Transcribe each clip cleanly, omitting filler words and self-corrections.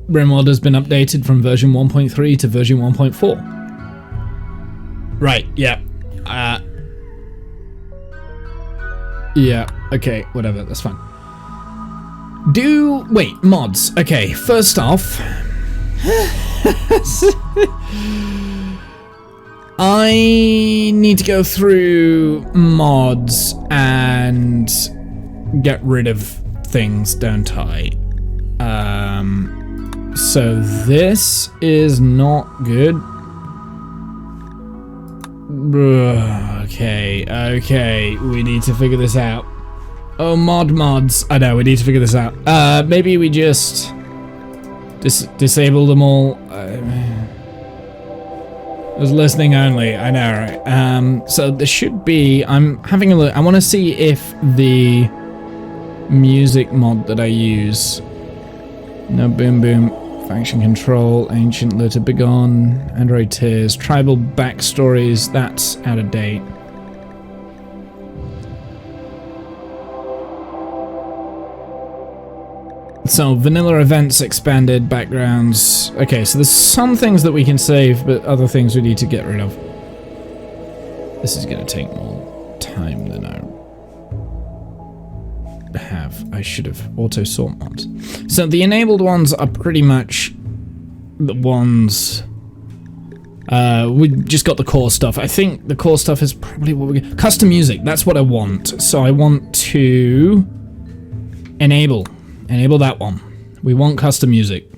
Rimworld has been updated from version 1.3 to version 1.4. Right, yeah. Yeah, okay, whatever, that's fine. Wait, mods. Okay, first off... I need to go through mods and get rid of things, don't I? So this is not good. Okay, we need to figure this out. Oh, mods. I know, we need to figure this out. Maybe we just disable them all. I was listening only, I know, right? So there should be, I'm having a look, I want to see if the music mod that I use, no boom boom, faction control, ancient litter begone, Android tears, tribal backstories, that's out of date. So, vanilla events expanded, backgrounds. Okay, so there's some things that we can save, but other things we need to get rid of. This is going to take more time than I have. I should have auto-sort mods. So, the enabled ones are pretty much the ones... we just got the core stuff. I think the core stuff is probably what we get. Custom music, that's what I want. So, I want to enable that one. We want custom music.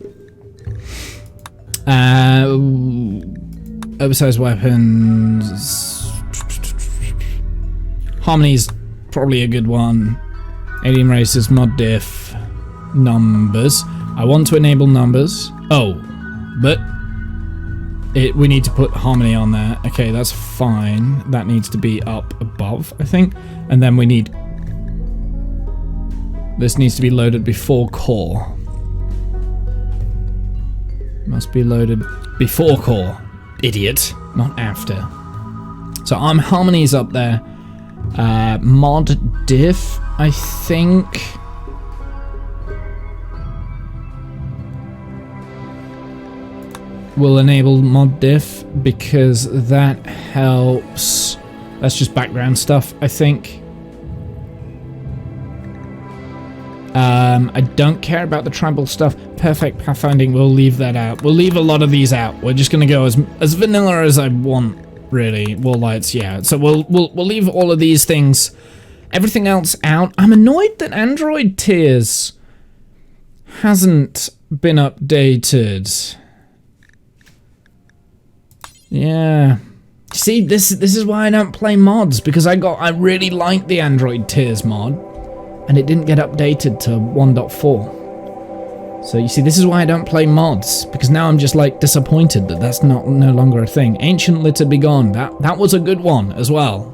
Oversized weapons. Harmony's probably a good one. Alien races, mod diff, numbers. I want to enable numbers. Oh, but we need to put harmony on there. Okay, that's fine. That needs to be up above, I think. And then we need... This needs to be loaded before core. Must be loaded before core. Idiot. Not after. So harmony's up there. Mod diff, I think. Will enable mod diff because that helps. That's just background stuff, I think. I don't care about the tribal stuff. Perfect pathfinding, we'll leave that out. We'll leave a lot of these out. We're just gonna go as vanilla as I want, really. Wall lights, yeah. So we'll leave all of these things, everything else out. I'm annoyed that Android tiers hasn't been updated. Yeah. See, this is why I don't play mods, because I really like the Android tiers mod. And it didn't get updated to 1.4. So you see, this is why I don't play mods, because now I'm just like disappointed that that's no longer a thing. Ancient litter begone. That was a good one as well.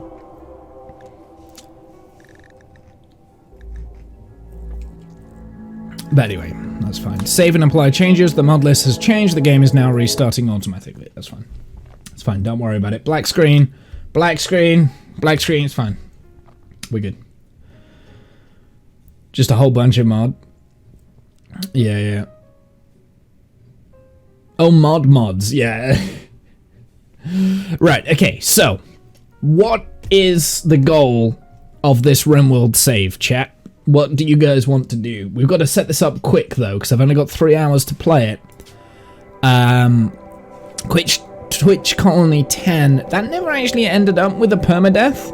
But anyway, that's fine. Save and apply changes. The mod list has changed. The game is now restarting automatically. That's fine. It's fine. Don't worry about it. Black screen. Black screen. Black screen. It's fine. We're good. Just a whole bunch of mod. Yeah. Oh, mods. Yeah. Right, okay, so. What is the goal of this Rimworld save, chat? What do you guys want to do? We've got to set this up quick, though, because I've only got 3 hours to play it. Twitch Colony 10. That never actually ended up with a permadeath,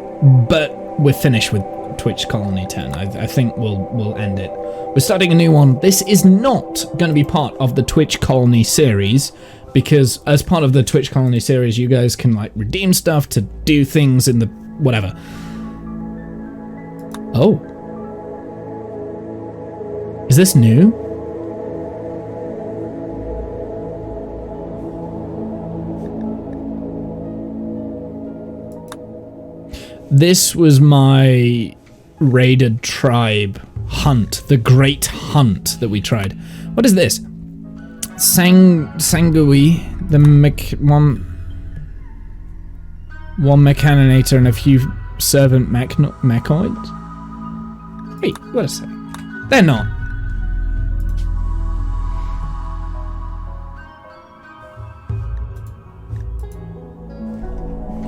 but we're finished with Twitch Colony 10. I think we'll end it. We're starting a new one. This is not going to be part of the Twitch Colony series, because as part of the Twitch Colony series, you guys can like redeem stuff to do things in the whatever. Oh. Is this new? This was my raided tribe hunt, the great hunt that we tried. What is this? Sangui, the one mechaninator and a few servant mechoids? Wait, what a sec. They're not.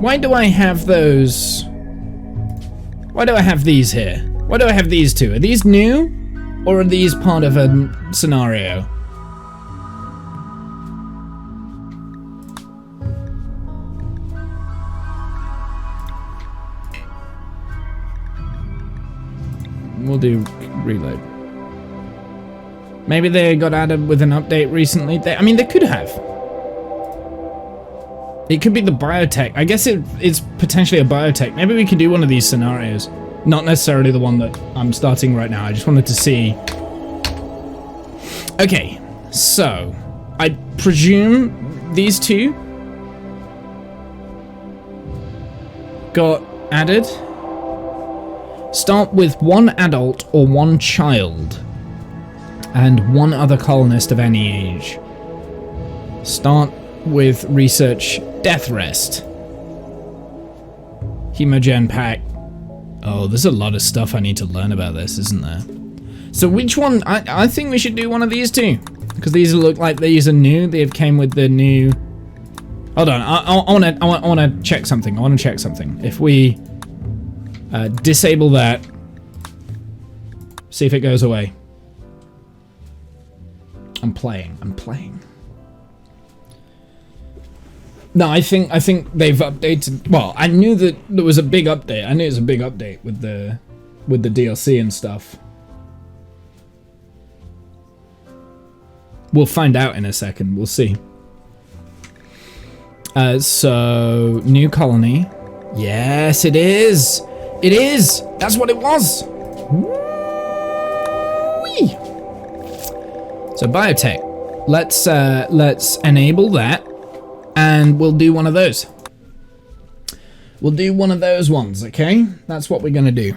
Why do I have those? Why do I have these here? Why do I have these two? Are these new? Or are these part of a scenario? We'll do reload. Maybe they got added with an update recently. I mean, they could have. It could be the biotech. I guess it's potentially a biotech. Maybe we could do one of these scenarios. Not necessarily the one that I'm starting right now. I just wanted to see. Okay, so I presume these two got added. Start with one adult or one child and one other colonist of any age. Start with research death rest. Hemogen pack. Oh, there's a lot of stuff I need to learn about this, isn't there? So which one? I think we should do one of these two. Because these look like these are new. They came with the new... Hold on, I want to check something. I want to check something. If we disable that, see if it goes away. I'm playing. No, I think they've updated. Well, I knew that there was a big update. I knew it was a big update with the DLC and stuff. We'll find out in a second. We'll see. So new colony. Yes, it is. It is. That's what it was. Whee! So biotech. Let's enable that. And we'll do one of those. We'll do one of those ones, okay? That's what we're gonna do.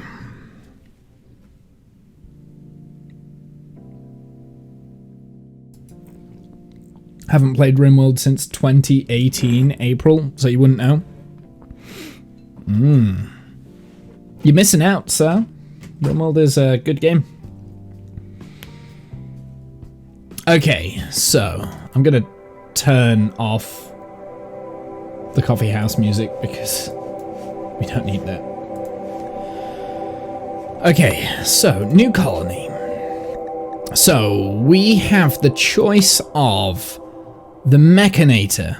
Haven't played Rimworld since 2018, April, so you wouldn't know. You're missing out, sir. Rimworld is a good game. Okay, so I'm gonna turn off the coffee house music because we don't need that. Okay, so new colony. So we have the choice of the Mechanator.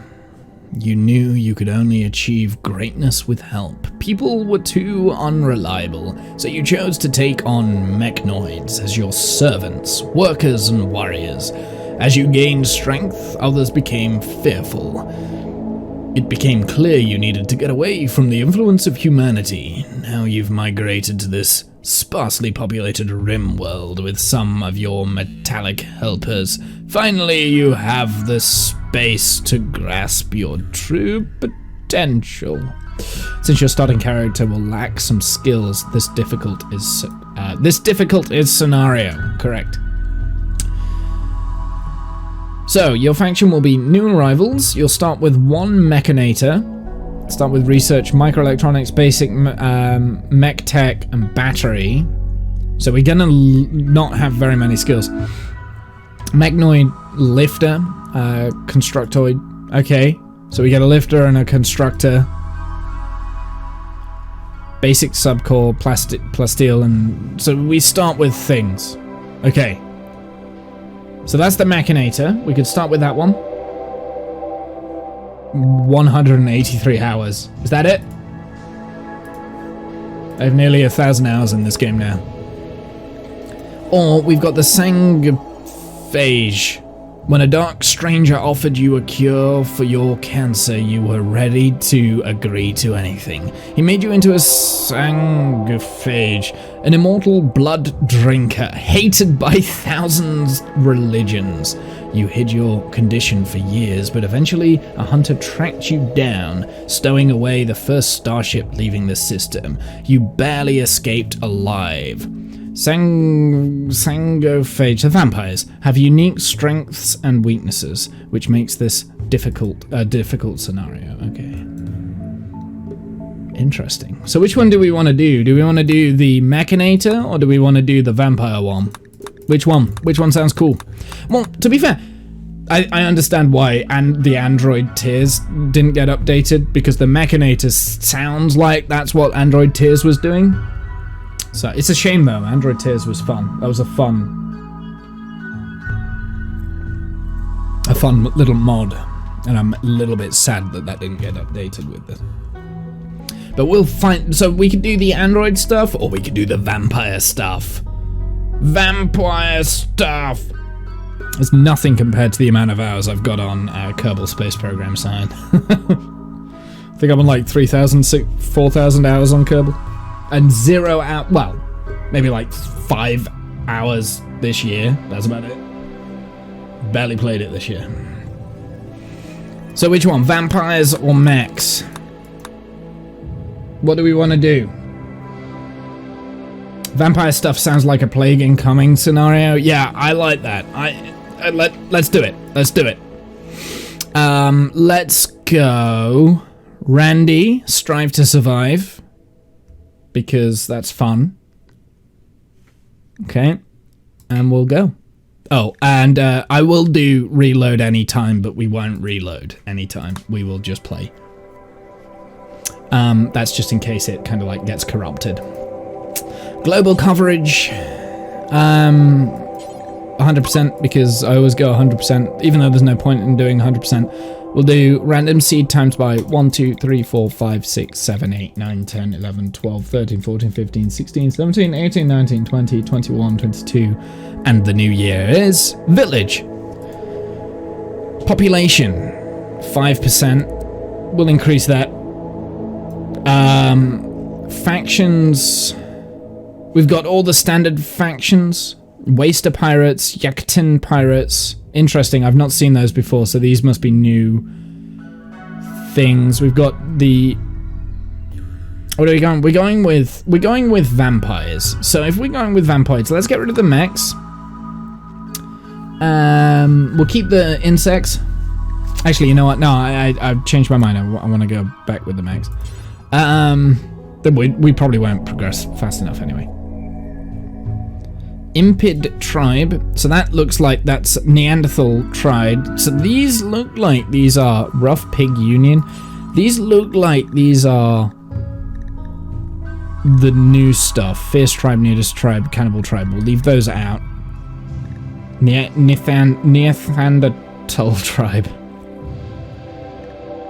You knew you could only achieve greatness with help. People were too unreliable, so you chose to take on mechnoids as your servants, workers and warriors. As you gained strength, others became fearful. It became clear you needed to get away from the influence of humanity. Now you've migrated to this sparsely populated Rimworld with some of your metallic helpers. Finally, you have the space to grasp your true potential. Since your starting character will lack some skills, this difficult is scenario. Correct. So, your faction will be new arrivals. You'll start with one Mechanator. Start with research, microelectronics, basic mech tech, and battery. So we're gonna not have very many skills. Mechnoid lifter, constructoid. Okay, so we get a lifter and a constructor. Basic subcore, plasteel, and so we start with things. Okay. So that's the Mechanator. We could start with that one. 183 hours. Is that it? I have nearly 1,000 hours in this game now. Or we've got the Sangophage. When a dark stranger offered you a cure for your cancer, you were ready to agree to anything. He made you into a Sangophage, an immortal blood drinker, hated by thousands religions. You hid your condition for years, but eventually a hunter tracked you down, stowing away the first starship leaving the system. You barely escaped alive. Sangophage, the vampires, have unique strengths and weaknesses, which makes this a difficult scenario. Okay. Interesting. So which one do we want to do? Do we want to do the Mechanator, or do we want to do the vampire one? Which one? Which one sounds cool? Well, to be fair, I understand why, and the Android tiers didn't get updated, because the Mechanator sounds like that's what Android tiers was doing. So it's a shame though. Android tiers was fun. That was a fun little mod, and I'm a little bit sad that that didn't get updated with this. But we'll find. So we could do the Android stuff, or we could do the vampire stuff. Vampire stuff. It's nothing compared to the amount of hours I've got on Kerbal Space Program side. I think I'm on like 4,000 hours on Kerbal. And 0 out, well, maybe like 5 hours this year. That's about it. Barely played it this year. So which one, vampires or mechs? What do we want to do? Vampire stuff sounds like a plague incoming scenario. Yeah, I like that. Let's do it. Let's do it. Let's go. Randy, strive to survive. Because that's fun. Okay. And we'll go. Oh, and I will do reload anytime, but we won't reload anytime. We will just play. That's just in case it kind of like gets corrupted. Global coverage. 100% because I always go 100%, even though there's no point in doing 100%. We'll do random seed times by 1, 2, 3, 4, 5, 6, 7, 8, 9, 10, 11, 12, 13, 14, 15, 16, 17, 18, 19, 20, 21, 22, and the new year is village. Population, 5%. We'll increase that. Factions, we've got all the standard factions. Waster pirates, Yaktan pirates. Interesting, I've not seen those before, so these must be new things. We've got the... What are we going? We're going with vampires. So if we're going with vampires, let's get rid of the mechs. We'll keep the insects. Actually, you know what? No, I've changed my mind. I want to go back with the mechs. We probably won't progress fast enough anyway. Impid tribe, so that looks like that's Neanderthal tribe. So these look like these are Rough Pig Union. These look like these are the new stuff. Fierce tribe, Nudist tribe, Cannibal tribe. We'll leave those out. Neanderthal tribe.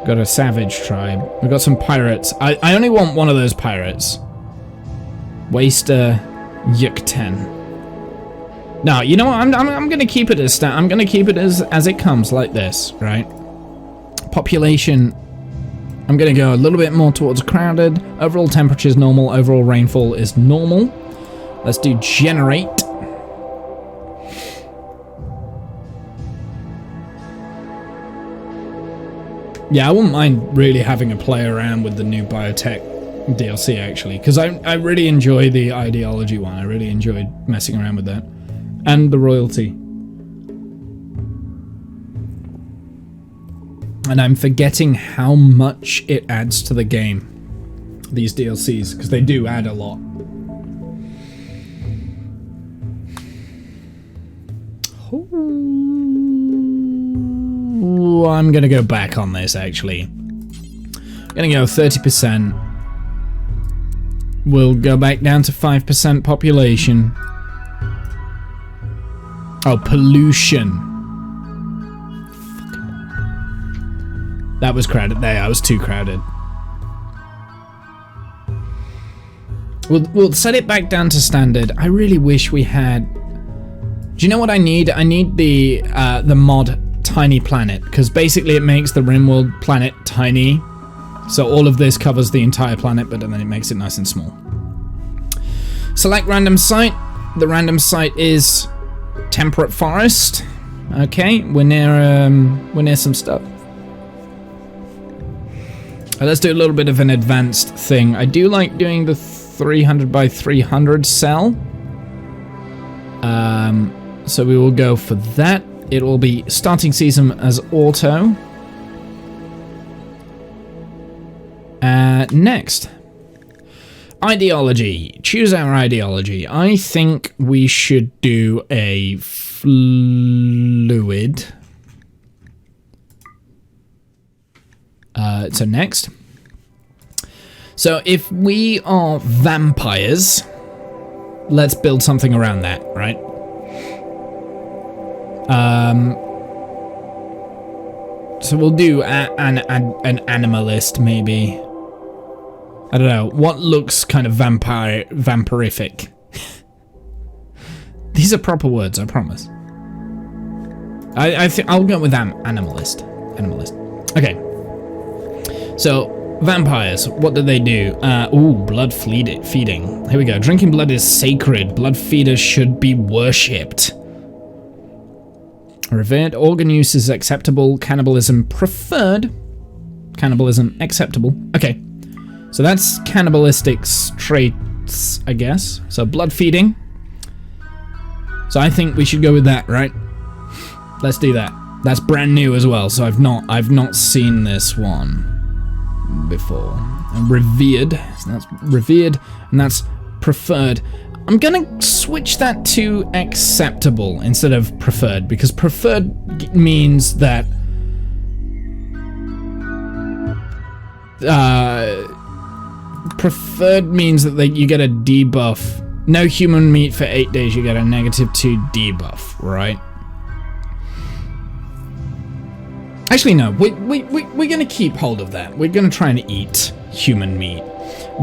Got a savage tribe. We've got some pirates. I only want one of those pirates. Waster Yukten. No, you know what? I'm gonna keep it as I'm gonna keep it as it comes, like this, right? Population. I'm gonna go a little bit more towards crowded. Overall temperature is normal. Overall rainfall is normal. Let's do generate. Yeah, I wouldn't mind really having a play around with the new biotech DLC actually, because I really enjoy the ideology one. I really enjoyed messing around with that. And the royalty. And I'm forgetting how much it adds to the game. These DLCs, because they do add a lot. Ooh, I'm gonna go back on this actually. I'm gonna go 30%. We'll go back down to 5% population. Oh, pollution. That was crowded. There, I was too crowded. We'll set it back down to standard. I really wish we had... Do you know what I need? I need the mod Tiny Planet, because basically it makes the Rimworld planet tiny. So all of this covers the entire planet, but then it makes it nice and small. Select random site. The random site is... Temperate Forest. Okay, we're near some stuff. Let's do a little bit of an advanced thing. I do like doing the 300 by 300 cell. So we will go for that. It will be starting season as auto. Next. Ideology. Choose our ideology. I think we should do a fluid. So next. So if we are vampires, let's build something around that, right? So we'll do an animalist, maybe. I don't know. What looks kind of vampirific? These are proper words, I promise. I think I'll go with animalist. Okay. So, vampires, what do they do? Blood feeding. Here we go. Drinking blood is sacred. Blood feeders should be worshipped. Revered. Organ use is acceptable. Cannibalism preferred. Cannibalism acceptable. Okay. So that's cannibalistic traits, I guess. So blood feeding. So I think we should go with that, right? Let's do that. That's brand new as well, so I've not seen this one before. And revered. So that's revered, and that's preferred. I'm gonna switch that to acceptable instead of preferred, because preferred means that preferred means that you get a debuff. No human meat for 8 days, you get a -2 debuff, right? Actually, no. We're gonna keep hold of that. We're gonna try and eat human meat.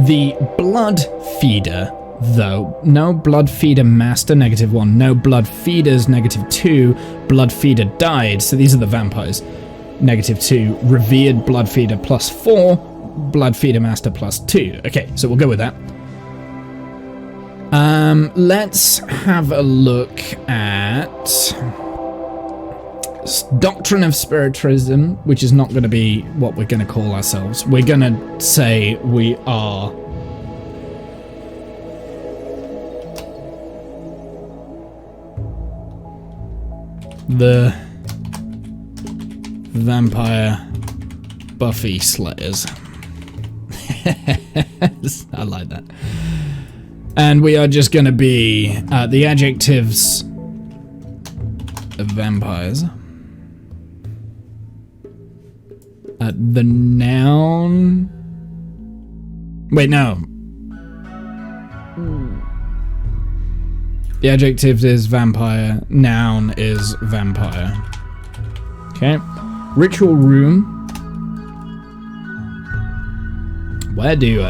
The blood feeder, though, no blood feeder master -1, no blood feeders -2, blood feeder died. So these are the vampires. -2, revered blood feeder +4, blood feeder master +2. Okay, so we'll go with that. Let's have a look at Doctrine of Spiritism, which is not going to be what we're going to call ourselves. We're going to say we are the Vampire Buffy Slayers. I like that. And we are just going to be the adjectives of vampires. The noun... Wait, no. The adjective is vampire. Noun is vampire. Okay. Ritual room. Where do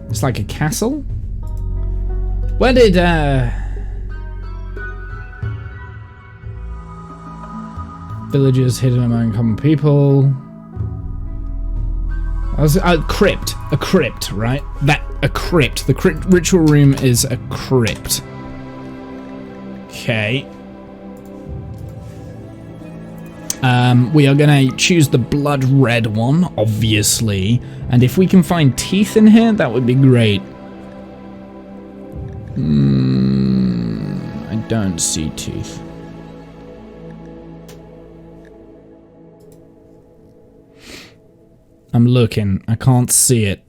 it's like a castle? Where did villages hidden among common people? A crypt. A crypt, right? A crypt. The ritual room is a crypt. Okay. We are gonna choose the blood red one, obviously. And if we can find teeth in here, that would be great. I don't see teeth. I'm looking. I can't see it.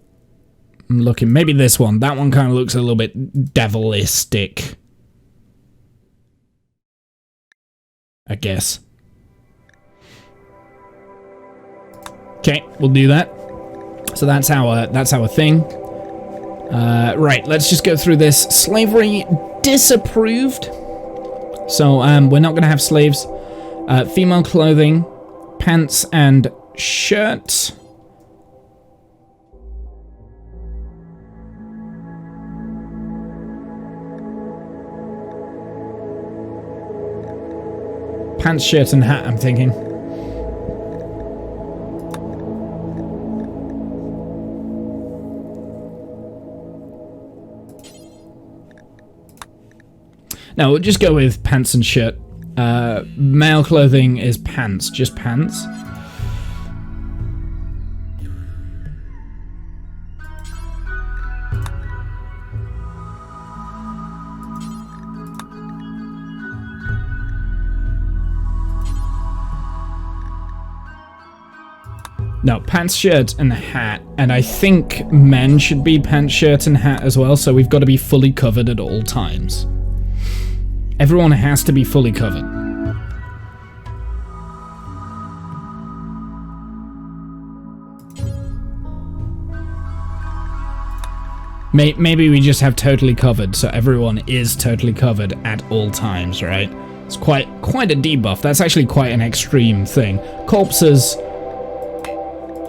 I'm looking. Maybe this one. That one kind of looks a little bit devilistic, I guess. Okay, we'll do that. So that's our thing. Right, let's just go through this. Slavery disapproved. So we're not gonna have slaves. Female clothing, pants and shirt. Pants, shirt and hat, I'm thinking. No, we'll just go with pants and shirt. Male clothing is pants, just pants. No, pants, shirt, and hat. And I think men should be pants, shirt, and hat as well, so we've got to be fully covered at all times. Everyone has to be fully covered. Maybe we just have totally covered, so everyone is totally covered at all times, right? It's quite a debuff. That's actually quite an extreme thing. Corpses.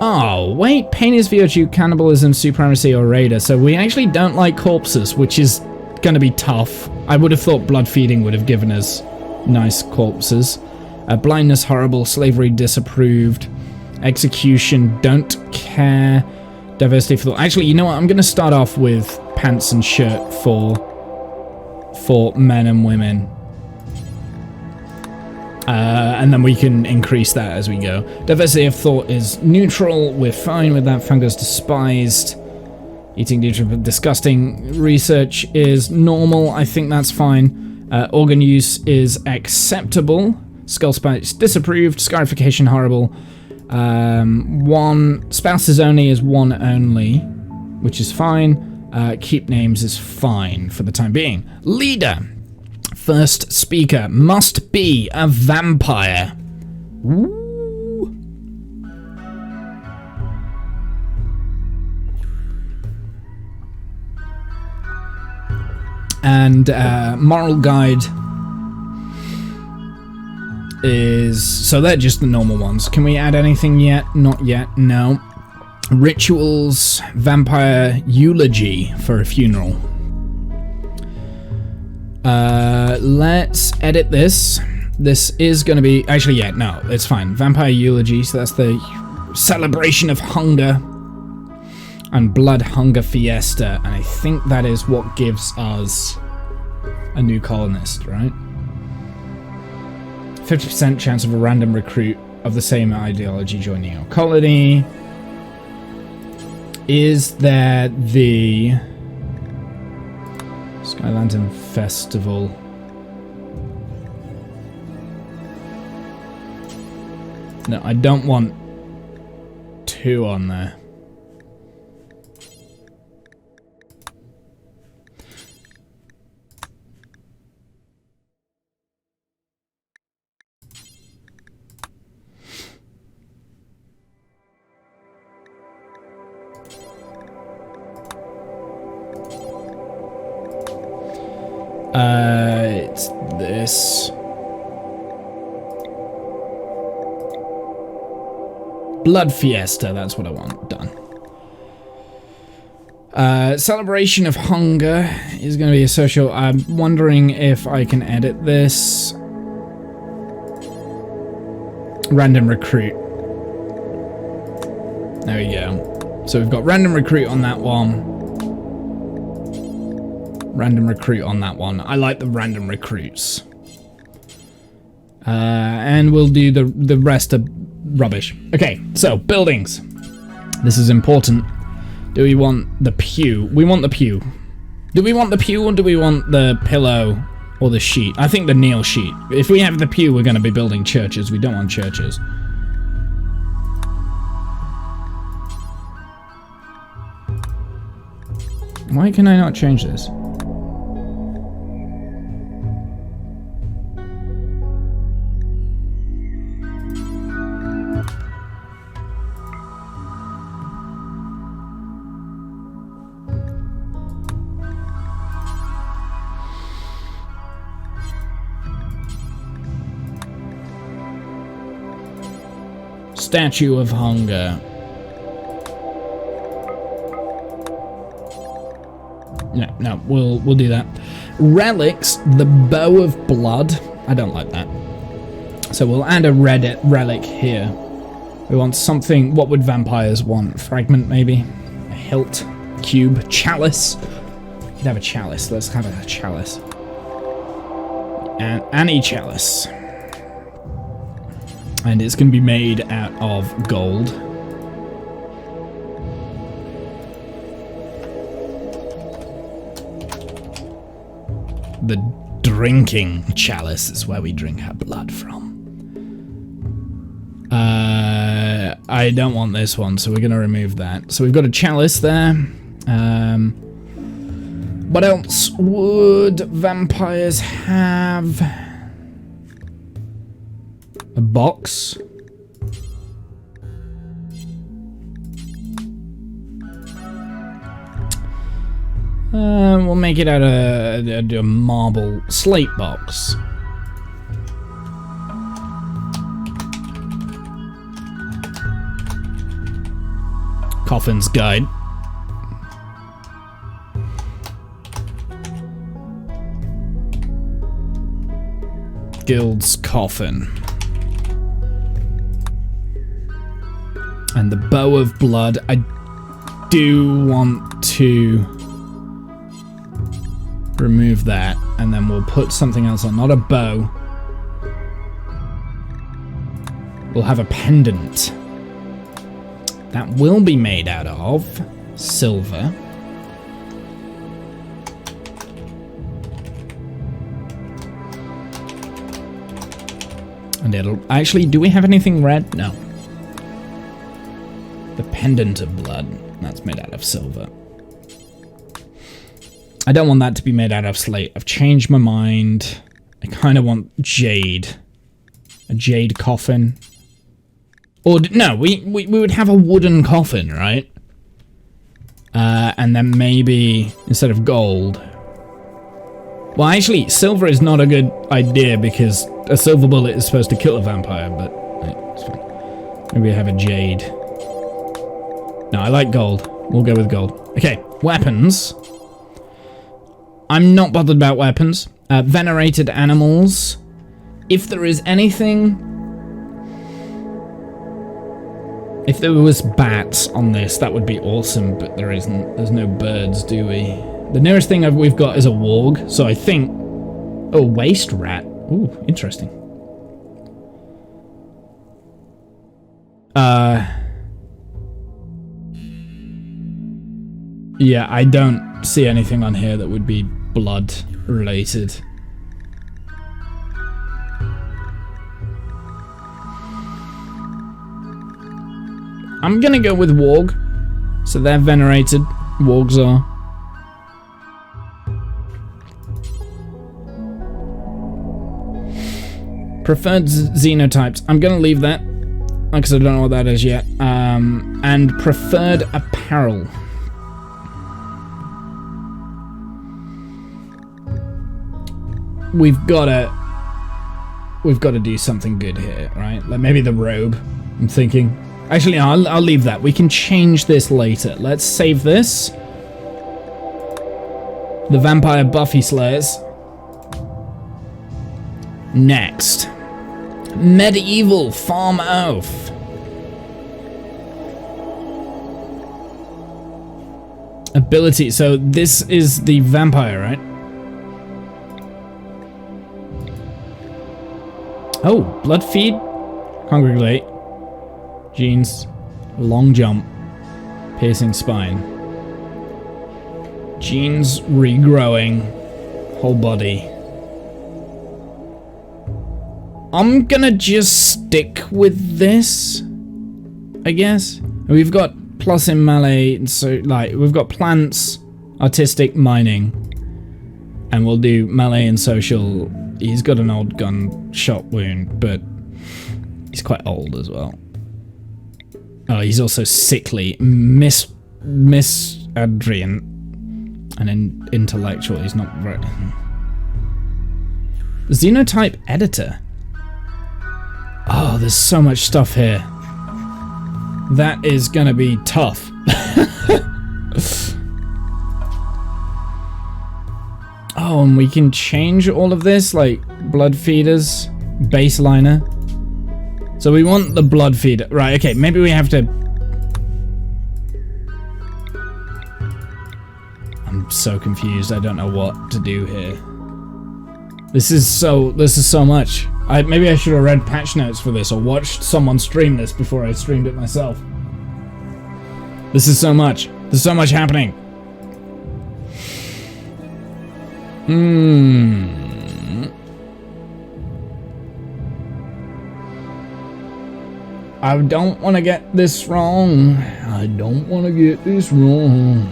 Oh, wait. Pain is virtue, cannibalism, supremacy, or raider. So we actually don't like corpses, which is going to be tough. I would have thought blood feeding would have given us nice corpses. Blindness, horrible. Slavery, disapproved. Execution, don't care. Diversity for thought. Actually, you know what? I'm going to start off with pants and shirt for men and women. And then we can increase that as we go. Diversity of thought is neutral. We're fine with that. Fungus despised. Eating disgusting. Research is normal. I think that's fine. Organ use is acceptable. Skull spikes disapproved. Scarification horrible. One spouses only is one only, which is fine. Keep names is fine for the time being. Leader. First speaker must be a vampire. Ooh. And moral guide is... so they're just the normal ones. Can we add anything yet? Not yet, no. Rituals, vampire eulogy for a funeral. Let's edit this. This is going to be... actually, yeah, no, it's fine. Vampire eulogy, so that's the celebration of hunger and blood hunger fiesta. And I think that is what gives us a new colonist, right? 50% chance of a random recruit of the same ideology joining our colony. Is there the Sky Lantern Festival? No, I don't want 2 on there. It's this. Blood Fiesta, that's what I want. Done. Celebration of Hunger is going to be a social... I'm wondering if I can edit this. Random Recruit. There we go. So we've got Random Recruit on that one. Random Recruit on that one. I like the Random Recruits. And we'll do the rest of rubbish. Okay, so buildings. This is important. Do we want the pew? We want the pew. Do we want the pew or do we want the pillow or the sheet? I think the kneel sheet. If we have the pew, we're going to be building churches. We don't want churches. Why can I not change this? Statue of Hunger. No, we'll do that. Relics, the Bow of Blood. I don't like that. So we'll add a red relic here. We want something... what would vampires want? Fragment, maybe? A hilt? Cube? Chalice? We could have a chalice. Let's have a chalice. And Annie chalice. And it's going to be made out of gold. The drinking chalice is where we drink our blood from. I don't want this one, so we're going to remove that. So we've got a chalice there. What else would vampires have? A box? We'll make it out of a marble slate box. Coffin's Guide. Guild's Coffin. And the Bow of Blood. I do want to remove that, and then we'll put something else on. Not a bow. We'll have a pendant. That will be made out of silver. And it'll... Actually, do we have anything red? No. The pendant of blood. That's made out of silver. I don't want that to be made out of slate. I've changed my mind. I kind of want jade. A jade coffin. Or, no, we would have a wooden coffin, right? And then maybe, instead of gold... Well, actually, silver is not a good idea because a silver bullet is supposed to kill a vampire, but... It's fine. Maybe I have a jade. No, I like gold. We'll go with gold. Okay, weapons. I'm not bothered about weapons. Venerated animals. If there is anything... If there was bats on this, that would be awesome, but there isn't. There's no birds, do we? The nearest thing we've got is a warg, so I think... Oh, waste rat. Ooh, interesting. Yeah, I don't see anything on here that would be blood related. I'm gonna go with warg. So they're venerated. Wargs are. Preferred xenotypes. I'm gonna leave that. Because I don't know what that is yet. And preferred apparel. We've gotta do something good here, right? Like maybe the robe, I'm thinking. Actually, no, I'll leave that. We can change this later. Let's save this. The Vampire Buffy Slayers. Next. Medieval Farm Oath. Ability. So this is the vampire, right? Oh, blood feed. Congregate. Genes, long jump, piercing spine. Genes regrowing, whole body. I'm gonna just stick with this, I guess. We've got plus in melee, so like we've got plants, artistic, mining, and we'll do melee and social. He's got an old gunshot wound, but he's quite old as well. Oh, he's also sickly. Miss Adrian. An intellectual. He's not very... Xenotype editor. Oh, there's so much stuff here. That is gonna be tough. Oh, and we can change all of this, like blood feeders, baseliner. So we want the blood feeder. Right, okay, maybe we have to... I'm so confused. I don't know what to do here. This is so much. Maybe I should have read patch notes for this or watched someone stream this before I streamed it myself. This is so much. There's so much happening. I don't want to get this wrong. I don't want to get this wrong.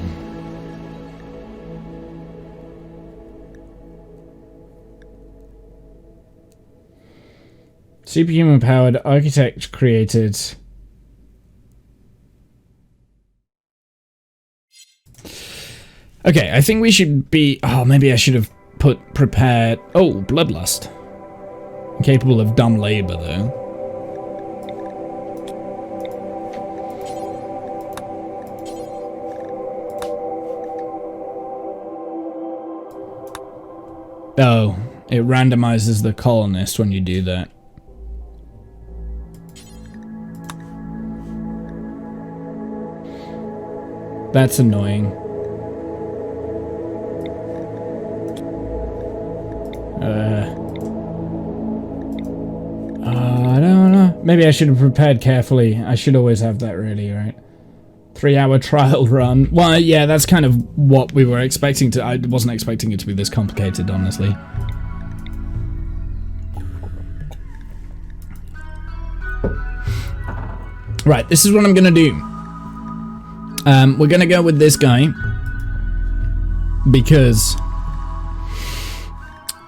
Superhuman powered, architect created. Okay, I think we should be... Oh, maybe I should have put prepared... Oh, bloodlust. Capable of dumb labor, though. Oh, it randomizes the colonist when you do that. That's annoying. I don't know. Maybe I should have prepared carefully. I should always have that ready, right? 3-hour trial run. Well, yeah, that's kind of what we were expecting to... I wasn't expecting it to be this complicated, honestly. Right, this is what I'm going to do. We're going to go with this guy. Because...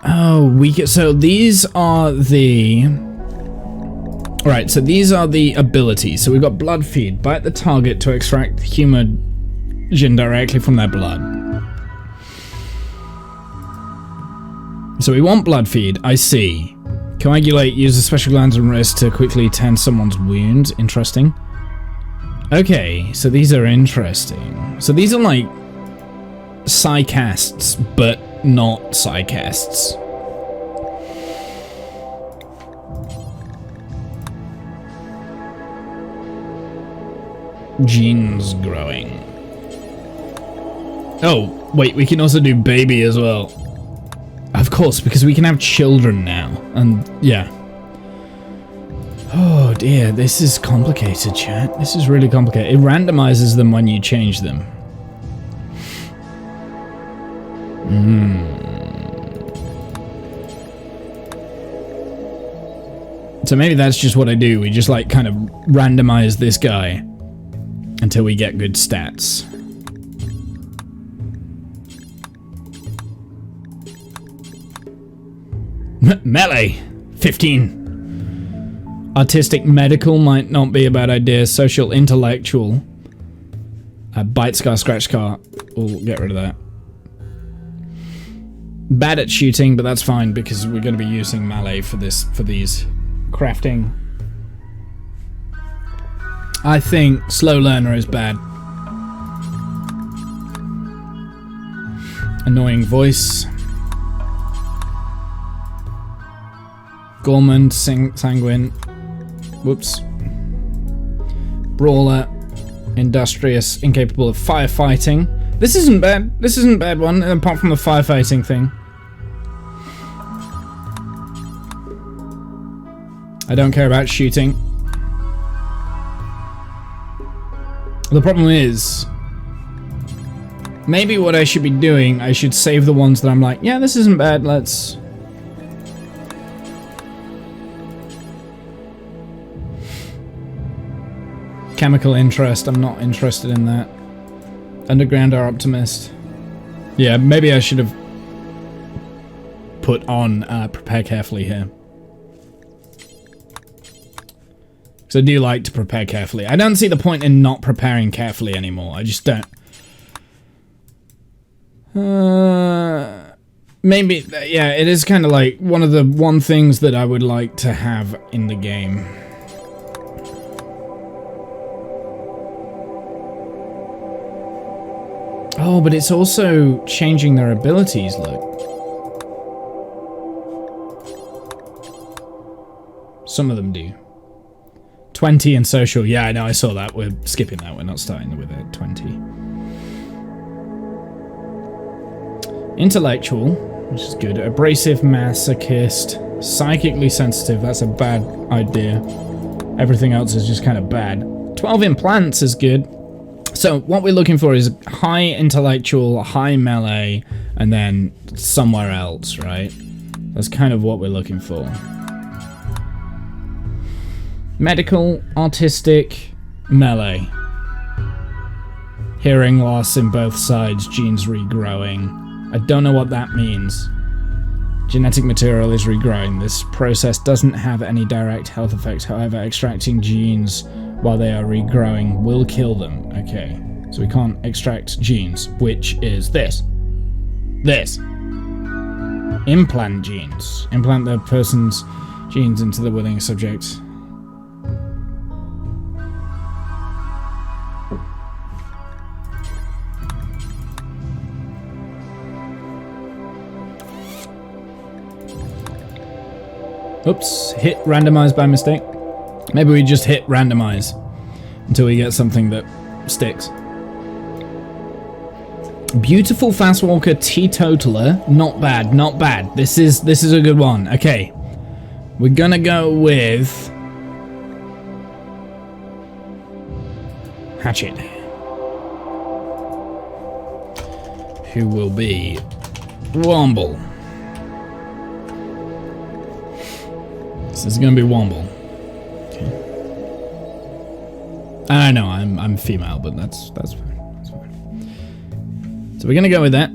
Oh, so these are the... Right, so these are the abilities. So we've got blood feed. Bite the target to extract humogen directly from their blood. So we want blood feed, I see. Coagulate, use a special glands and wrist to quickly tend someone's wounds. Interesting. Okay, so these are interesting. So these are like psycasts, but not psycasts. Genes growing. Oh, wait, we can also do baby as well. Of course, because we can have children now. And, yeah. Oh dear, this is complicated, chat. This is really complicated. It randomizes them when you change them. So maybe that's just what I do. We just like kind of randomize this guy until we get good stats. Melee 15. Artistic medical might not be a bad idea. Social intellectual. Bite scar, scratch scar. We'll get rid of that. Bad at shooting, but that's fine because we're going to be using melee for these crafting. I think slow learner is bad. Annoying voice. Gormand, sanguine. Whoops. Brawler. Industrious, incapable of firefighting. This isn't bad. This isn't a bad one, apart from the firefighting thing. I don't care about shooting. The problem is, maybe what I should be doing, I should save the ones that I'm like, yeah, this isn't bad, let's... Chemical interest, I'm not interested in that. Underground or optimist. Yeah, maybe I should have put on prepare carefully here. Because I do like to prepare carefully. I don't see the point in not preparing carefully anymore. I just don't. Maybe, yeah, it is kind of like one of the things that I would like to have in the game. Oh, but it's also changing their abilities, look. Some of them do. 20 in social. Yeah, I know, I saw that. We're skipping that. We're not starting with it. 20. Intellectual, which is good. Abrasive, masochist. Psychically sensitive. That's a bad idea. Everything else is just kind of bad. 12 implants is good. So what we're looking for is high intellectual, high melee, and then somewhere else, right? That's kind of what we're looking for. Medical, artistic, melee. Hearing loss in both sides, genes regrowing. I don't know what that means. Genetic material is regrowing. This process doesn't have any direct health effects. However, extracting genes while they are regrowing will kill them. Okay, so we can't extract genes, which is this. This. Implant genes. Implant the person's genes into the willing subject. Oops, hit randomize by mistake. Maybe we just hit randomize until we get something that sticks. Beautiful fast walker teetotaler. Not bad, not bad. This is a good one. Okay. We're gonna go with Hatchet. Who will be Womble. This is gonna be Womble. Okay. I know I'm female, but that's fine. That's fine. So we're gonna go with that.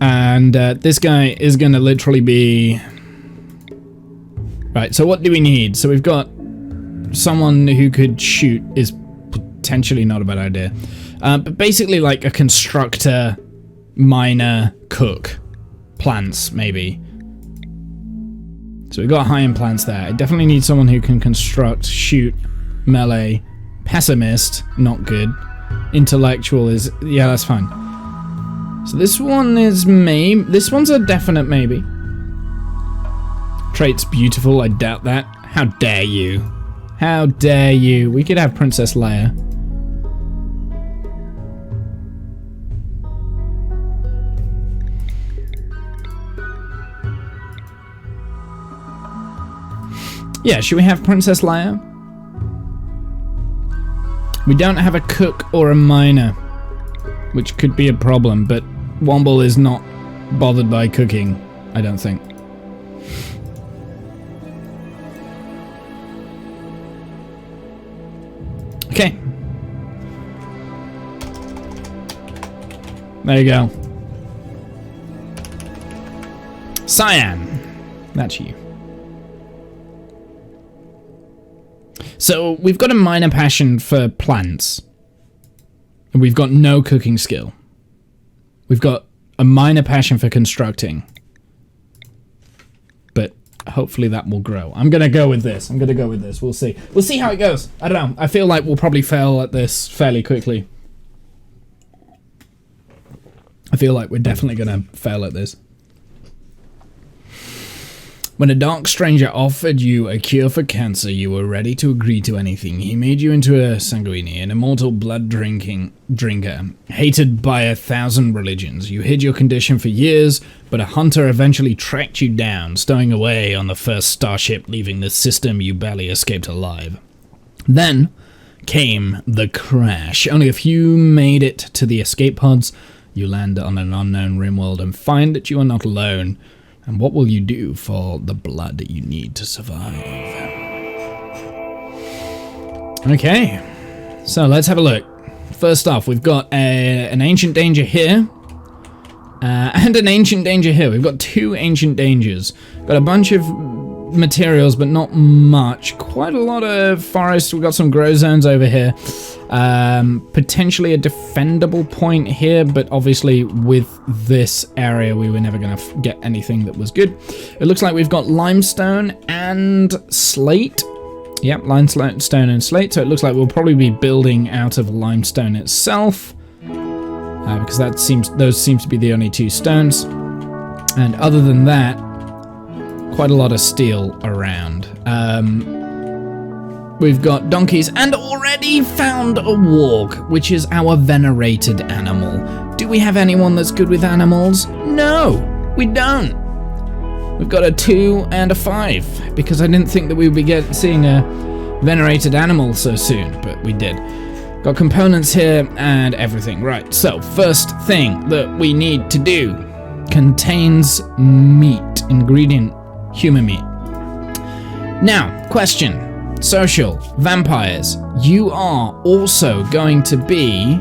And this guy is gonna literally be right. So what do we need? So we've got someone who could shoot is potentially not a bad idea. But basically like a constructor, miner, cook, plants maybe. So we've got high implants there. I definitely need someone who can construct, shoot, melee, pessimist, not good. Intellectual is, yeah, that's fine. So this one is maybe, this one's a definite maybe. Trait's beautiful, I doubt that. How dare you? How dare you? We could have Princess Leia. Yeah, should we have Princess Leia? We don't have a cook or a miner, which could be a problem, but Womble is not bothered by cooking, I don't think. Okay. There you go. Cyan. That's you. So we've got a minor passion for plants. And we've got no cooking skill. We've got a minor passion for constructing. But hopefully that will grow. I'm going to go with this. We'll see. We'll see how it goes. I don't know. I feel like we'll probably fail at this fairly quickly. I feel like we're definitely going to fail at this. When a dark stranger offered you a cure for cancer, you were ready to agree to anything. He made you into a sanguini, an immortal blood-drinker, hated by 1,000 religions. You hid your condition for years, but a hunter eventually tracked you down, stowing away on the first starship, leaving the system you barely escaped alive. Then came the crash. Only a few made it to the escape pods. You land on an unknown Rimworld and find that you are not alone. And what will you do for the blood you need to survive? Okay, so let's have a look. First off, we've got an ancient danger here. And an ancient danger here. We've got two ancient dangers. Got a bunch of materials, but not much. Quite a lot of forest. We've got some grow zones over here. Potentially a defendable point here, but obviously with this area we were never going to get anything that was good. It looks like we've got limestone and slate. Yep, limestone and slate, so it looks like we'll probably be building out of limestone itself, because those seem to be the only two stones. And other than that, quite a lot of steel around. We've got donkeys and already found a warg, which is our venerated animal. Do we have anyone that's good with animals? No, we don't. We've got a 2 and a 5, because I didn't think that we would be seeing a venerated animal so soon, but we did. Got components here and everything. Right, so first thing that we need to do contains meat, ingredient, human meat. Now, question. Social, vampires, you are also going to be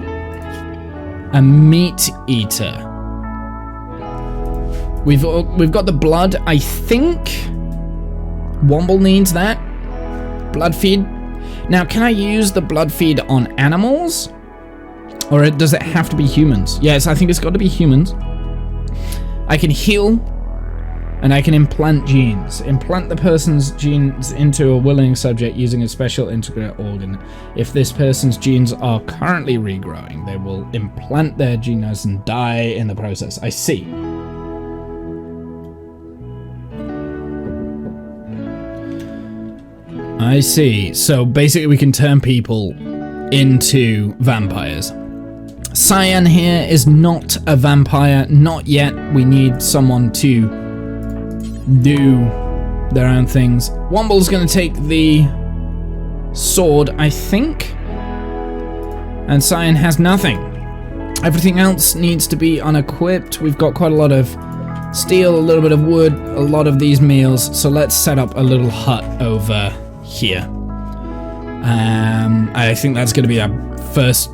a meat eater. We've got the blood. I think Womble needs that. Blood feed. Now, can I use the blood feed on animals? Or does it have to be humans? Yes, I think it's got to be humans. I can heal, and I can implant genes. Implant the person's genes into a willing subject using a special integrate organ. If this person's genes are currently regrowing, they will implant their genes and die in the process. I see. I see. So basically we can turn people into vampires. Cyan here is not a vampire, not yet. We need someone to do their own things. Womble's gonna take the sword, I think. And Cyan has nothing. Everything else needs to be unequipped. We've got quite a lot of steel, a little bit of wood, a lot of these meals. So let's set up a little hut over here. I think that's gonna be our first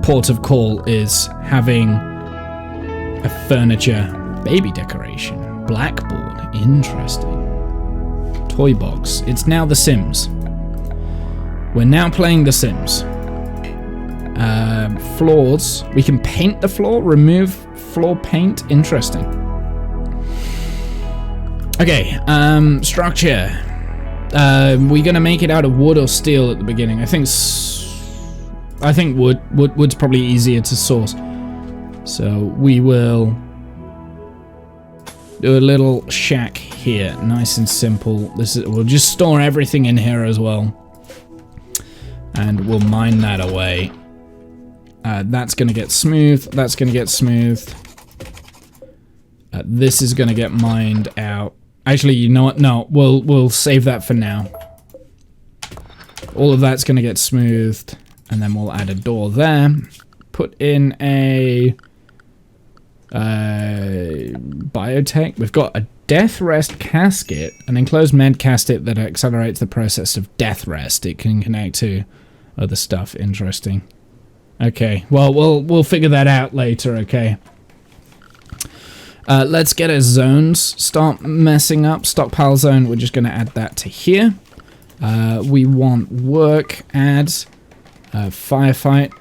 port of call, is having a furniture baby decoration. Blackboard, interesting. Toy box. It's now The Sims. We're now playing The Sims. Floors. We can paint the floor, remove floor paint. Interesting. Okay, structure. We're gonna make it out of wood or steel at the beginning. I think wood. Wood's probably easier to source. So we will do a little shack here, nice and simple. We'll just store everything in here as well, and we'll mine that away. That's gonna get smooth. That's gonna get smooth. This is gonna get mined out. Actually, you know what? No, we'll save that for now. All of that's gonna get smoothed, and then we'll add a door there. Put in a biotech. We've got a death rest casket, an enclosed med casket that accelerates the process of death rest. It can connect to other stuff. Interesting. Okay, well we'll figure that out later. Okay. Let's get our zones start messing up. Stockpile zone. We're just going to add that to here. We want work, add firefight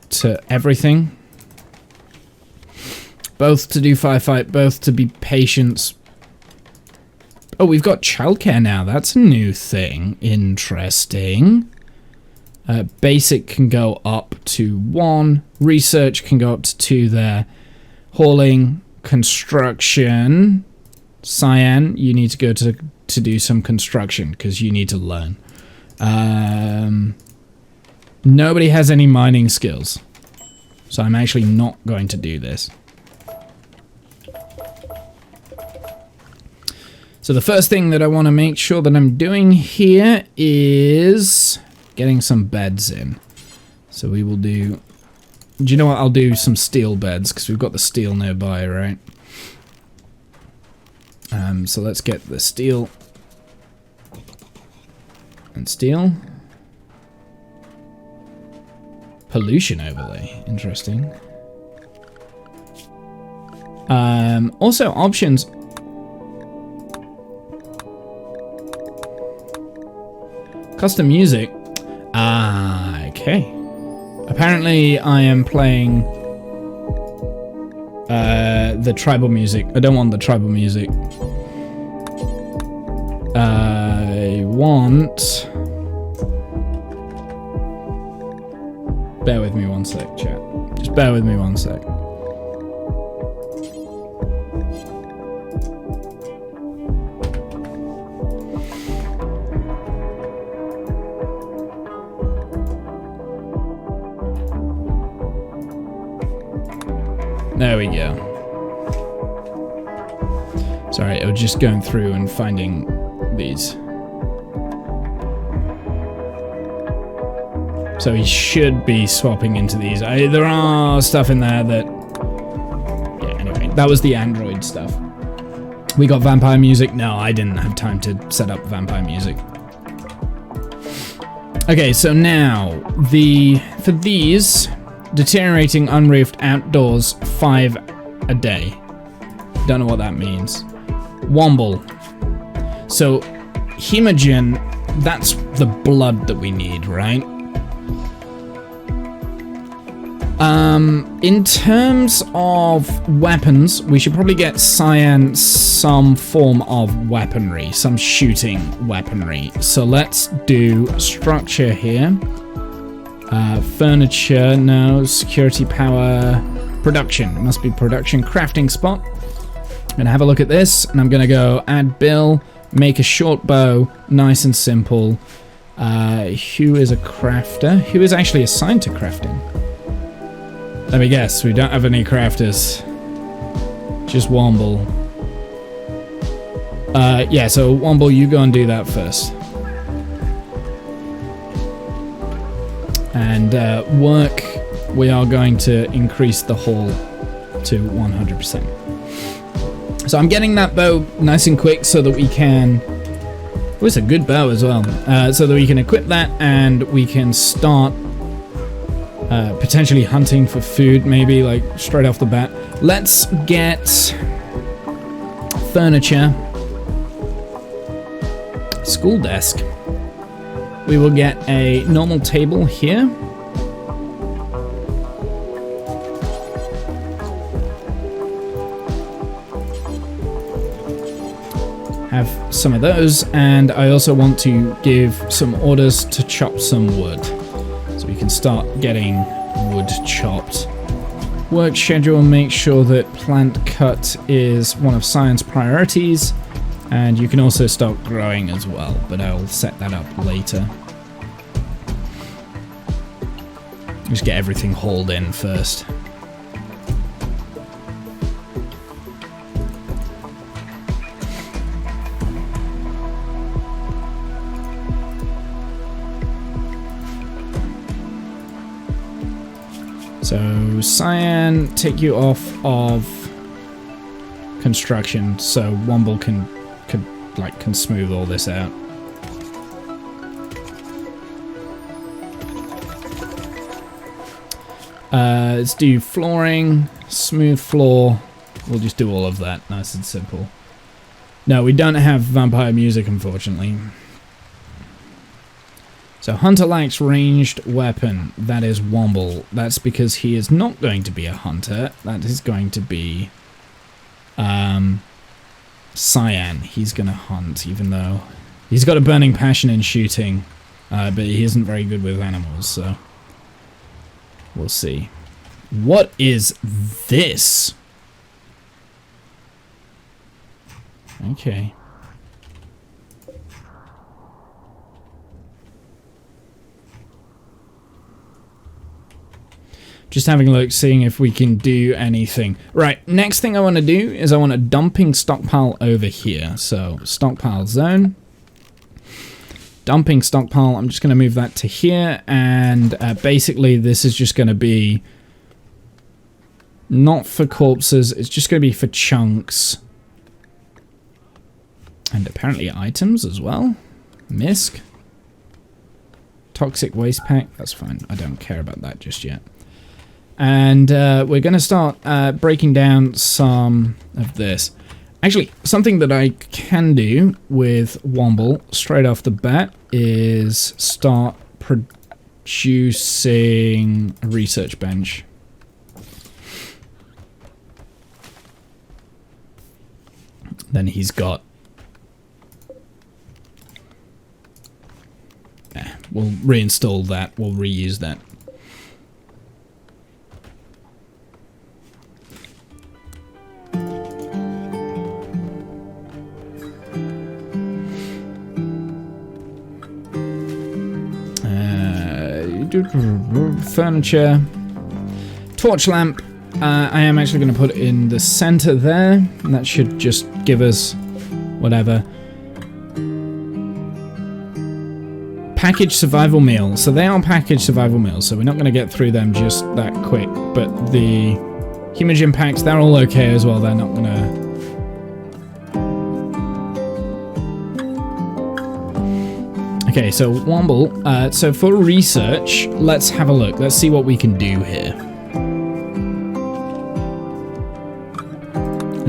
to everything. Both to do firefight, both to be patients. Oh, we've got childcare now. That's a new thing. Interesting. Basic can go up to 1. Research can go up to 2 there. Hauling, construction. Cyan, you need to go to do some construction because you need to learn. Nobody has any mining skills, so I'm actually not going to do this. So the first thing that I want to make sure that I'm doing here is getting some beds in. So we will do... Do you know what? I'll do some steel beds because we've got the steel nearby, right? So let's get the steel and steel. Pollution overlay. Interesting. Also options. Custom music. Ah, okay. Apparently I am playing the tribal music. I don't want the tribal music. I want... Bear with me one sec, chat. Just bear with me one sec. There we go. Sorry, I was just going through and finding these. So he should be swapping into these. There are stuff in there that... Yeah, anyway, that was the Android stuff. We got vampire music. No, I didn't have time to set up vampire music. Okay, so now, for these... Deteriorating unroofed outdoors 5 a day. Don't know what that means. Womble. So, hemogen, that's the blood that we need, right? In terms of weapons, we should probably get Cyan some form of weaponry, some shooting weaponry. So let's do structure here. Furniture, no. Security power, production. It must be production. Crafting spot. I'm gonna have a look at this, and I'm gonna go add Bill, make a short bow, nice and simple. Who is a crafter? Who is actually assigned to crafting? Let me guess, we don't have any crafters. Just Womble. Yeah, so Womble, you go and do that first. And work, we are going to increase the haul to 100%. So I'm getting that bow nice and quick so that we can... Oh, it's a good bow as well. So that we can equip that and we can start potentially hunting for food, maybe, like, straight off the bat. Let's get furniture. School desk. We will get a normal table here. Have some of those, and I also want to give some orders to chop some wood. So we can start getting wood chopped. Work schedule, make sure that plant cut is one of Cyan's priorities. And you can also start growing as well, but I'll set that up later. Just get everything hauled in first. So Cyan, take you off of construction, so Womble can smooth all this out. Let's do flooring, smooth floor. We'll just do all of that, nice and simple. No, we don't have vampire music, unfortunately. So Hunter lacks ranged weapon. That is Womble. That's because he is not going to be a hunter. That is going to be Cyan. He's going to hunt, even though he's got a burning passion in shooting, but he isn't very good with animals, so we'll see. What is this? Okay. Just having a look, seeing if we can do anything. Right, next thing I want to do is I want a dumping stockpile over here. So, stockpile zone. Dumping stockpile, I'm just going to move that to here. And basically, this is just going to be not for corpses. It's just going to be for chunks. And apparently items as well. Misc. Toxic waste pack. That's fine. I don't care about that just yet. And we're going to start breaking down some of this. Actually, something that I can do with Womble straight off the bat is start producing a research bench. Then he's got... we'll reinstall that. We'll reuse that. Furniture, torch lamp. I am actually going to put it in the center there, and that should just give us whatever. Packaged survival meals. So they are packaged survival meals, so we're not going to get through them just that quick. But the hemogen packs, they're all okay as well. They're not going to... Okay, so Womble, so for research, let's have a look. Let's see what we can do here.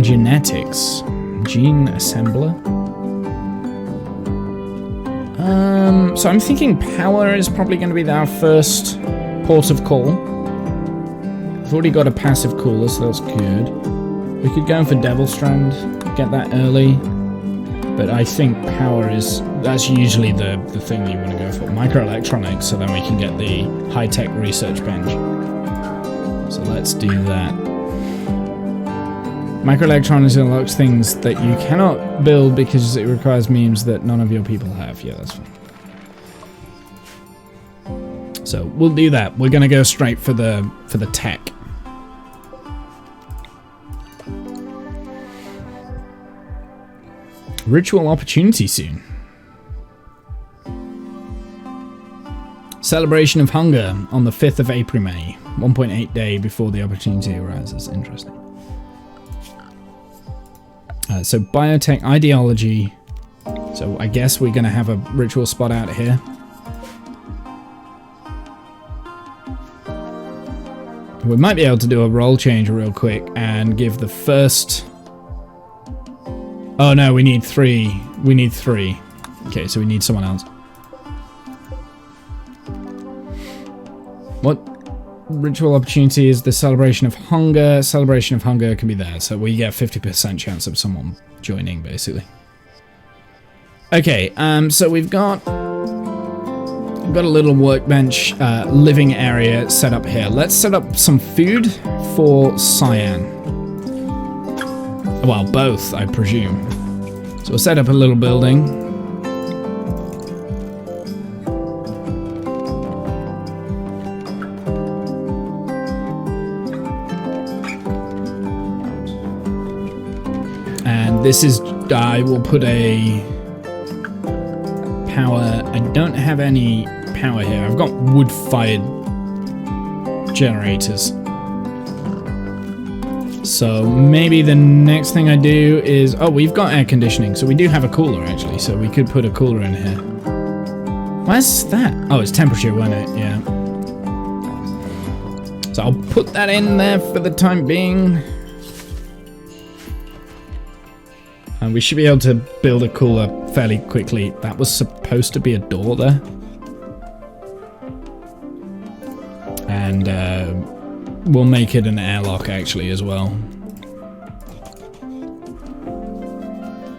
Genetics. Gene assembler. So I'm thinking power is probably going to be our first port of call. We've already got a passive cooler, so that's good. We could go for Devil Strand, get that early. But I think power that's usually the thing you want to go for. Microelectronics, so then we can get the high-tech research bench. So let's do that. Microelectronics unlocks things that you cannot build because it requires memes that none of your people have. Yeah, that's fine. So we'll do that. We're gonna go straight for the tech. Ritual opportunity soon. Celebration of hunger on the 5th of April, May. 1.8 day before the opportunity arises. Interesting. So biotech ideology. So I guess we're going to have a ritual spot out here. We might be able to do a role change real quick and give the first... Oh no, we need 3. We need 3. Okay, so we need someone else. What ritual opportunity is the celebration of hunger? Celebration of hunger can be there, so we get 50% chance of someone joining, basically. Okay, so we've got a little workbench, living area set up here. Let's set up some food for Cyan. Well, both, I presume. So we'll set up a little building. And this is, I will put a power. I don't have any power here. I've got wood-fired generators. So maybe the next thing I do is... Oh, we've got air conditioning, so we do have a cooler, actually. So we could put a cooler in here. Where's that? Oh, it's temperature, wasn't it? Yeah. So I'll put that in there for the time being. And we should be able to build a cooler fairly quickly. That was supposed to be a door there. And we'll make it an airlock actually as well.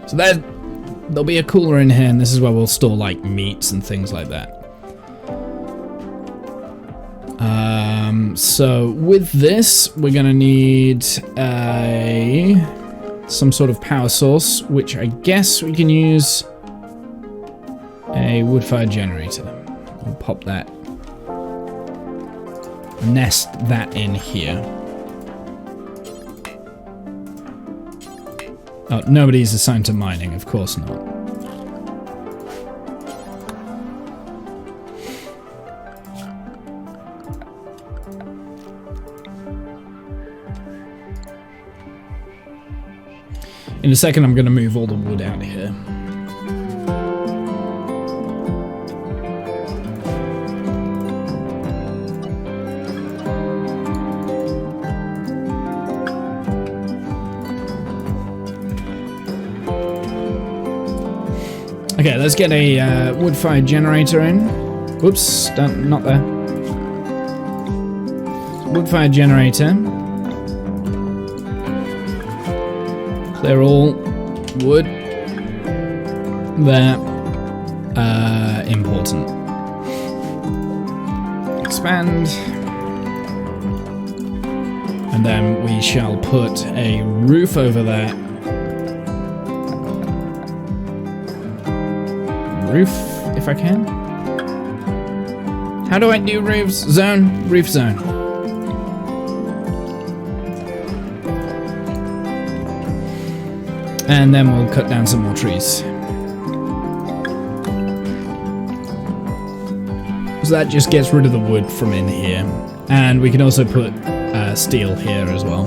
So there'll be a cooler in here, and this is where we'll store like meats and things like that. So with this, we're gonna need some sort of power source, which I guess we can use a wood-fired generator. We'll pop that. Nest that in here. Oh, nobody's assigned to mining, of course not. In a second, I'm going to move all the wood out here. Okay, let's get a wood-fired generator in. Whoops, not there. Wood-fired generator. Clear all wood. There. Important. Expand. And then we shall put a roof over that. Roof, if I can. How do I do roofs? Zone? Roof zone. And then we'll cut down some more trees. So that just gets rid of the wood from in here. And we can also put steel here as well.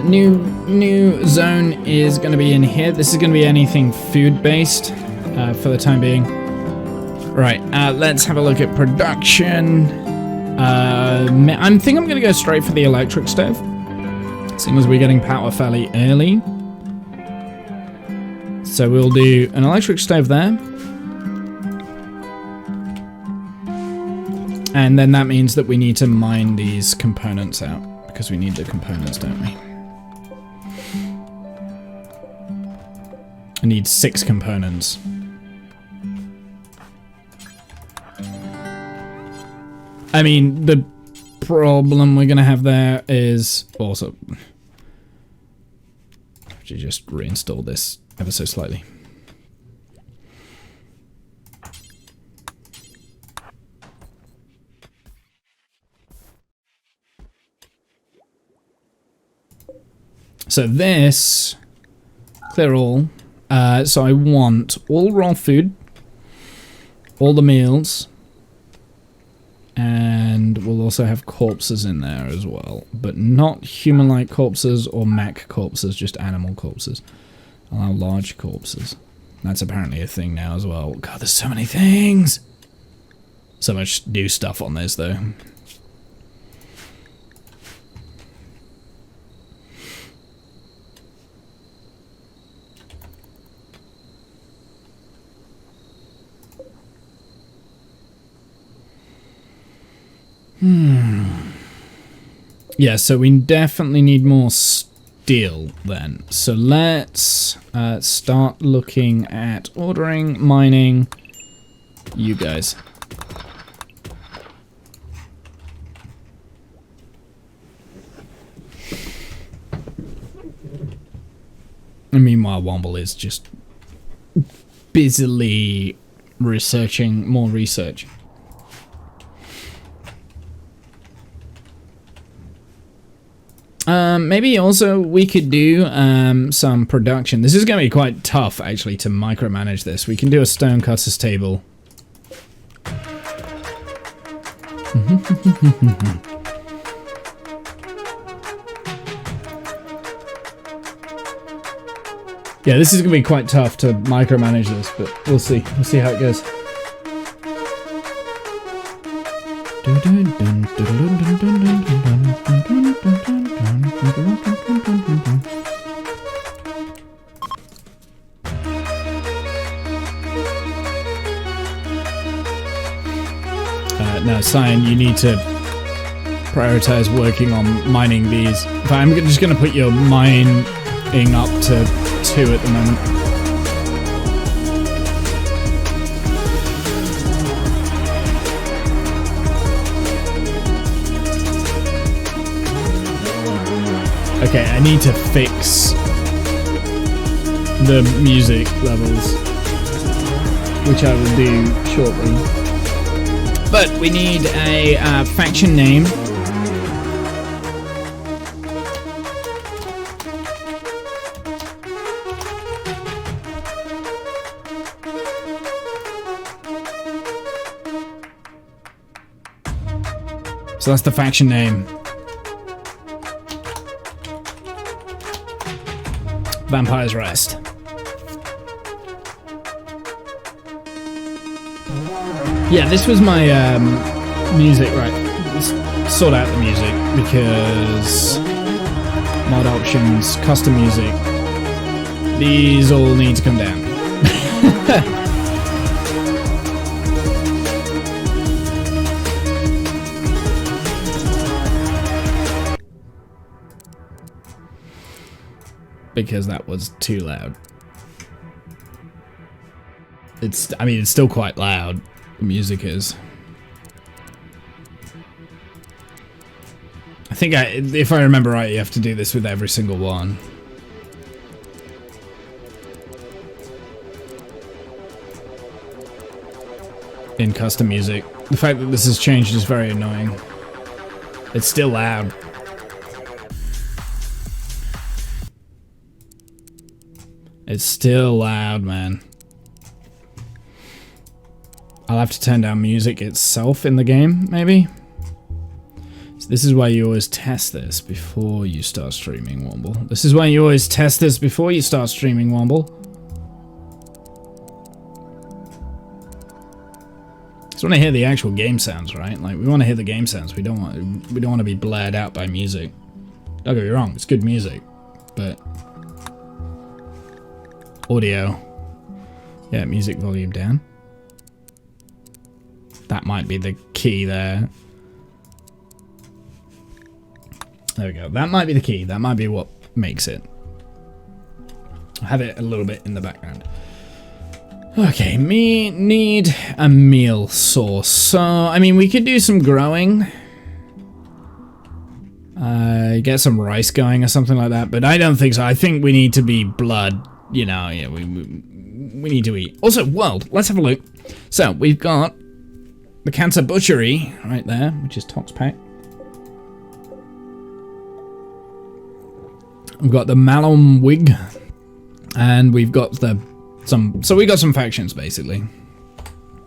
New zone is going to be in here. This is going to be anything food-based for the time being. Right, let's have a look at production. I think I'm going to go straight for the electric stove, seeing as we're getting power fairly early. So we'll do an electric stove there. And then that means that we need to mine these components out, because we need the components, don't we? I need 6 components. I mean, the problem we're going to have there is also... I have to just reinstall this ever so slightly. So this... Clear all. So I want all raw food, all the meals, and we'll also have corpses in there as well, but not human-like corpses or mech corpses, just animal corpses. Allow large corpses. That's apparently a thing now as well. God, there's so many things! So much new stuff on this, though. Yeah, so we definitely need more steel then. So let's start looking at ordering, mining, you guys. And meanwhile, Womble is just busily researching more research. Maybe also we could do some production. This is going to be quite tough, actually, to micromanage this. We can do a stonecutter's table. Yeah, this is going to be quite tough to micromanage this, but we'll see. We'll see how it goes. No, Cyan, you need to prioritize working on mining these. But I'm just going to put your mining up to 2 at the moment. Okay, I need to fix the music levels, which I will do shortly. But we need a faction name. So that's the faction name. Vampire's Rest. Yeah, this was my music, right? Let's sort out the music because mod options, custom music. These all need to come down. Because that was too loud. I mean, it's still quite loud. The music is. I think if I remember right, you have to do this with every single one. In custom music. The fact that this has changed is very annoying. It's still loud. It's still loud, man. I'll have to turn down music itself in the game, maybe? So this is why you always test this before you start streaming, Womble. This is why you always test this before you start streaming, Womble. Just want to hear the actual game sounds, right? Like, we want to hear the game sounds. We don't want to be blared out by music. Don't get me wrong, it's good music, but audio. Yeah, music volume down. That might be the key there. There we go. That might be the key. That might be what makes it. I'll have it a little bit in the background. Okay, me need a meal source. So, I mean, we could do some growing. Get some rice going or something like that, but I don't think so. I think we need to be blood, you know, yeah, we need to eat. Also, world, let's have a look. So, we've got the Cancer Butchery right there, which is Tox Pack. We've got the Malum Wig, and we've got so we got some factions, basically.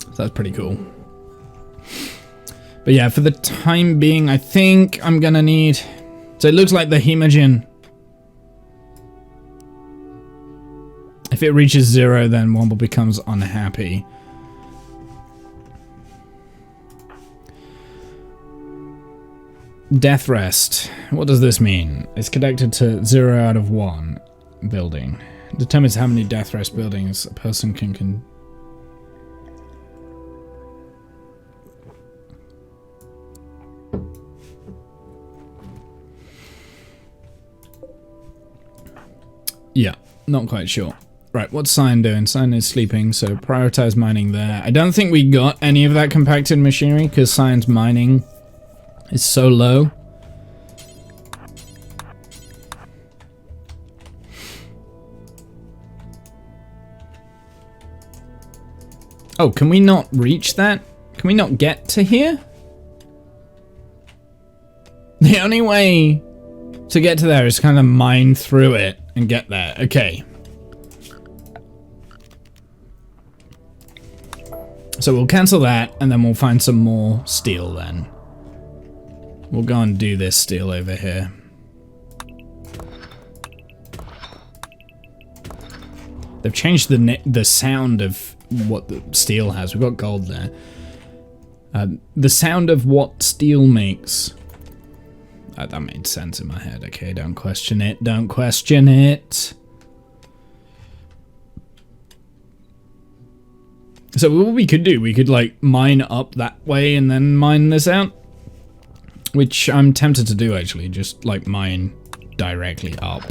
So that's pretty cool. But yeah, for the time being, I think I'm gonna need... So it looks like the Hemogen... If it reaches 0, then Womble becomes unhappy. Death Rest. What does this mean? It's connected to 0 out of 1 building. Determines how many Death Rest buildings a person can Yeah, not quite sure. Right, what's Cyan doing? Cyan is sleeping, so prioritize mining there. I don't think we got any of that compacted machinery because Cyan's mining is so low. Oh, can we not reach that? Can we not get to here? The only way to get to there is kind of mine through it and get there. Okay. So we'll cancel that, and then we'll find some more steel then. We'll go and do this steel over here. They've changed the sound of what the steel has. We've got gold there. The sound of what steel makes. That made sense in my head. Okay, don't question it. Don't question it. So what we could do, we could like mine up that way and then mine this out. Which I'm tempted to do actually, just like mine directly up.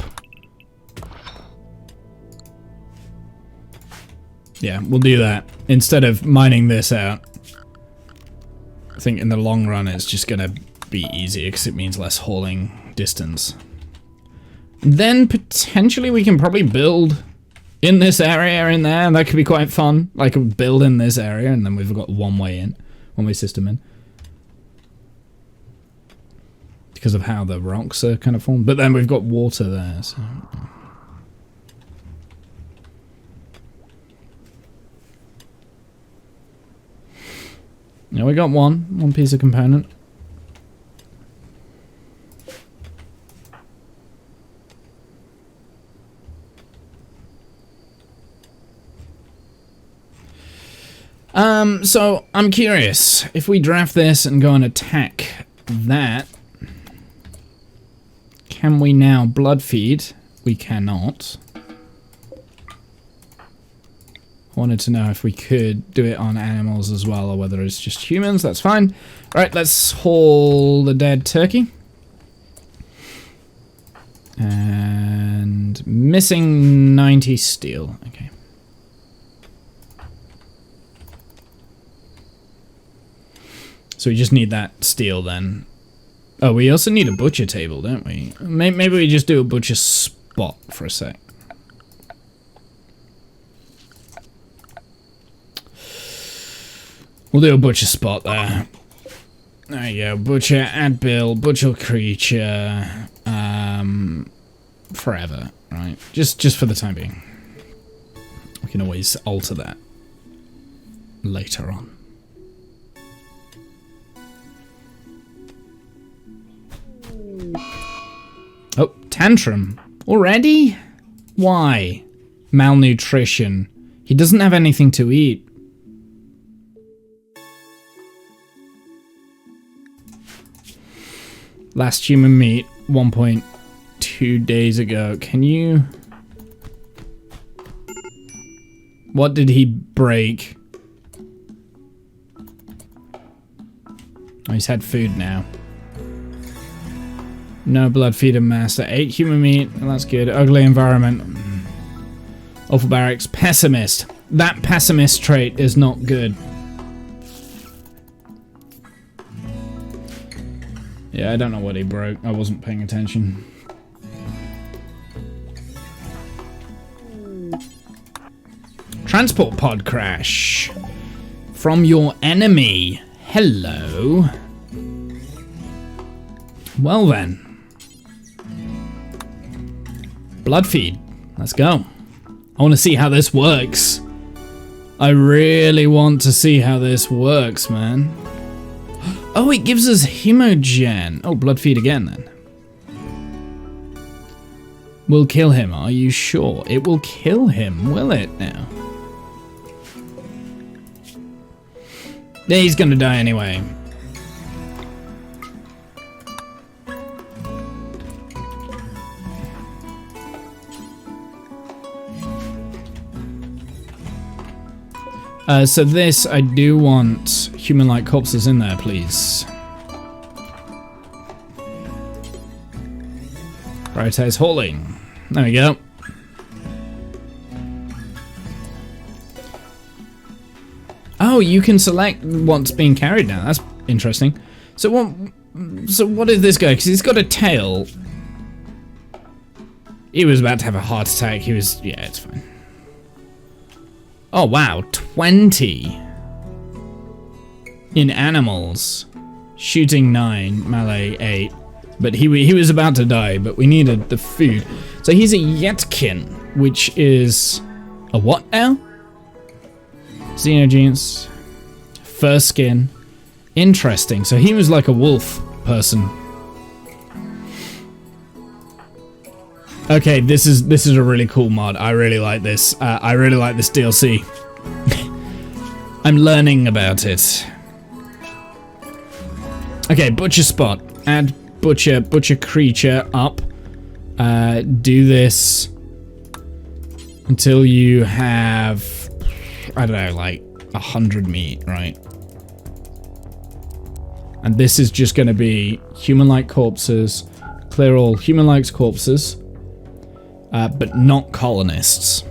Yeah, we'll do that. Instead of mining this out. I think in the long run it's just gonna be easier because it means less hauling distance. Then potentially we can probably build in this area in there, and that could be quite fun. Like a build in this area and then we've got one-way system in. Because of how the rocks are kind of formed. But then we've got water there, so... Yeah, we got one piece of component. So I'm curious, if we draft this and go and attack that, can we now blood feed? We cannot. Wanted to know if we could do it on animals as well, or whether it's just humans. That's fine. Right, let's haul the dead turkey. And missing 90 steel. Okay. So we just need that steel then. Oh, we also need a butcher table, don't we? Maybe we just do a butcher spot for a sec. We'll do a butcher spot there. There you go. Butcher, add bill, butcher creature, forever, right? Just for the time being. We can always alter that later on. Oh, tantrum. Already? Why? Malnutrition. He doesn't have anything to eat. Last human meat, 1.2 days ago. Can you... What did he break? Oh, he's had food now. No blood feeder master. 8 human meat. Well, that's good. Ugly environment. Awful barracks. Pessimist. That pessimist trait is not good. Yeah, I don't know what he broke. I wasn't paying attention. Transport pod crash. From your enemy. Hello. Well then. Blood feed. Let's go. I want to see how this works. I really want to see how this works, man. Oh, it gives us hemogen. Oh, blood feed again then. Will kill him, are you sure? It will kill him, will it now? He's gonna die anyway. So this, I do want human-like corpses in there, please. Prioritize hauling. There we go. Oh, you can select what's being carried now. That's interesting. So what is this guy? Because he's got a tail. He was about to have a heart attack. He was... Yeah, it's fine. Oh, wow. 20 in animals. Shooting 9, melee 8. But he was about to die, but we needed the food. So he's a Yetkin, which is a what now? Xenogenes. Fur skin. Interesting. So he was like a wolf person. Okay, this is a really cool mod. I really like this. I really like this DLC. I'm learning about it. Okay, butcher spot. Add butcher creature up. Do this until you have, I don't know, like 100 meat, right? And this is just going to be human-like corpses. Clear all human-like corpses. But not colonists.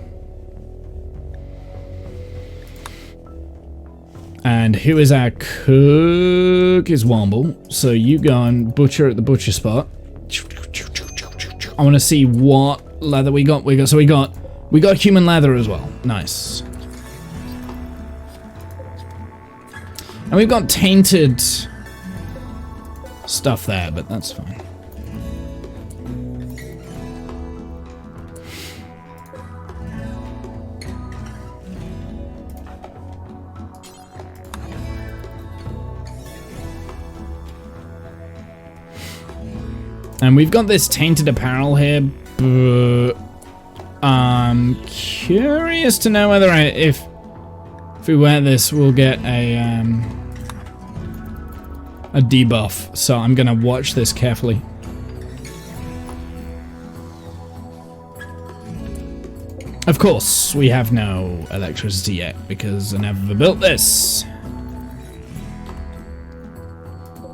And who is our cook? Is Womble. So you go and butcher at the butcher spot. I want to see what leather we got. We got human leather as well. Nice. And we've got tainted stuff there, but that's fine. And we've got this tainted apparel here, but I'm curious to know whether if we wear this, we'll get a debuff. So I'm gonna watch this carefully. Of course, we have no electricity yet because I never built this.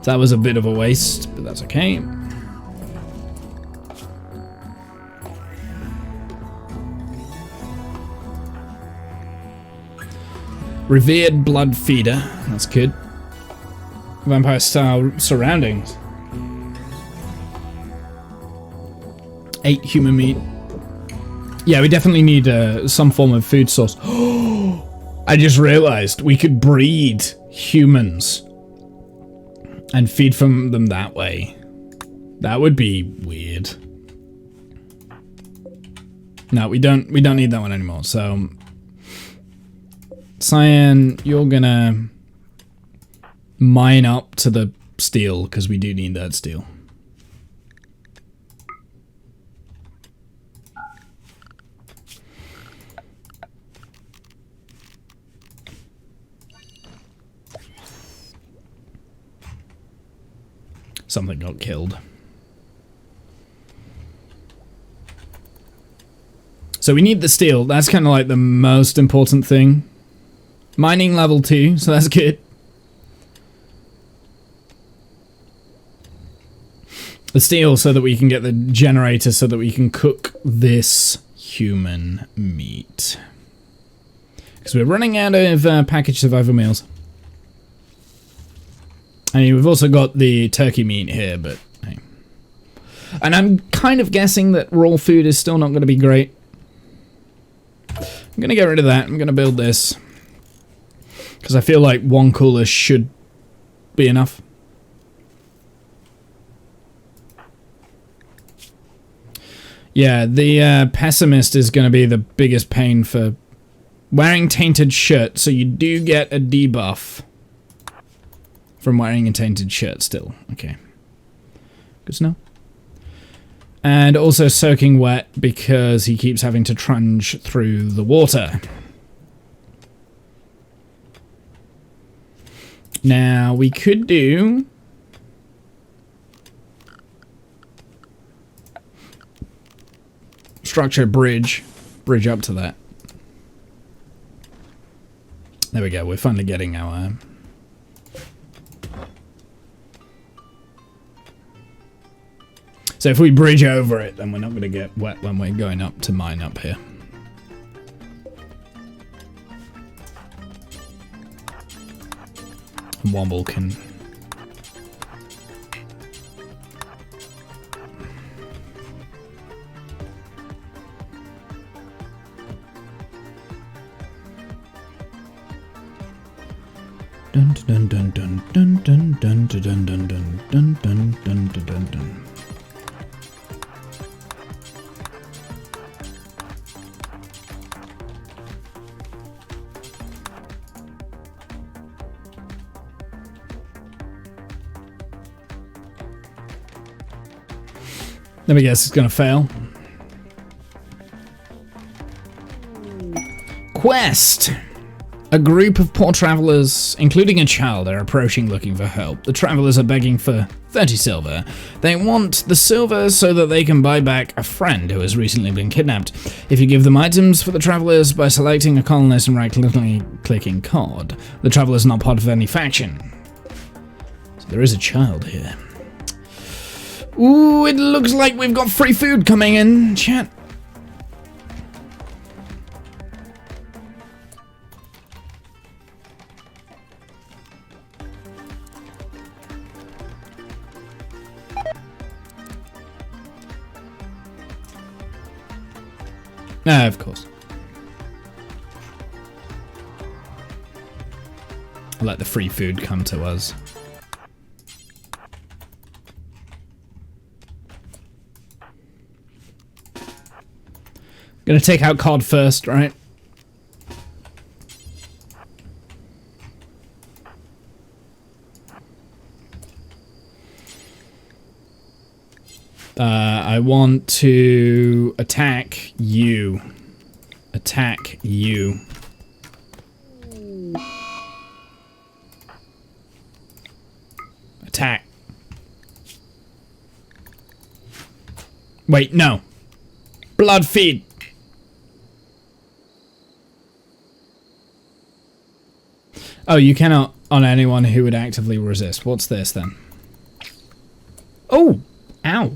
That was a bit of a waste, but that's okay. Revered blood feeder. That's good. Vampire style surroundings. 8 human meat. Yeah, we definitely need some form of food source. I just realized we could breed humans and feed from them that way. That would be weird. No, we don't need that one anymore. So Cyan, you're gonna mine up to the steel, because we do need that steel. something got killed. So we need the steel. That's kind of like the most important thing. Mining level 2, so that's good. The steel so that we can get the generator so that we can cook this human meat. Because we're running out of packaged survival meals. I mean, we've also got the turkey meat here, but hey. And I'm kind of guessing that raw food is still not going to be great. I'm going to get rid of that. I'm going to build this. Because I feel like one cooler should be enough. Yeah, the pessimist is going to be the biggest pain for wearing tainted shirt. So you do get a debuff from wearing a tainted shirt still. Okay. Good to know. And also soaking wet because he keeps having to trudge through the water. Now, we could do... structure bridge up to that. There we go, we're finally getting our... So if we bridge over it, then we're not going to get wet when we're going up to mine up here. And Womble can... Dun dun dun dun dun dun dun dun dun dun dun dun dun dun dun. Let me guess, it's gonna fail. Quest! A group of poor travelers, including a child, are approaching looking for help. The travelers are begging for 30 silver. They want the silver so that they can buy back a friend who has recently been kidnapped. If you give them items for the travelers by selecting a colonist and right-clicking COD, the traveler is not part of any faction. So there is a child here. Ooh, it looks like we've got free food coming in, chat. Of course. I'll let the free food come to us. Gonna take out COD first, right? I want to attack you. Attack you. Attack. Wait, no. Blood feed. Oh, you cannot on anyone who would actively resist. What's this then? Oh! Ow.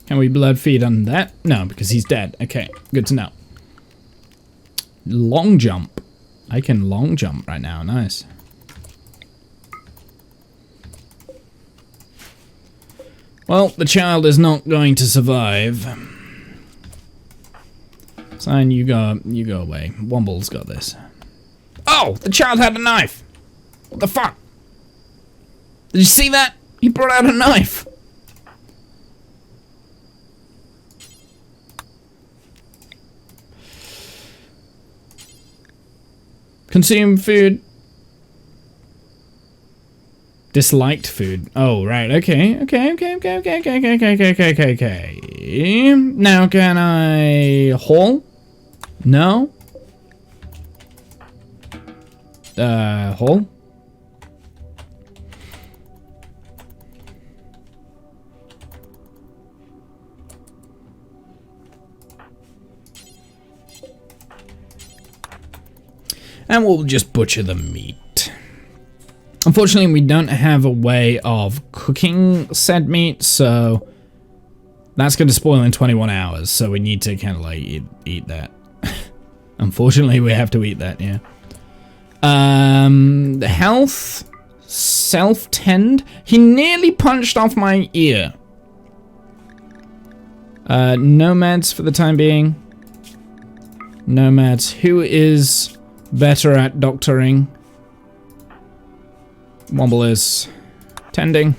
Can we blood feed on that? No, because he's dead. Okay, good to know. Long jump. I can long jump right now. Nice. Well, the child is not going to survive. Sign, you go away. Womble's got this. Oh, the child had a knife. What the fuck? Did you see that? He brought out a knife. Consume food. Disliked food. Oh, right. Okay. Okay. Now can I haul? No. Haul. And we'll just butcher the meat. Unfortunately, we don't have a way of cooking said meat, so that's going to spoil in 21 hours, so we need to kind of like eat that. Unfortunately, we have to eat that, yeah. The health, self-tend. He nearly punched off my ear. Nomads for the time being. Nomads. Who is better at doctoring? Womble is tending.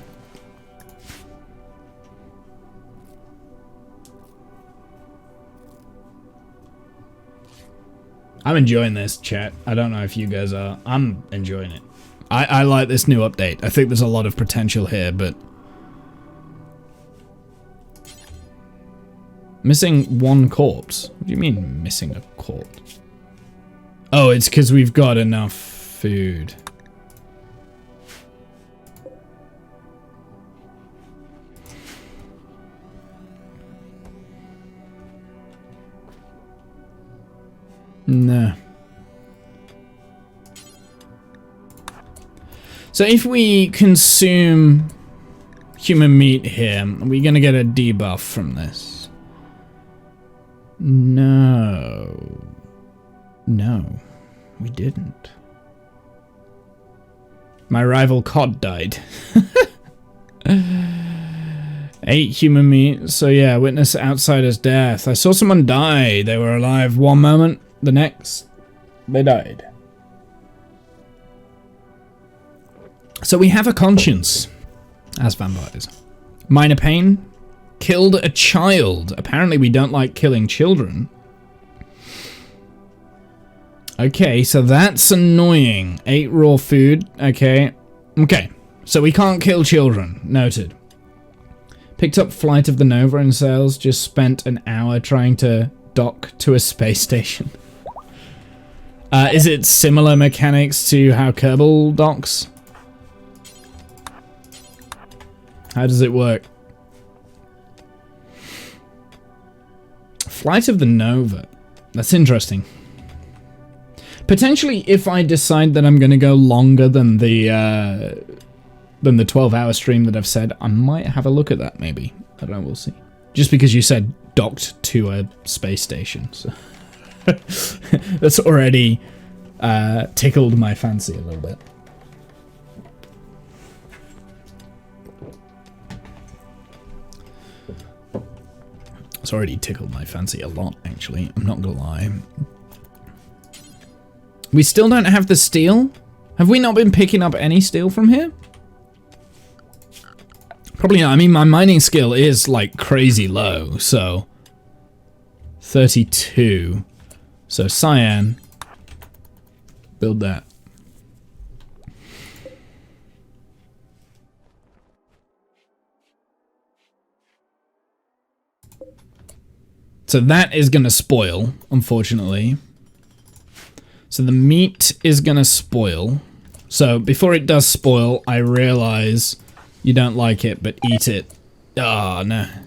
I'm enjoying this, chat. I don't know if you guys are. I'm enjoying it. I like this new update. I think there's a lot of potential here, but... Missing one corpse? What do you mean, missing a corpse? Oh, it's because we've got enough food. No. So if we consume human meat here, are we gonna get a debuff from this? No. No, we didn't. My rival cod died. 8 human meat, so yeah, witness outsider's death. I saw someone die. They were alive one moment, the next, they died. So we have a conscience as vampires. Minor pain. Killed a child. Apparently we don't like killing children. Okay, so that's annoying. 8 raw food. Okay. Okay, so we can't kill children. Noted. Picked up Flight of the Nova in sales. Just spent an hour trying to dock to a space station. Is it similar mechanics to how Kerbal docks? How does it work? Flight of the Nova. That's interesting. Potentially, if I decide that I'm going to go longer than the 12-hour stream that I've said, I might have a look at that, maybe. I don't know, we'll see. Just because you said docked to a space station, so... That's already tickled my fancy a little bit. It's already tickled my fancy a lot, actually. I'm not gonna lie. We still don't have the steel? Have we not been picking up any steel from here? Probably not. I mean, my mining skill is, like, crazy low, so... 32. So, cyan. Build that. So that is going to spoil, unfortunately. So the meat is going to spoil. So before it does spoil, I realize you don't like it, but eat it. Oh, no. I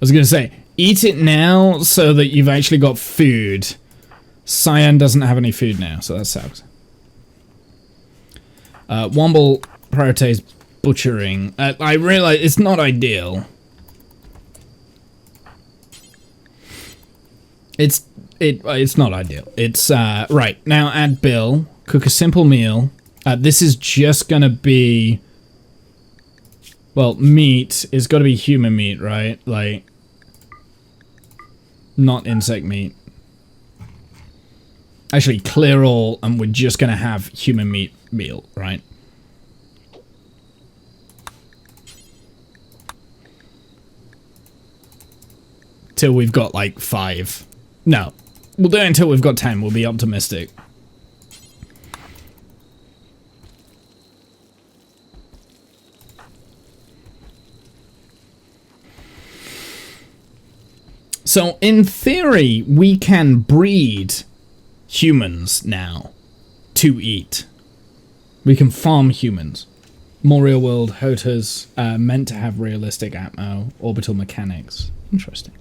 was going to say, eat it now so that you've actually got food. Cyan doesn't have any food now, so that sucks. Womble prioritizes butchering. I realize it's not ideal. It's not ideal. It's, right, now add Bill, cook a simple meal. This is just gonna be, well, meat. It's gotta be human meat, right? Like, not insect meat. Actually, clear all, and we're just gonna have human meat meal, right? Till we've got, like, 5. No. We'll do it until we've got 10. We'll be optimistic. So, in theory, we can breed humans now to eat. We can farm humans. More real world, HOTAs, meant to have realistic atmo, orbital mechanics. Interesting.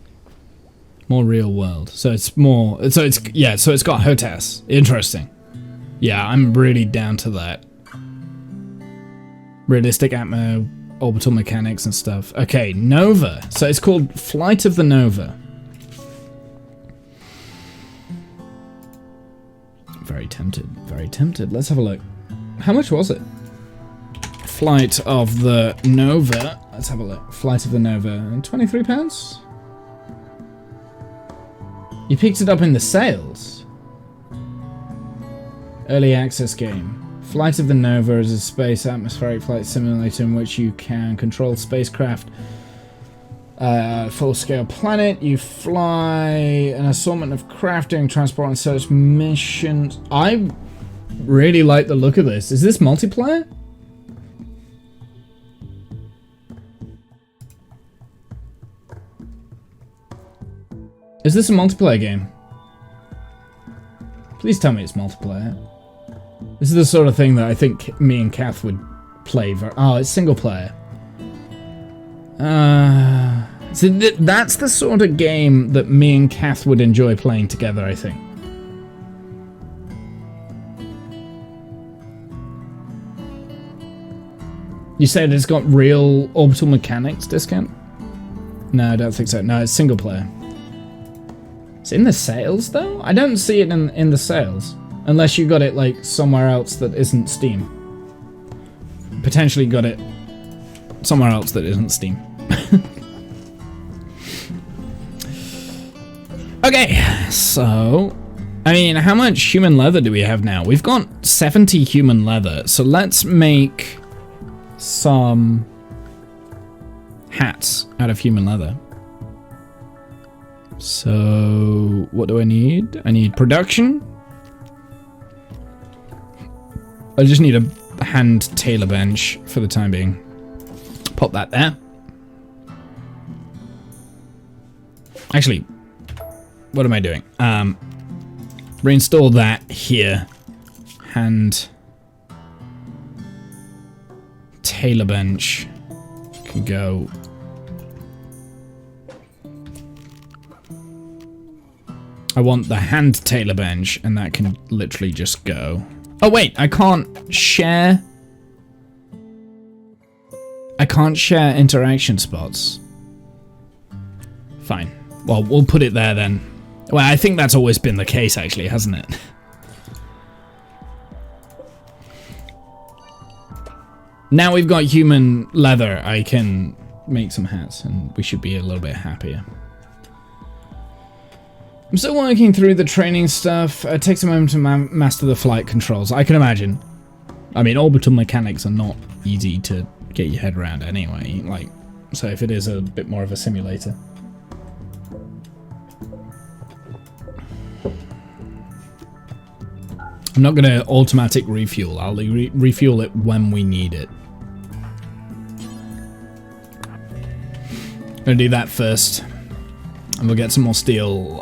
More real world. So it's more... So it's... Yeah, so it's got HOTAS. Interesting. Yeah, I'm really down to that. Realistic atmo, orbital mechanics and stuff. Okay, Nova. So it's called Flight of the Nova. Very tempted. Very tempted. Let's have a look. How much was it? Flight of the Nova. Let's have a look. Flight of the Nova. £23? You picked it up in the sales. Early access game. Flight of the Nova is a space atmospheric flight simulator in which you can control spacecraft. Full-scale planet. You fly an assortment of crafting, transport, and search missions. I really like the look of this. Is this multiplayer? Is this a multiplayer game? Please tell me it's multiplayer. This is the sort of thing that I think me and Kath would play. Oh, it's single player. So that's the sort of game that me and Kath would enjoy playing together, I think. You said it's got real orbital mechanics discount? No, I don't think so. No, it's single player. It's in the sales, though? I don't see it in the sales. Unless you got it, like, somewhere else that isn't Steam. Potentially got it somewhere else that isn't Steam. Okay, so... I mean, how much human leather do we have now? We've got 70 human leather, so let's make some hats out of human leather. So, what do I need? I need production. I just need a hand tailor bench for the time being. Pop that there. Actually, what am I doing? Reinstall that here. Hand tailor bench can go. I want the hand tailor bench, and that can literally just go. Oh wait, I can't share. I can't share interaction spots. Fine. Well, we'll put it there then. Well, I think that's always been the case, actually, hasn't it? Now we've got human leather, I can make some hats, and we should be a little bit happier. I'm still working through the training stuff. It takes a moment to master the flight controls. I can imagine. I mean, orbital mechanics are not easy to get your head around anyway. Like, so if it is a bit more of a simulator. I'm not going to automatic refuel. I'll refuel it when we need it. I'm going to do that first. And we'll get some more steel,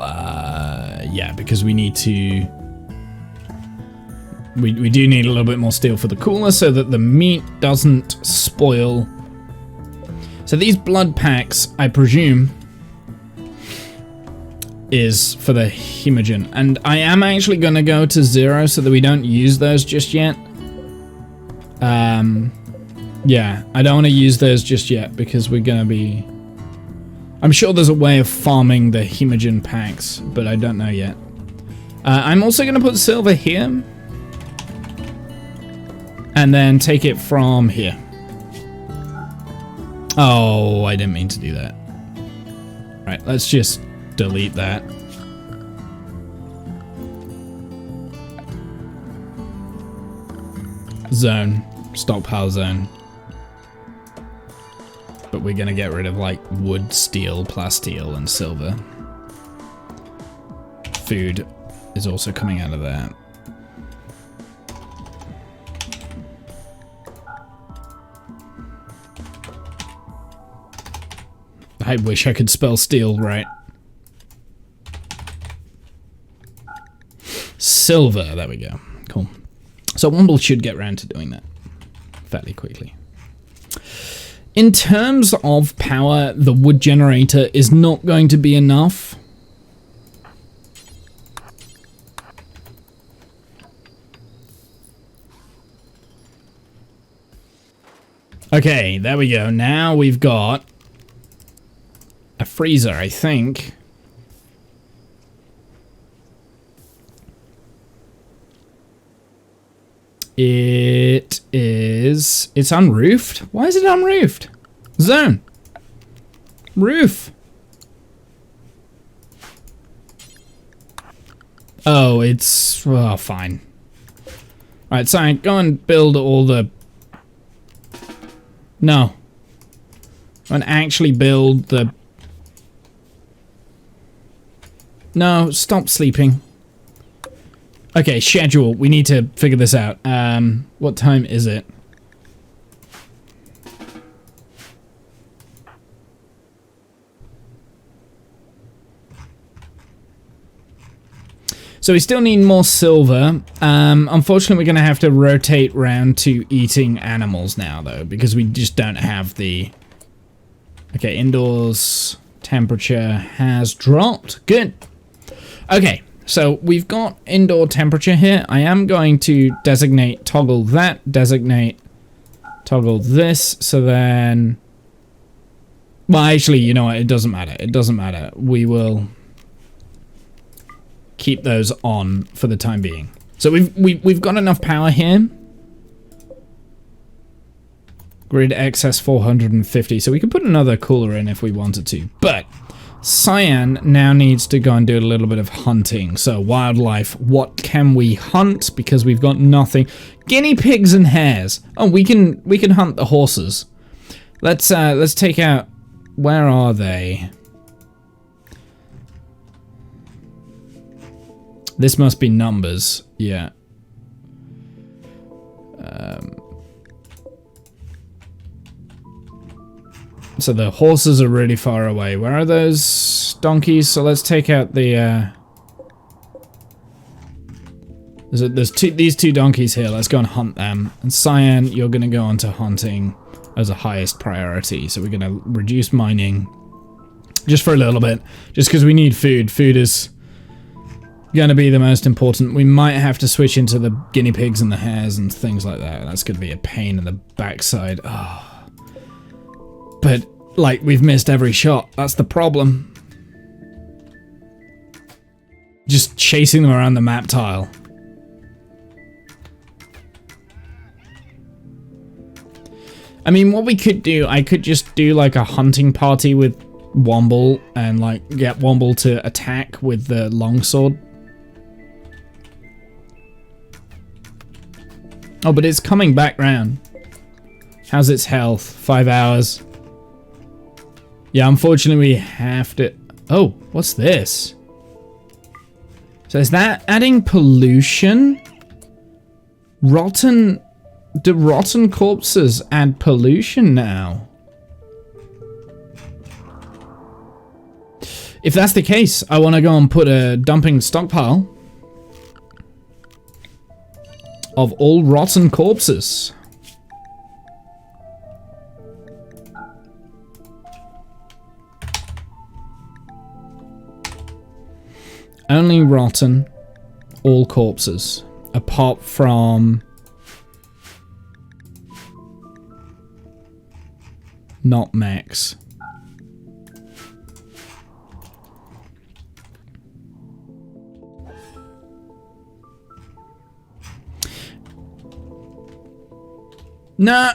yeah, because we need to... We do need a little bit more steel for the cooler so that the meat doesn't spoil. So these blood packs, I presume, is for the hemogen. And I am actually going to go to 0 so that we don't use those just yet. Yeah, I don't want to use those just yet because we're going to be... I'm sure there's a way of farming the hemogen packs, but I don't know yet. I'm also going to put silver here. And then take it from here. Oh, I didn't mean to do that. Right, let's just delete that. Zone. Stockpile zone. But we're gonna get rid of like wood, steel, plasteel, and silver. Food is also coming out of there. I wish I could spell steel right. Silver, there we go. Cool. So Womble should get around to doing that fairly quickly. In terms of power, the wood generator is not going to be enough. Okay, there we go. Now we've got a freezer, I think. It's unroofed? Why is it unroofed? Zone. Roof. Oh, it's... oh, fine. Alright, sorry, go and build all the... no. Go and actually build the... no, stop sleeping. Okay, schedule. We need to figure this out. What time is it? So we still need more silver. Unfortunately, we're going to have to rotate round to eating animals now, though, because we just don't have the... okay, indoors temperature has dropped. Good. Okay, so we've got indoor temperature here. I am going to designate toggle that, designate toggle this, so then... well, actually, you know what? It doesn't matter. It doesn't matter. We will... keep those on for the time being. So we've got enough power here. Grid excess 450. So we could put another cooler in if we wanted to. But Cyan now needs to go and do a little bit of hunting. So wildlife, what can we hunt? Because we've got nothing. Guinea pigs and hares. Oh, we can hunt the horses. Let's take out. Where are they? This must be numbers, yeah. So the horses are really far away. Where are those donkeys? So let's take out the... there's these two donkeys here. Let's go and hunt them. And Cyan, you're going to go on to hunting as a highest priority. So we're going to reduce mining just for a little bit. Just because we need food. Food is... gonna be the most important. We might have to switch into the guinea pigs and the hares and things like that. That's gonna be a pain in the backside. Oh. But, like, we've missed every shot. That's the problem. Just chasing them around the map tile. I mean, what we could do, I could just do, like, a hunting party with Womble and, like, get Womble to attack with the longsword. Oh, but it's coming back round. How's its health? 5 hours. Yeah, unfortunately we have to... oh, what's this? So is that adding pollution? Rotten... do rotten corpses add pollution now? If that's the case, I want to go and put a dumping stockpile of all rotten corpses. Only rotten, all corpses, apart from not mechs. Nah,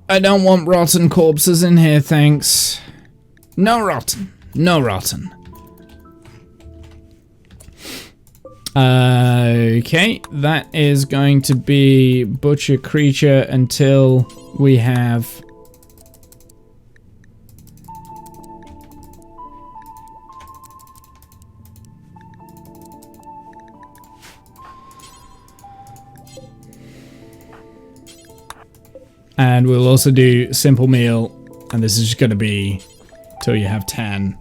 I don't want rotten corpses in here, thanks. No rotten. No rotten. Okay, that is going to be butcher creature until we have... and we'll also do simple meal, and this is just going to be till you have 10.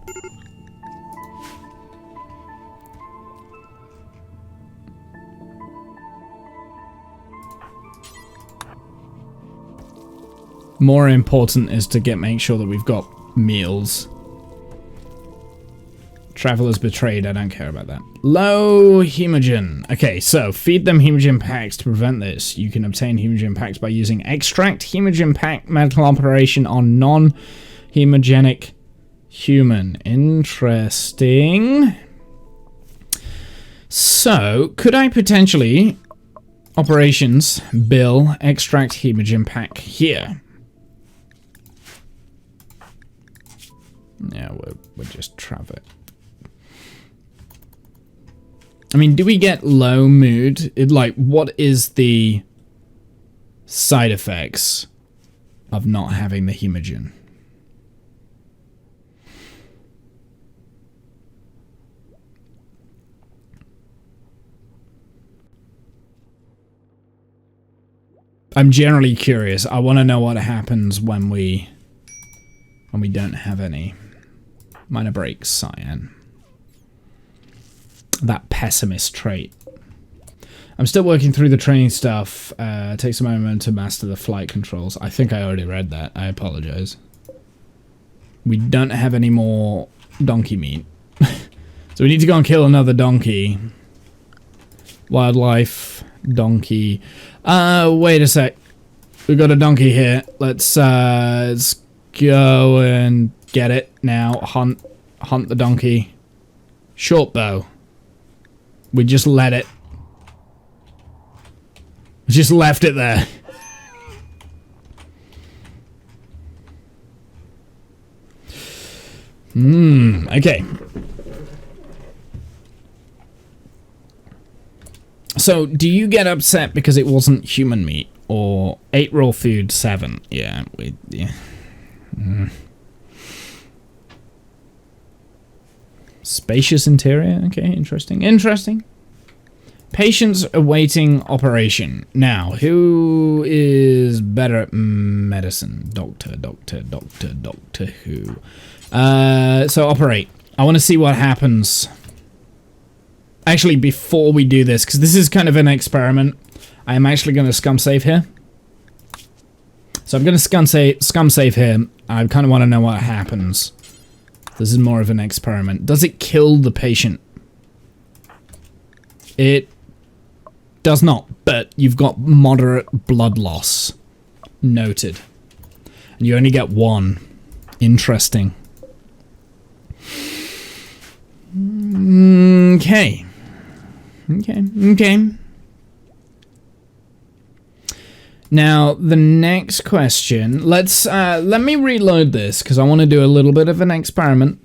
More important is to make sure that we've got meals. Travelers betrayed. I don't care about that. Low hemogen. Okay, so feed them hemogen packs to prevent this. You can obtain hemogen packs by using extract hemogen pack medical operation on non-hemogenic human. Interesting. So, could I potentially operations bill extract hemogen pack here? Yeah, we'll just travel it. I mean, do we get low mood? Like, what is the side effects of not having the hemogen? I'm generally curious. I want to know what happens when we don't have any. Minor breaks, cyan. That pessimist trait. I'm still working through the training stuff. Takes a moment to master the flight controls. I think I already read that. I apologize. We don't have any more donkey meat. So we need to go and kill another donkey. Wildlife, donkey. Wait a sec. We got a donkey here. Let's go and get it now. Hunt the donkey. Short bow. We just let it. We just left it there. Okay. So, do you get upset because it wasn't human meat? Or 8 raw food, 7? Yeah, yeah. Spacious interior. Okay, interesting. Interesting. Patients awaiting operation. Now, who is better at medicine? Doctor who? So operate. I want to see what happens. Actually, before we do this, because this is kind of an experiment, I am actually going to scum save here. So I'm going to scum save here. I kind of want to know what happens. This is more of an experiment. Does it kill the patient? It does not, but you've got moderate blood loss. Noted. And you only get 1. Interesting. Okay. Okay. Now, the next question, let me reload this, because I want to do a little bit of an experiment.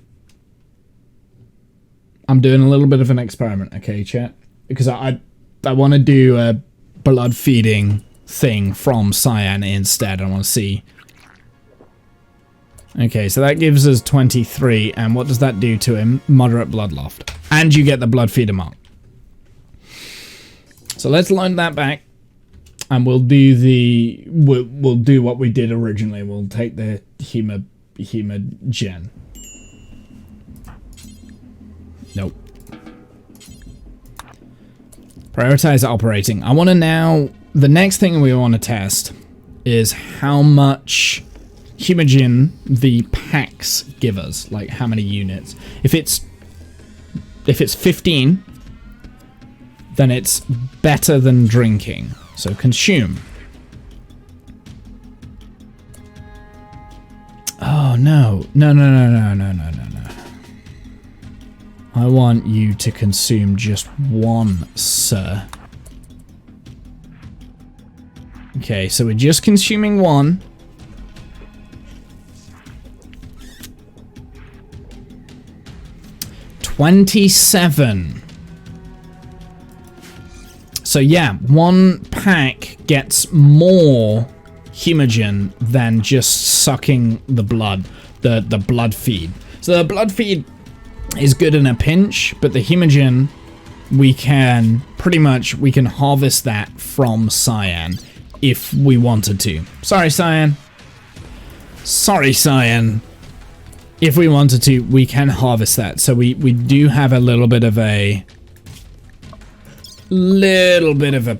I'm doing a little bit of an experiment, okay, chat? Because I want to do a blood feeding thing from cyan instead. I want to see. Okay, so that gives us 23, and what does that do to him? Moderate blood loss. And you get the blood feeder mark. So let's load that back. And we'll do we'll do what we did originally. We'll take the hemogen. Nope. Prioritize operating. I want to now. The next thing we want to test is how much hemogen the packs give us. Like how many units. If it's 15, then it's better than drinking. So consume. Oh no. No. I want you to consume just 1, sir. Okay, so we're just consuming 1. $27. So yeah, 1 pack gets more hemogen than just sucking the blood, the blood feed. So the blood feed is good in a pinch, but the hemogen, we can harvest that from cyan if we wanted to. Sorry, cyan. If we wanted to, we can harvest that. So we do have a little bit of a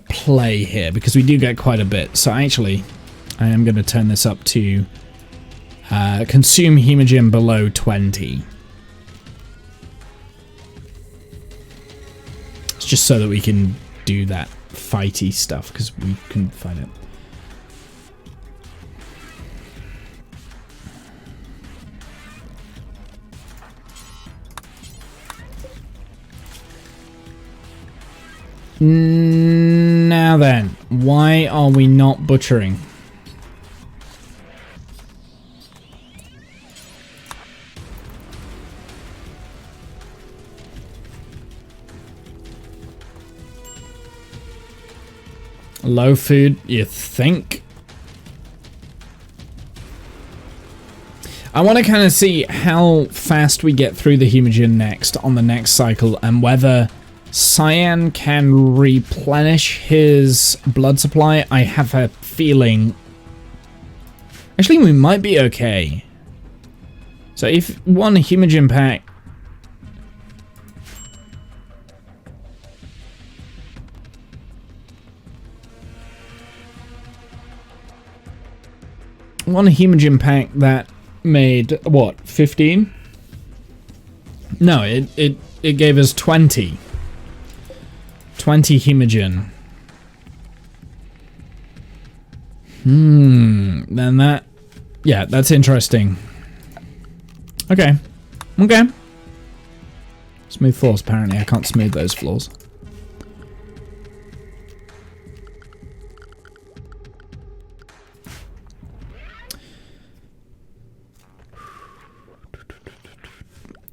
play here, because we do get quite a bit. So actually, I am going to turn this up to consume hemogen below 20. It's just so that we can do that fighty stuff, because we couldn't find it. Now then, why are we not butchering? Low food, you think? I want to kind of see how fast we get through the Hemogen next on the next cycle, and whether Cyan can replenish his blood supply. I have a feeling... Actually, we might be okay. So if one Hemogen pack... One Hemogen pack that made, what, 15? No, it gave us 20. 20 Hemogen. Then that... Yeah, that's interesting. Okay. Okay. Smooth floors, apparently. I can't smooth those floors.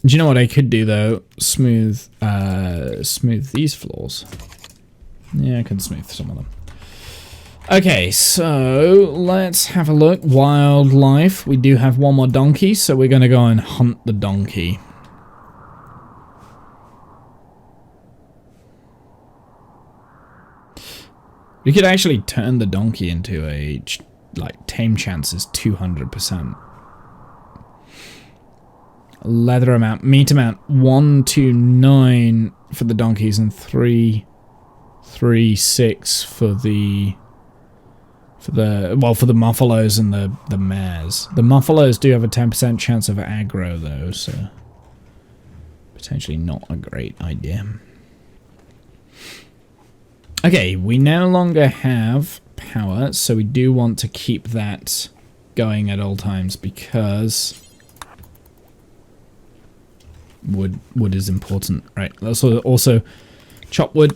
Do you know what I could do though? Smooth these floors. Yeah, I can smooth some of them. Okay, so let's have a look. Wildlife. We do have one more donkey, so we're gonna go and hunt the donkey. We could actually turn the donkey into a, like, tame chance is 200%. Leather amount, meat amount, 129 for the donkeys and 336 for the muffalos and the mares. The muffalos do have a 10% chance of aggro though, so potentially not a great idea. Okay, we no longer have power, so we do want to keep that going at all times because wood is important, right? Let's also chop wood.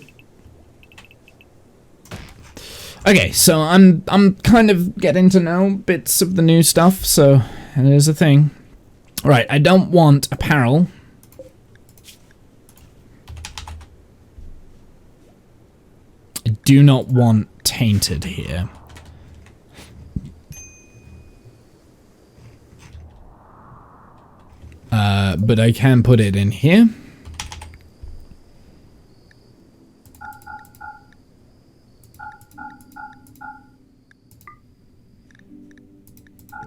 Okay, so I'm kind of getting to know bits of the new stuff, so it is a thing. Right, I don't want apparel. I do not want tainted here. But I can put it in here.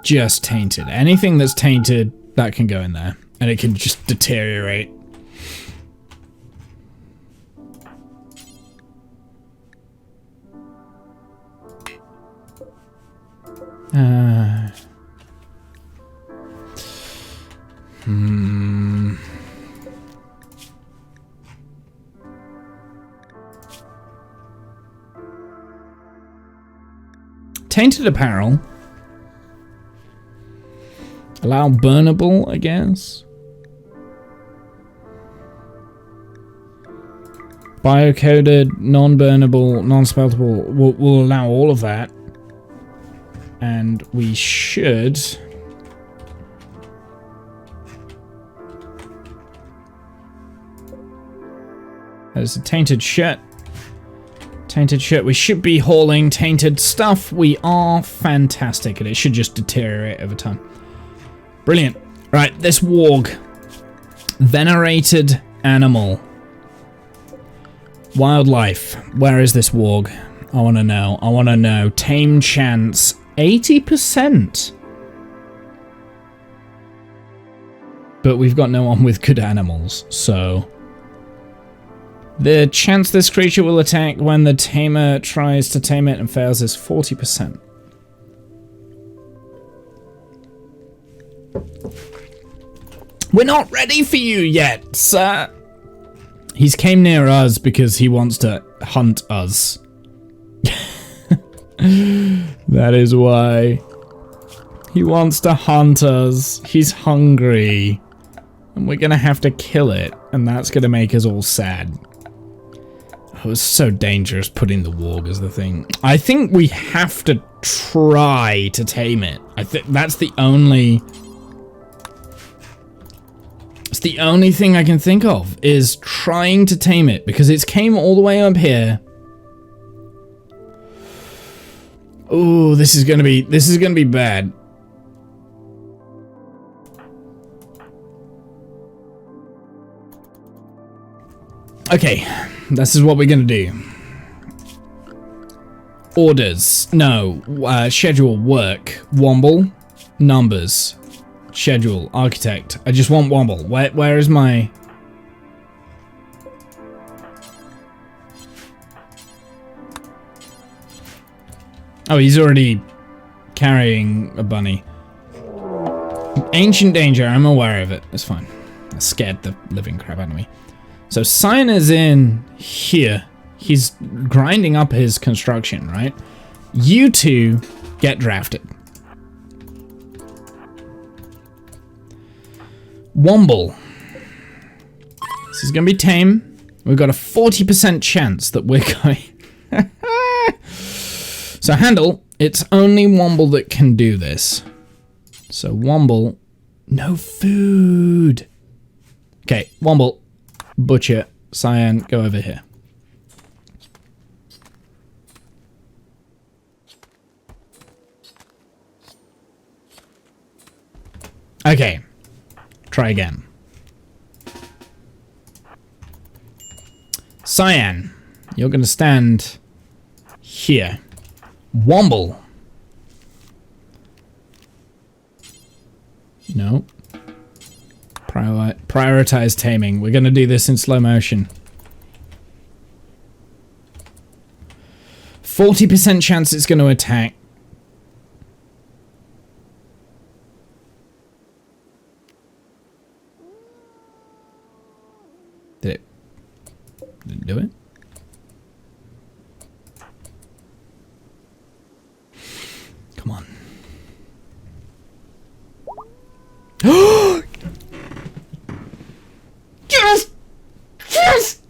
Just tainted. Anything that's tainted, that can go in there. And it can just deteriorate. Tainted apparel. Allow burnable, I guess. Biocoded, non-burnable, non-speltable. We'll allow all of that. And we should... There's a tainted shirt. Tainted shirt. We should be hauling tainted stuff. We are fantastic, and it should just deteriorate over time. Brilliant. Right, this warg. Venerated animal. Wildlife. Where is this warg? I want to know. I want to know. Tame chance. 80%. But we've got no one with good animals, so... The chance this creature will attack when the tamer tries to tame it and fails is 40%. We're not ready for you yet, sir. He's came near us because he wants to hunt us. That is why. He wants to hunt us. He's hungry. And we're gonna have to kill it. And that's gonna make us all sad. It was so dangerous putting the warg as the thing. I think we have to try to tame it. I think that's the only... It's the only thing I can think of, is trying to tame it. Because it's came all the way up here. Oh, this is gonna be bad. Okay, this is what we're gonna do. Orders. No. Schedule. Work. Womble. Numbers. Schedule. Architect. I just want Womble. Where is my... Oh, he's already carrying a bunny. Ancient danger. I'm aware of it. It's fine. That scared the living crap out of me. So Cyan is in here. He's grinding up his construction, right? You two get drafted. Womble. This is going to be tame. We've got a 40% chance that we're going... So handle, it's only Womble that can do this. So Womble, no food. Okay, Womble. Butcher, Cyan, go over here. Okay, try again. Cyan, you're gonna stand here. Womble. No. Prioritize taming. We're gonna do this in slow motion. 40% chance it's gonna attack. Did it do it? Come on. Yes! Yes!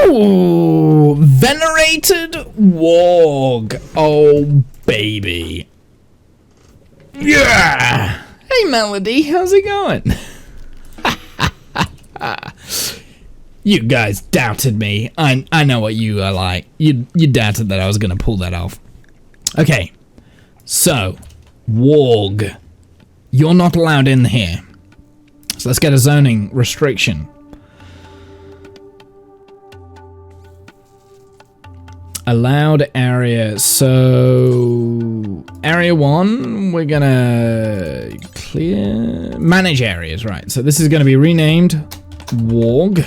Ooh, venerated warg. Oh, baby. Yeah! Hey, Melody, how's it going? You guys doubted me. I know what you are like. You doubted that I was gonna pull that off. Okay, so warg, you're not allowed in here. So let's get a zoning restriction. Allowed area. So area 1, we're gonna clear manage areas, right? So this is gonna be renamed warg.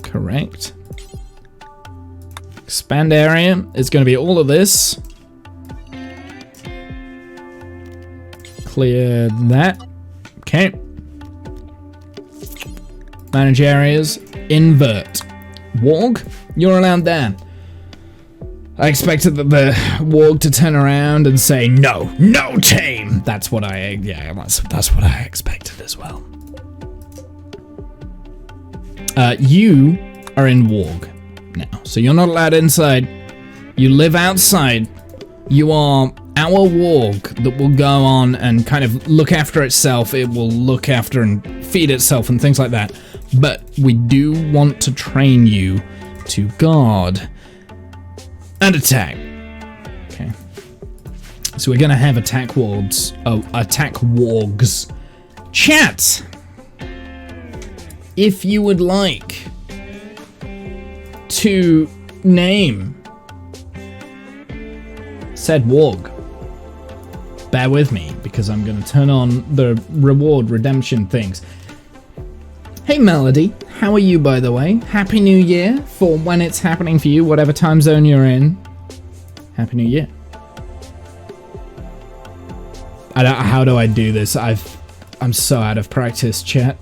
Correct. Expand area is going to be all of this. Clear that. Okay. Manage areas. Invert. Warg, you're allowed there. I expected the warg to turn around and say no, no tame. That's what I that's what I expected as well. You are in warg now, so you're not allowed inside. You live outside. You are our warg that will go on and kind of look after itself. It will look after and feed itself and things like that. But we do want to train you to guard and attack. Okay. So we're gonna have attack wargs. Oh, attack wargs. Chat! If you would like to name said warg, bear with me because I'm going to turn on the reward redemption things. Hey Melody, how are you, by the way? Happy New Year for when it's happening for you, whatever time zone you're in. Happy New Year. How do I do this? I'm so out of practice, chat.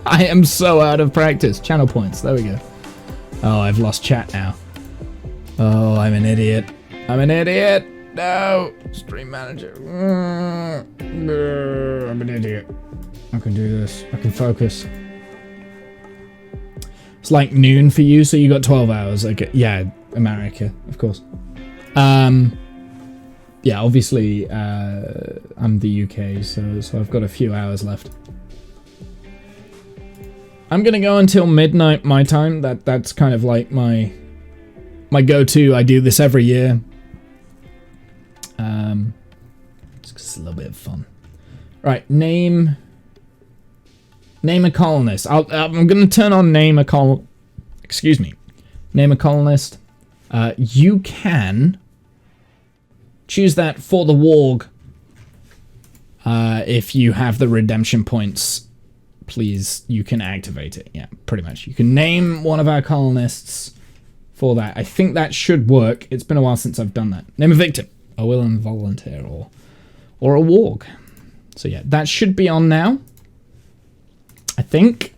I am so out of practice. Channel points. There we go. Oh, I've lost chat now. Oh, I'm an idiot. I'm an idiot. No. Stream manager. I'm an idiot. I can do this. I can focus. It's like noon for you, so you got 12 hours. Okay. Yeah, America, of course. Yeah, obviously, I'm the UK, so I've got a few hours left. I'm gonna go until midnight my time. That's kind of like my go-to. I do this every year. Just 'cause it's a little bit of fun. Right, name a colonist. I'm gonna turn on name a colonist. You can choose that for the warg. If you have the redemption points, please, you can activate it. Yeah, pretty much. You can name one of our colonists for that. I think that should work. It's been a while since I've done that. Name a victim, a willing volunteer, or a warg. So yeah, that should be on now. I think.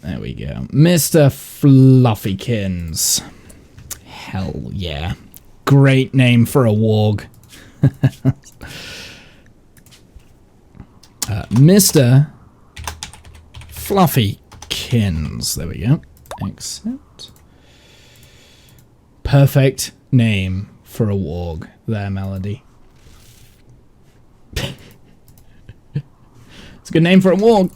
There we go. Mr. Fluffykins. Hell yeah. Great name for a warg. Mr. Fluffykins. There we go. Accept. Perfect name for a warg. There, Melody. It's a good name for a warg.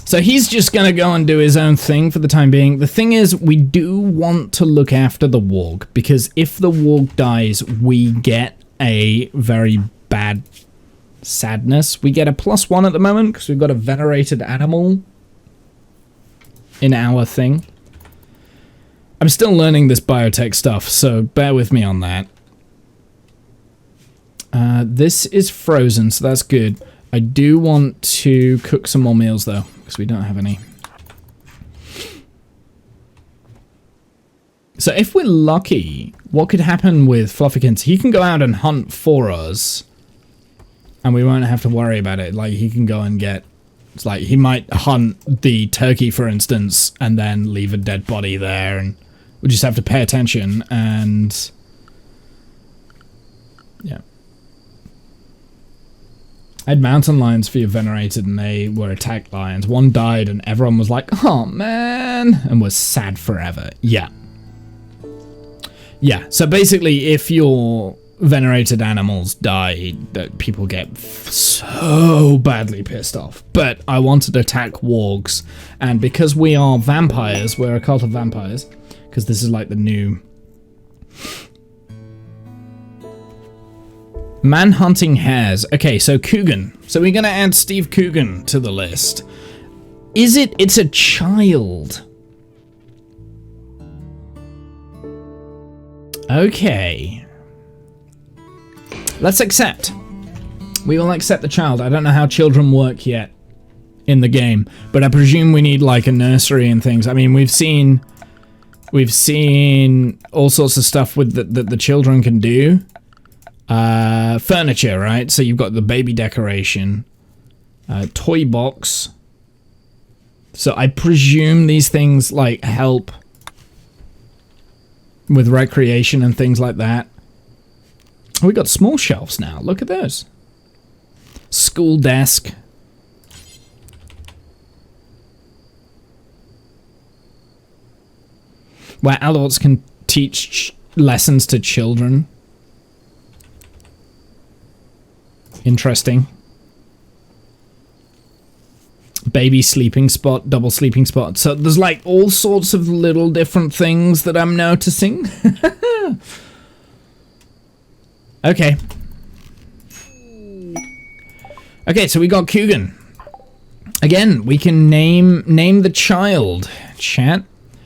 So he's just going to go and do his own thing for the time being. The thing is, we do want to look after the warg, because if the warg dies, we get a very bad sadness. We get a +1 at the moment, because we've got a venerated animal in our thing. I'm still learning this biotech stuff, so bear with me on that. This is frozen, so that's good. I do want to cook some more meals, though, because we don't have any. So if we're lucky, what could happen with Fluffykins? He can go out and hunt for us, and we won't have to worry about it. Like, he can go and get... It's like, he might hunt the turkey, for instance, and then leave a dead body there, and we just have to pay attention, and... Yeah. I had mountain lions for your venerated, and they were attack lions. One died, and everyone was like, oh man, and was sad forever. Yeah. Yeah, so basically, if your venerated animals die, that people get so badly pissed off. But I wanted to attack wargs, and because we are vampires, we're a cult of vampires, because this is like the new... Man-hunting hares. Okay, so Coogan. So we're going to add Steve Coogan to the list. Is it? It's a child. Okay. Let's accept. We will accept the child. I don't know how children work yet in the game, but I presume we need like a nursery and things. I mean, we've seen all sorts of stuff with that the children can do. Furniture, right? So you've got the baby decoration, toy box. So I presume these things like help with recreation and things like that. Oh, we got small shelves now. Look at those. School desk. Where adults can teach lessons to children. Interesting. Baby sleeping spot, double sleeping spot. So there's like all sorts of little different things that I'm noticing. Okay. Okay, so we got Coogan. Again, we can name the child. Chat.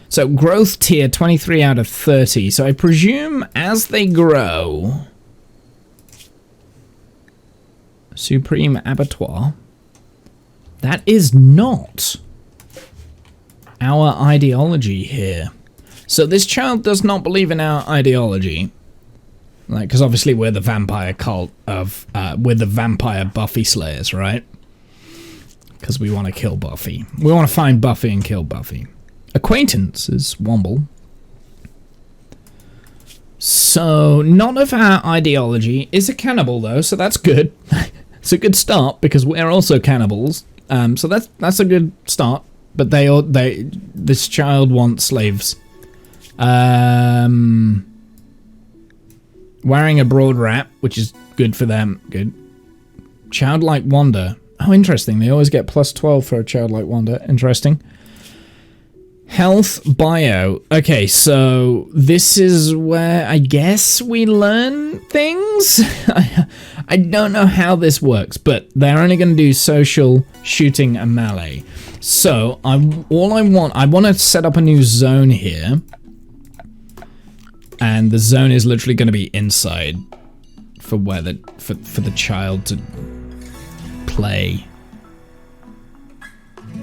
So growth tier 23 out of 30. So I presume as they grow... Supreme Abattoir. That is not our ideology here. So this child does not believe in our ideology. Like, because obviously we're the vampire cult of, we're the vampire Buffy slayers, right? Because we want to kill Buffy. We want to find Buffy and kill Buffy. Acquaintance is Womble. So, none of our ideology is a cannibal, though, so that's good. It's a good start, because we're also cannibals. So that's a good start. But this child wants slaves. Wearing a broad wrap, which is good for them. Good. Childlike wonder. Oh, interesting. They always get plus 12 for a childlike wonder. Interesting. Health bio. Okay, so this is where I guess we learn things. I don't know how this works, but they're only going to do social, shooting, and melee. So I want to set up a new zone here, and the zone is literally going to be inside for where for the child to play.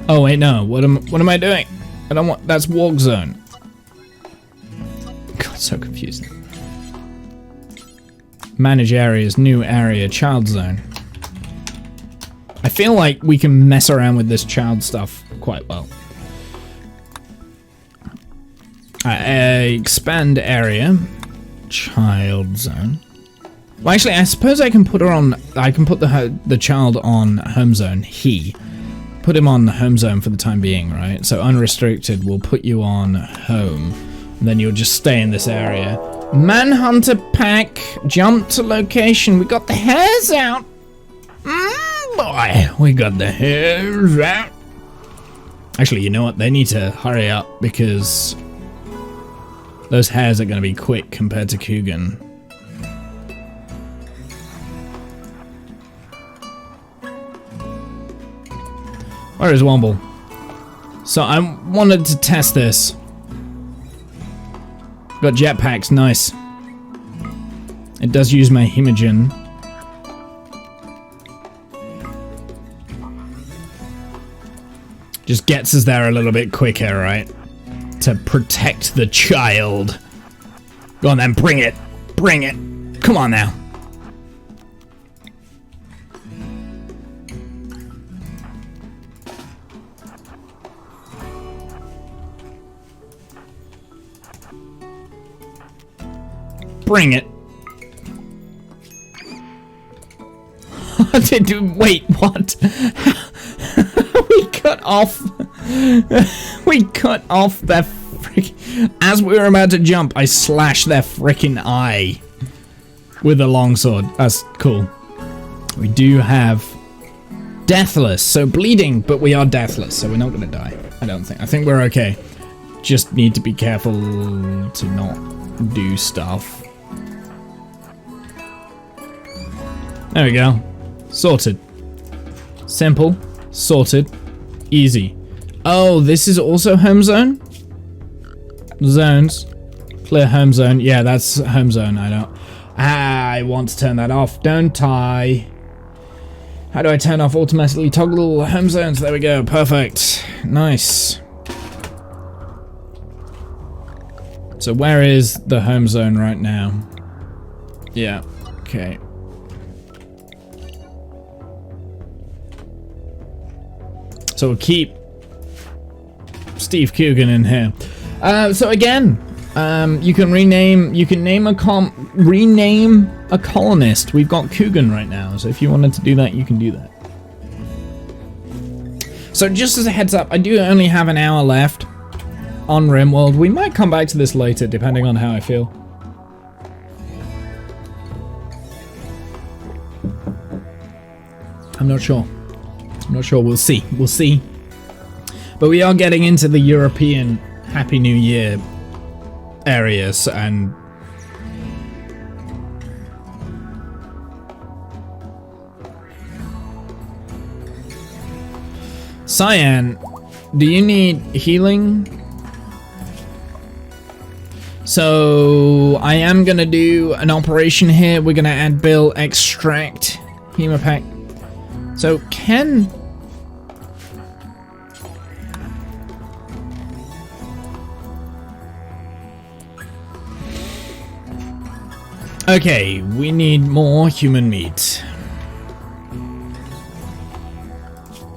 Oh wait, no. What am I doing? I don't want. That's walk zone. God, so confusing. Manage areas, new area, child zone. I feel like we can mess around with this child stuff quite well. Expand area, child zone. Well, actually, I suppose I can put her on. I can put the child on home zone. Put him on home zone for the time being, right? So unrestricted will put you on home. And then you'll just stay in this area. Manhunter pack, jump to location. We got the hairs out. Boy, we got the hairs out. Actually, you know what? They need to hurry up because those hairs are going to be quick compared to Coogan. Where is Womble? So I wanted to test this. Got jetpacks, nice. It does use my Hemogen. Just gets us there a little bit quicker, right? To protect the child. Go on then, bring it. Bring it. Come on now. Bring it. Wait, what? We cut off. We cut off their freaking. As we were about to jump, I slashed their freaking eye with a longsword. That's cool. We do have deathless, so bleeding, but we are deathless, so we're not gonna die. I don't think. I think we're okay. Just need to be careful to not do stuff. There we go. Sorted. Simple. Sorted. Easy. Oh, this is also home zone? Zones. Clear home zone. Yeah, that's home zone. I want to turn that off, don't I? How do I turn off automatically toggle home zones? There we go. Perfect. Nice. So where is the home zone right now? Yeah. Okay. So we'll keep Steve Coogan in here. So again, you can rename a colonist. We've got Coogan right now, so if you wanted to do that, you can do that. So just as a heads up, I do only have an hour left on Rimworld. We might come back to this later, depending on how I feel. I'm not sure. We'll see. But we are getting into the European Happy New Year areas, and Cyan, do you need healing? So I am gonna do an operation here. We're gonna add Bill, extract Hemopack. So can Okay, we need more human meat.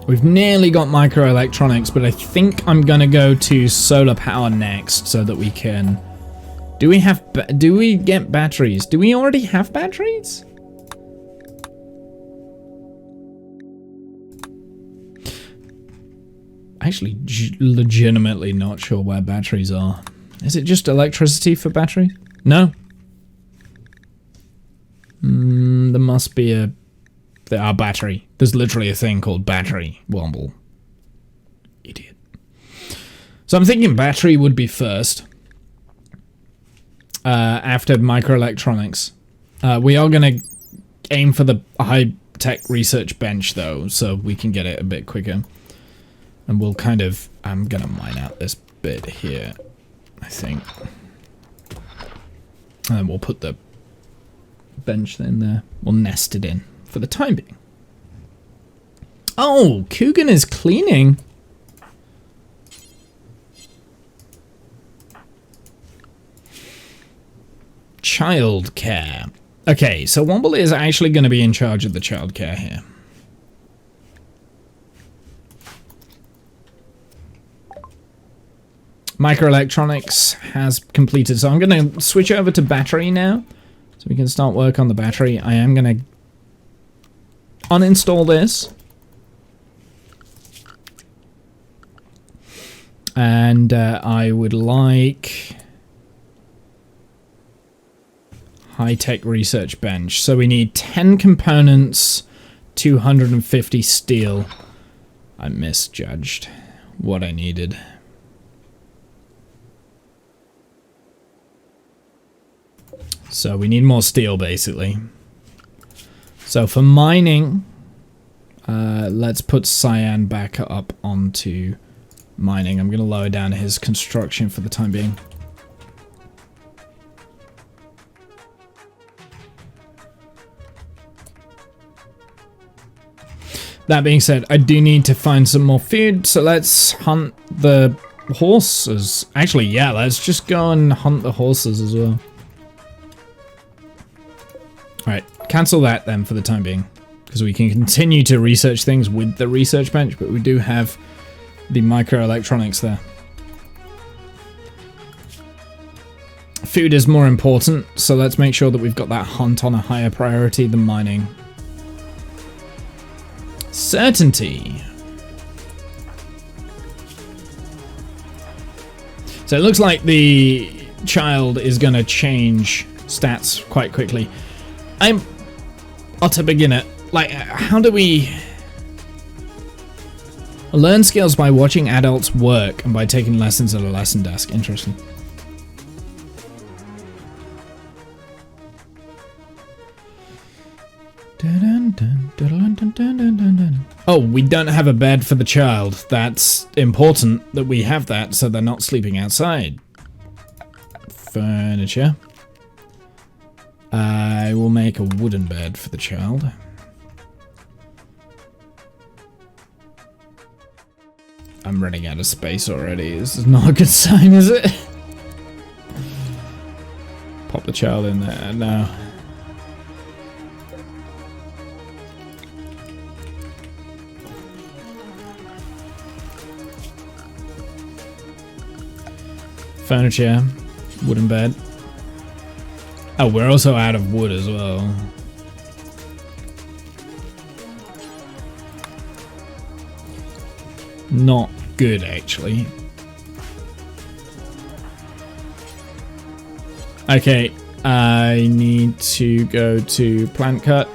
We've nearly got microelectronics, but I think I'm gonna go to solar power next so that we can... Do we get batteries? Do we already have batteries? Actually, legitimately not sure where batteries are. Is it just electricity for batteries? No. There must be a battery. There's literally a thing called battery. Womble. Idiot. So I'm thinking battery would be first. After microelectronics. We are going to aim for the high-tech research bench, though, so we can get it a bit quicker. And we'll kind of... I'm going to mine out this bit here, I think. And then we'll put the bench in there. We'll nest it in for the time being. Oh, Coogan is cleaning. Childcare. Okay, so Womble is actually going to be in charge of the childcare here. Microelectronics has completed, so I'm going to switch over to battery now. So we can start work on the battery. I am going to uninstall this. And I would like high-tech research bench. So we need 10 components, 250 steel. I misjudged what I needed. So we need more steel, basically. So for mining, let's put Cyan back up onto mining. I'm going to lower down his construction for the time being. That being said, I do need to find some more food, so let's hunt the horses. Actually, yeah, let's just go and hunt the horses as well. Alright, cancel that then for the time being, because we can continue to research things with the research bench, but we do have the microelectronics there. Food is more important, so let's make sure that we've got that hunt on a higher priority than mining. Certainty. So it looks like the child is going to change stats quite quickly. I'm utter beginner. Like, how do we... Learn skills by watching adults work and by taking lessons at a lesson desk. Interesting. Oh, we don't have a bed for the child. That's important that we have that so they're not sleeping outside. Furniture. I will make a wooden bed for the child. I'm running out of space already. This is not a good sign, is it? Pop the child in there. No. Furniture. Wooden bed. Oh, we're also out of wood as well. Not good, actually. Okay, I need to go to plant cut.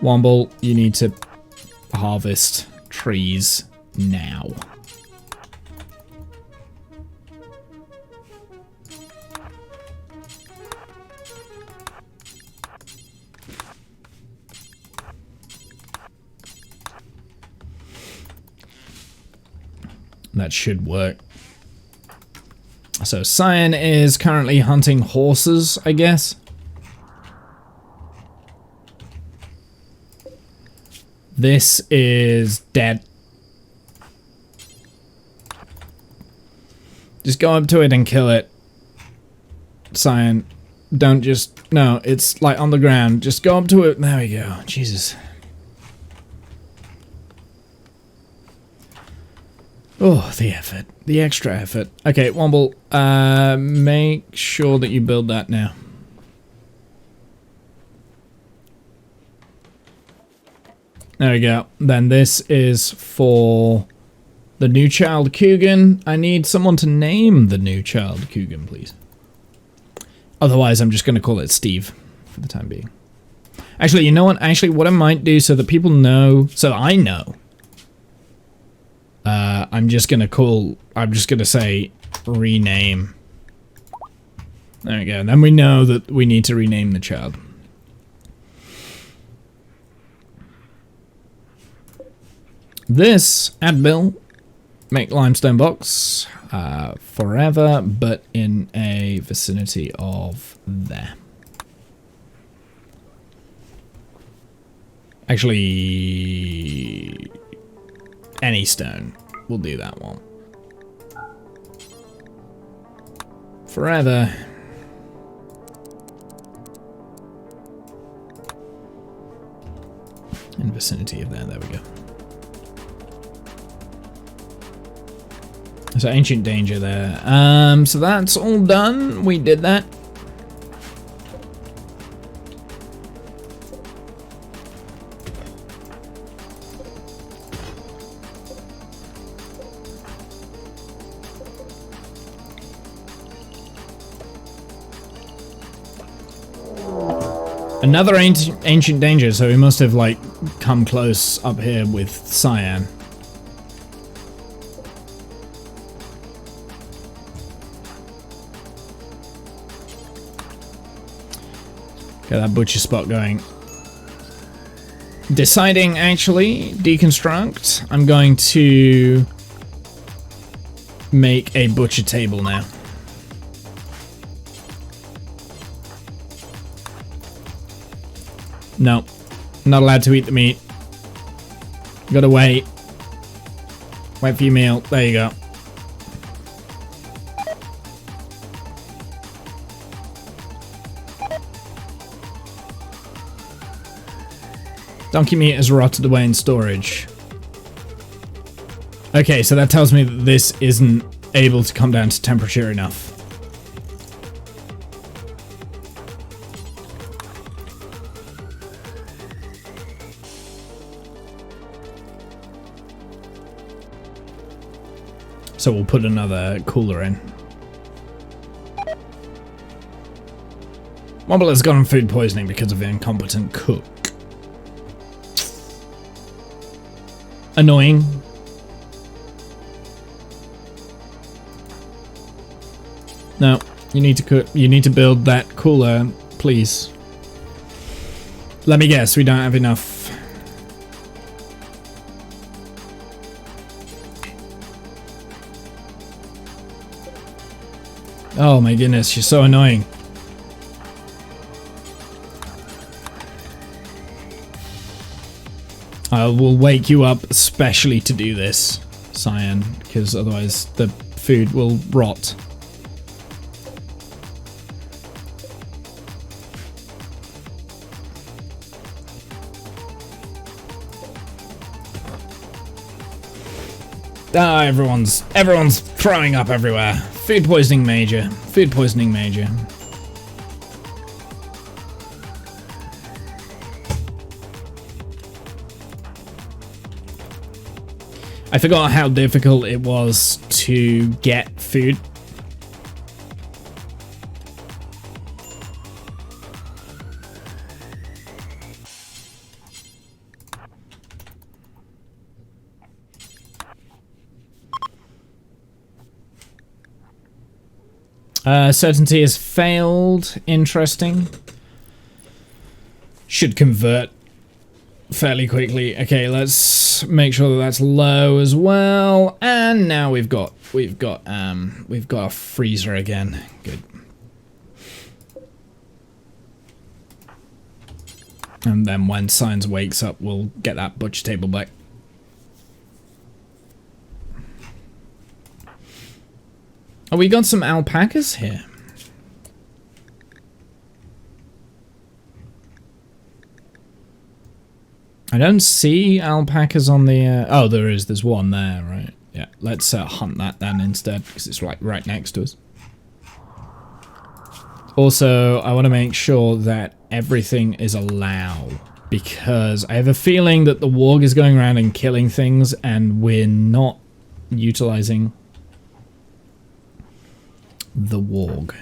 Womble, you need to harvest trees now. That should work. So Cyan is currently hunting horses, I guess. This is dead. Just go up to it and kill it. Cyan, Don't just... No, it's like on the ground. Just go up to it. There we go. Jesus. Oh, the effort. The extra effort. Okay, Womble, make sure that you build that now. There we go. Then this is for the new child Coogan. I need someone to name the new child Coogan, please. Otherwise, I'm just going to call it Steve for the time being. Actually, you know what? Actually, what I might do so that people know, so I know, I'm just going to say rename. There we go. Then we know that we need to rename the child. This, add bill, make limestone box, forever, but in a vicinity of there. Actually, any stone will do that one. Forever. In vicinity of there we go. So ancient danger there. So that's all done. We did that. Another ancient danger, so we must have like come close up here with Cyan. Get that butcher spot going. Deciding, actually, deconstruct. I'm going to make a butcher table now. No, not allowed to eat the meat. Gotta wait. Wait for your meal. There you go. Donkey meat is rotted away in storage. Okay, so that tells me that this isn't able to come down to temperature enough. So we'll put another cooler in. Womble has gotten food poisoning because of the incompetent cook. Annoying. No, you need to cook. You need to build that cooler, please. Let me guess, we don't have enough. Oh my goodness, you're so annoying. I will wake you up especially to do this, Cyan, because otherwise the food will rot. Ah, everyone's throwing up everywhere. Food poisoning major. Food poisoning major. I forgot how difficult it was to get food. Certainty has failed. Interesting. Should convert fairly quickly. Okay, let's make sure that that's low as well. And now we've got a freezer again. Good. And then when Science wakes up, we'll get that butcher table back. Oh, we got some alpacas here. I don't see alpacas on the... oh, there is. There's one there, right? Yeah, let's hunt that then instead, because it's like right next to us. Also, I want to make sure that everything is allowed, because I have a feeling that the warg is going around and killing things, and we're not utilizing the warg.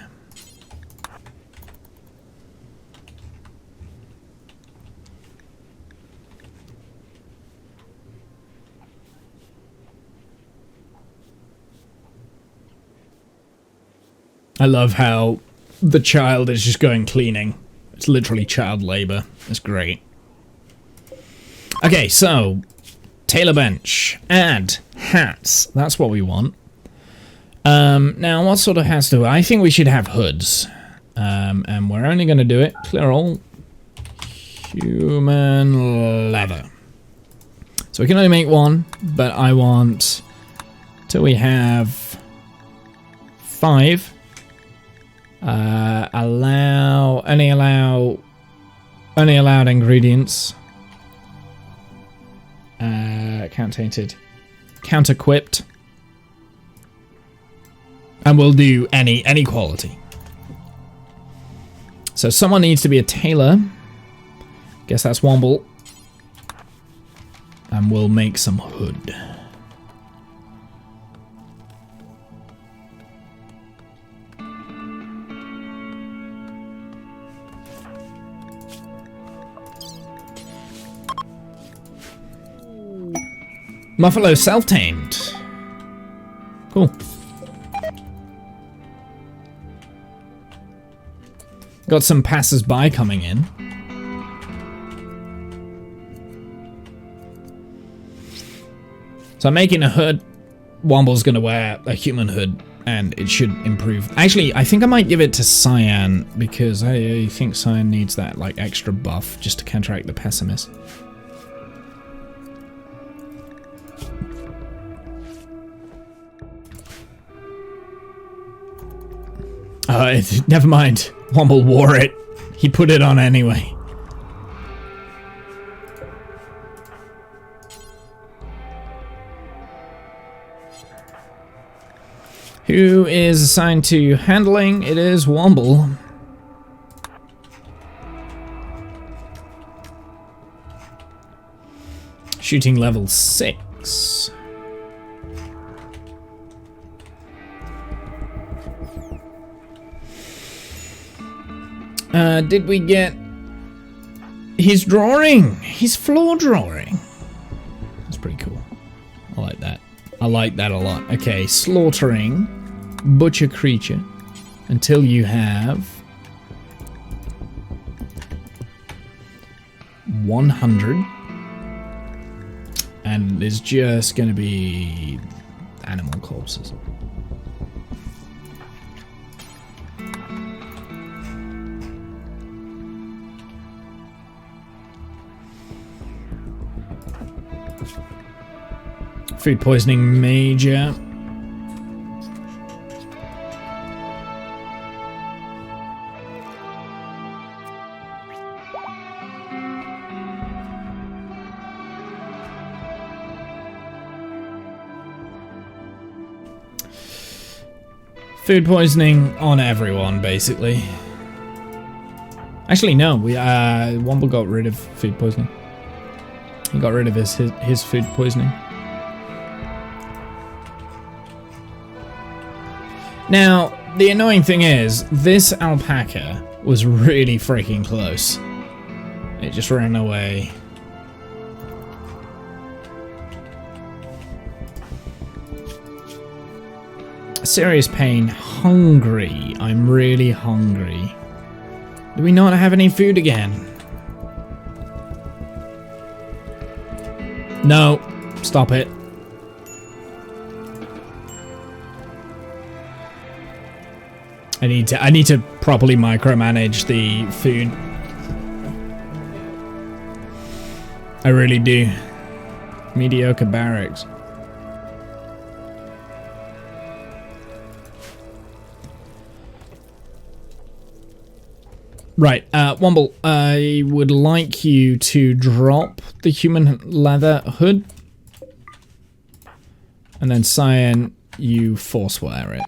I love how the child is just going cleaning. It's literally child labor. It's great. Okay, so tailor bench, add hats. That's what we want. Now, what sort of hats do I think we should have hoods. And we're only going to do it clear all human leather. So we can only make one, but I want till we have 5. Only allowed ingredients. Count tainted. Count equipped. And we'll do any quality. So someone needs to be a tailor. Guess that's Womble. And we'll make some hood. Muffalo self-tamed. Cool. Got some passers-by coming in. So I'm making a hood. Womble's gonna wear a human hood, and it should improve. Actually, I think I might give it to Cyan, because I think Cyan needs that like extra buff just to counteract the pessimist. Never mind. Womble wore it. He put it on anyway. Who is assigned to handling? It is Womble. Shooting level 6. Did we get his drawing? His floor drawing. That's pretty cool. I like that. I like that a lot. Okay, slaughtering. Butcher creature. Until you have 100. And it's just going to be animal corpses. Food poisoning major. Food poisoning on everyone, basically. Actually, no. Womble got rid of food poisoning. He got rid of his food poisoning. Now, the annoying thing is, this alpaca was really freaking close. It just ran away. Serious pain. Hungry. I'm really hungry. Do we not have any food again? No. Stop it. I need to properly micromanage the food. I really do. Mediocre barracks. Right, Womble, I would like you to drop the human leather hood. And then Cyan, you forswear it.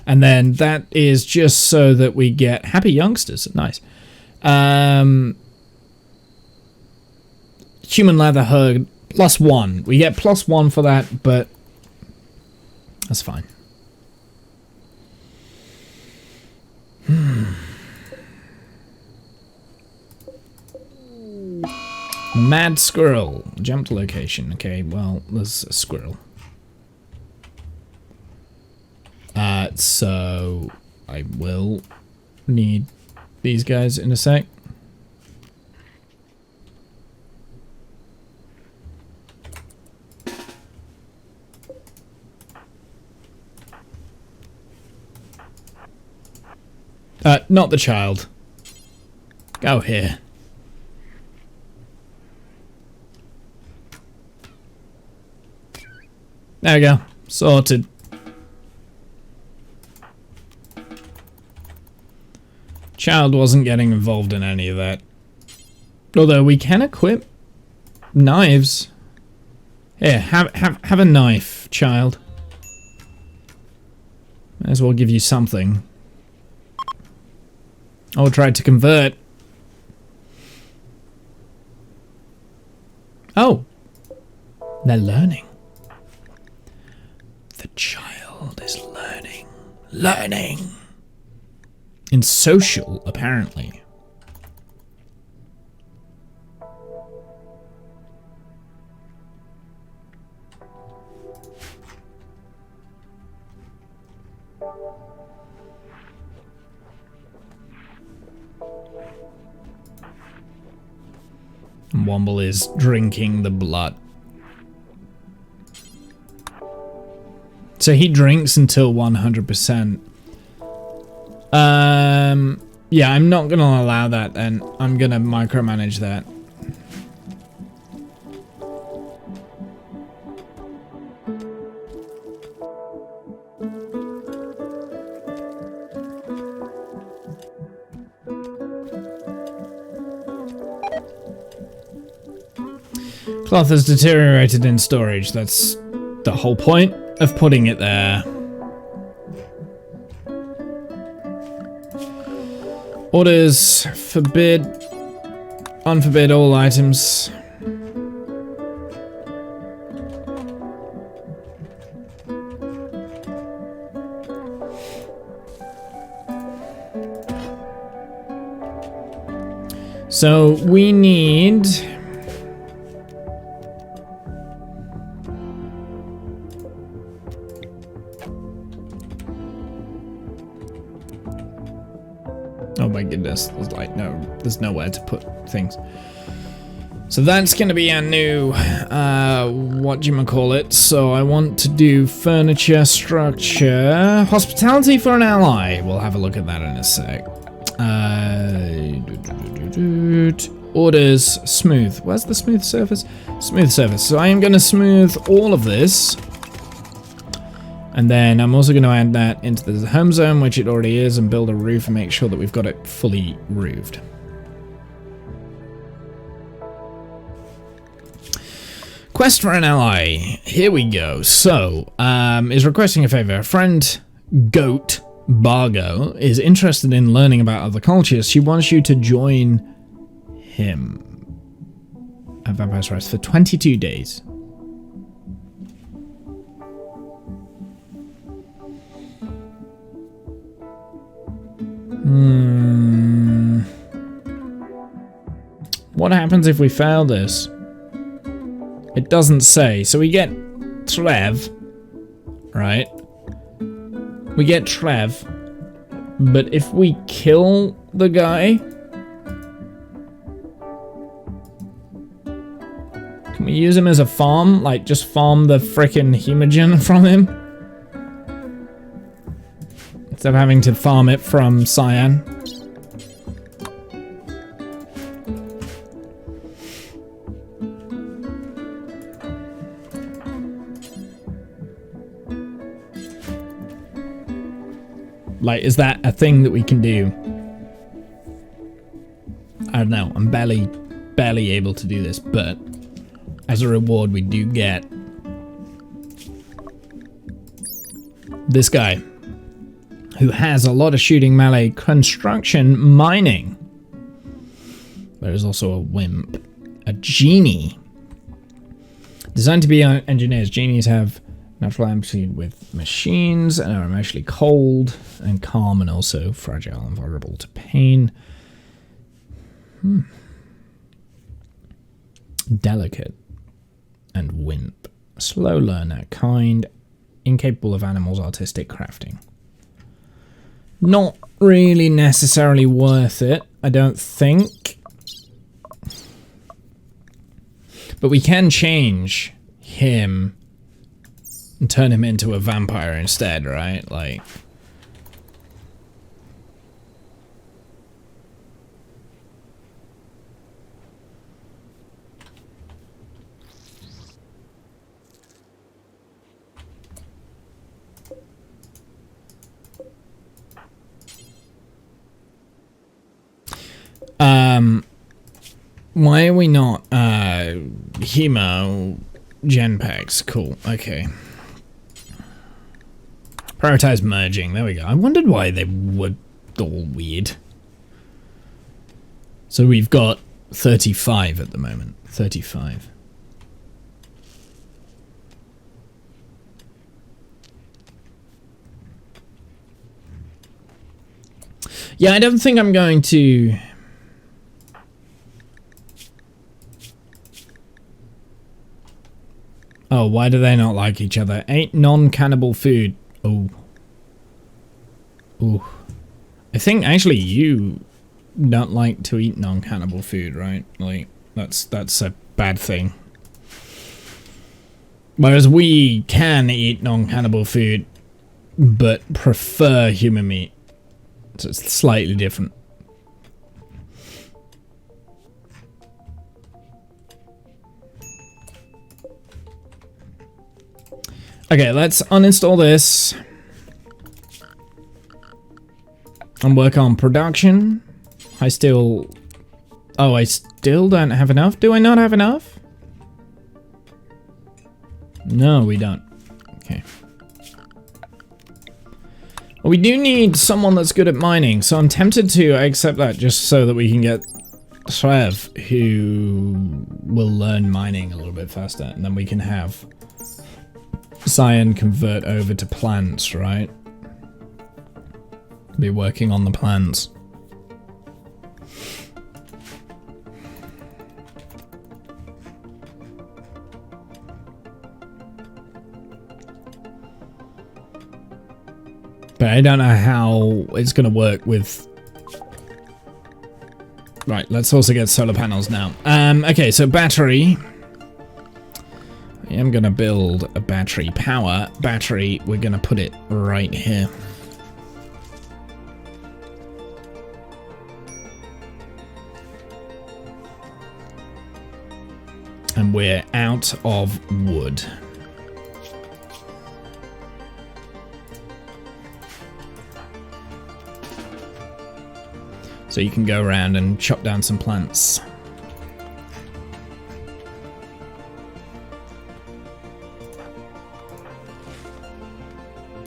And then that is just so that we get happy youngsters. Nice. Human leather hood +1. We get +1 for that, but that's fine. Mad squirrel. Jump to location. Okay, well, there's a squirrel. So I will need these guys in a sec. Not the child. Go here. There we go. Sorted. Child wasn't getting involved in any of that. Although we can equip knives. Here, have a knife, child. Might as well give you something. Oh, tried to convert. Oh. They're learning. The child is learning. Learning! In social, apparently. Womble is drinking the blood. So he drinks until 100%. Yeah, I'm not gonna allow that then. I'm gonna micromanage that. Cloth has deteriorated in storage. That's the whole point of putting it there. Orders unforbid all items. So we need oh my goodness, there's like there's nowhere to put things. So that's gonna be our new, whatchamacallit. So I want to do furniture, structure, hospitality for an ally. We'll have a look at that in a sec. Orders, smooth. Where's the smooth surface? Smooth surface. So I am gonna smooth all of this. And then I'm also going to add that into the home zone, which it already is, and build a roof and make sure that we've got it fully roofed. Quest for an ally. Here we go. So, is requesting a favor. A friend, Goat Bargo, is interested in learning about other cultures. She wants you to join him at Vampire's Rest for 22 days. What happens if we fail this? It doesn't say. So we get Trev, right? We get Trev, but if we kill the guy, can we use him as a farm? Like, just farm the frickin' hemogen from him? Instead of having to farm it from Cyan. Like, is that a thing that we can do? I don't know. I'm barely able to do this, but as a reward, we do get this guy who has a lot of shooting, melee, construction, mining. There's also a wimp, a genie. Designed to be engineers, genies have natural empathy with machines and are emotionally cold and calm and also fragile and vulnerable to pain. Delicate and wimp. Slow learner, kind, incapable of animals, artistic crafting. Not really necessarily worth it, I don't think. But we can change him and turn him into a vampire instead, right? Like... Why are we not, hemo gen packs? Cool, okay. Prioritize merging, there we go. I wondered why they were all weird. So we've got 35 at the moment, 35. Yeah, I don't think I'm going to... Oh, why do they not like each other? Ain't non-cannibal food. Oh. Ooh. I think actually you don't like to eat non-cannibal food, right? Like, that's a bad thing. Whereas we can eat non-cannibal food, but prefer human meat. So it's slightly different. Okay, let's uninstall this and work on production. I still don't have enough. Do I not have enough? No, we don't. Okay. Well, we do need someone that's good at mining, so I'm tempted to accept that just so that we can get Trev, who will learn mining a little bit faster, and then we can have Cyan convert over to plants, right? Be working on the plants. But I don't know how it's going to work with... Right, let's also get solar panels now. Okay, so battery... I am going to build a battery power battery. We're going to put it right here. And we're out of wood. So you can go around and chop down some plants.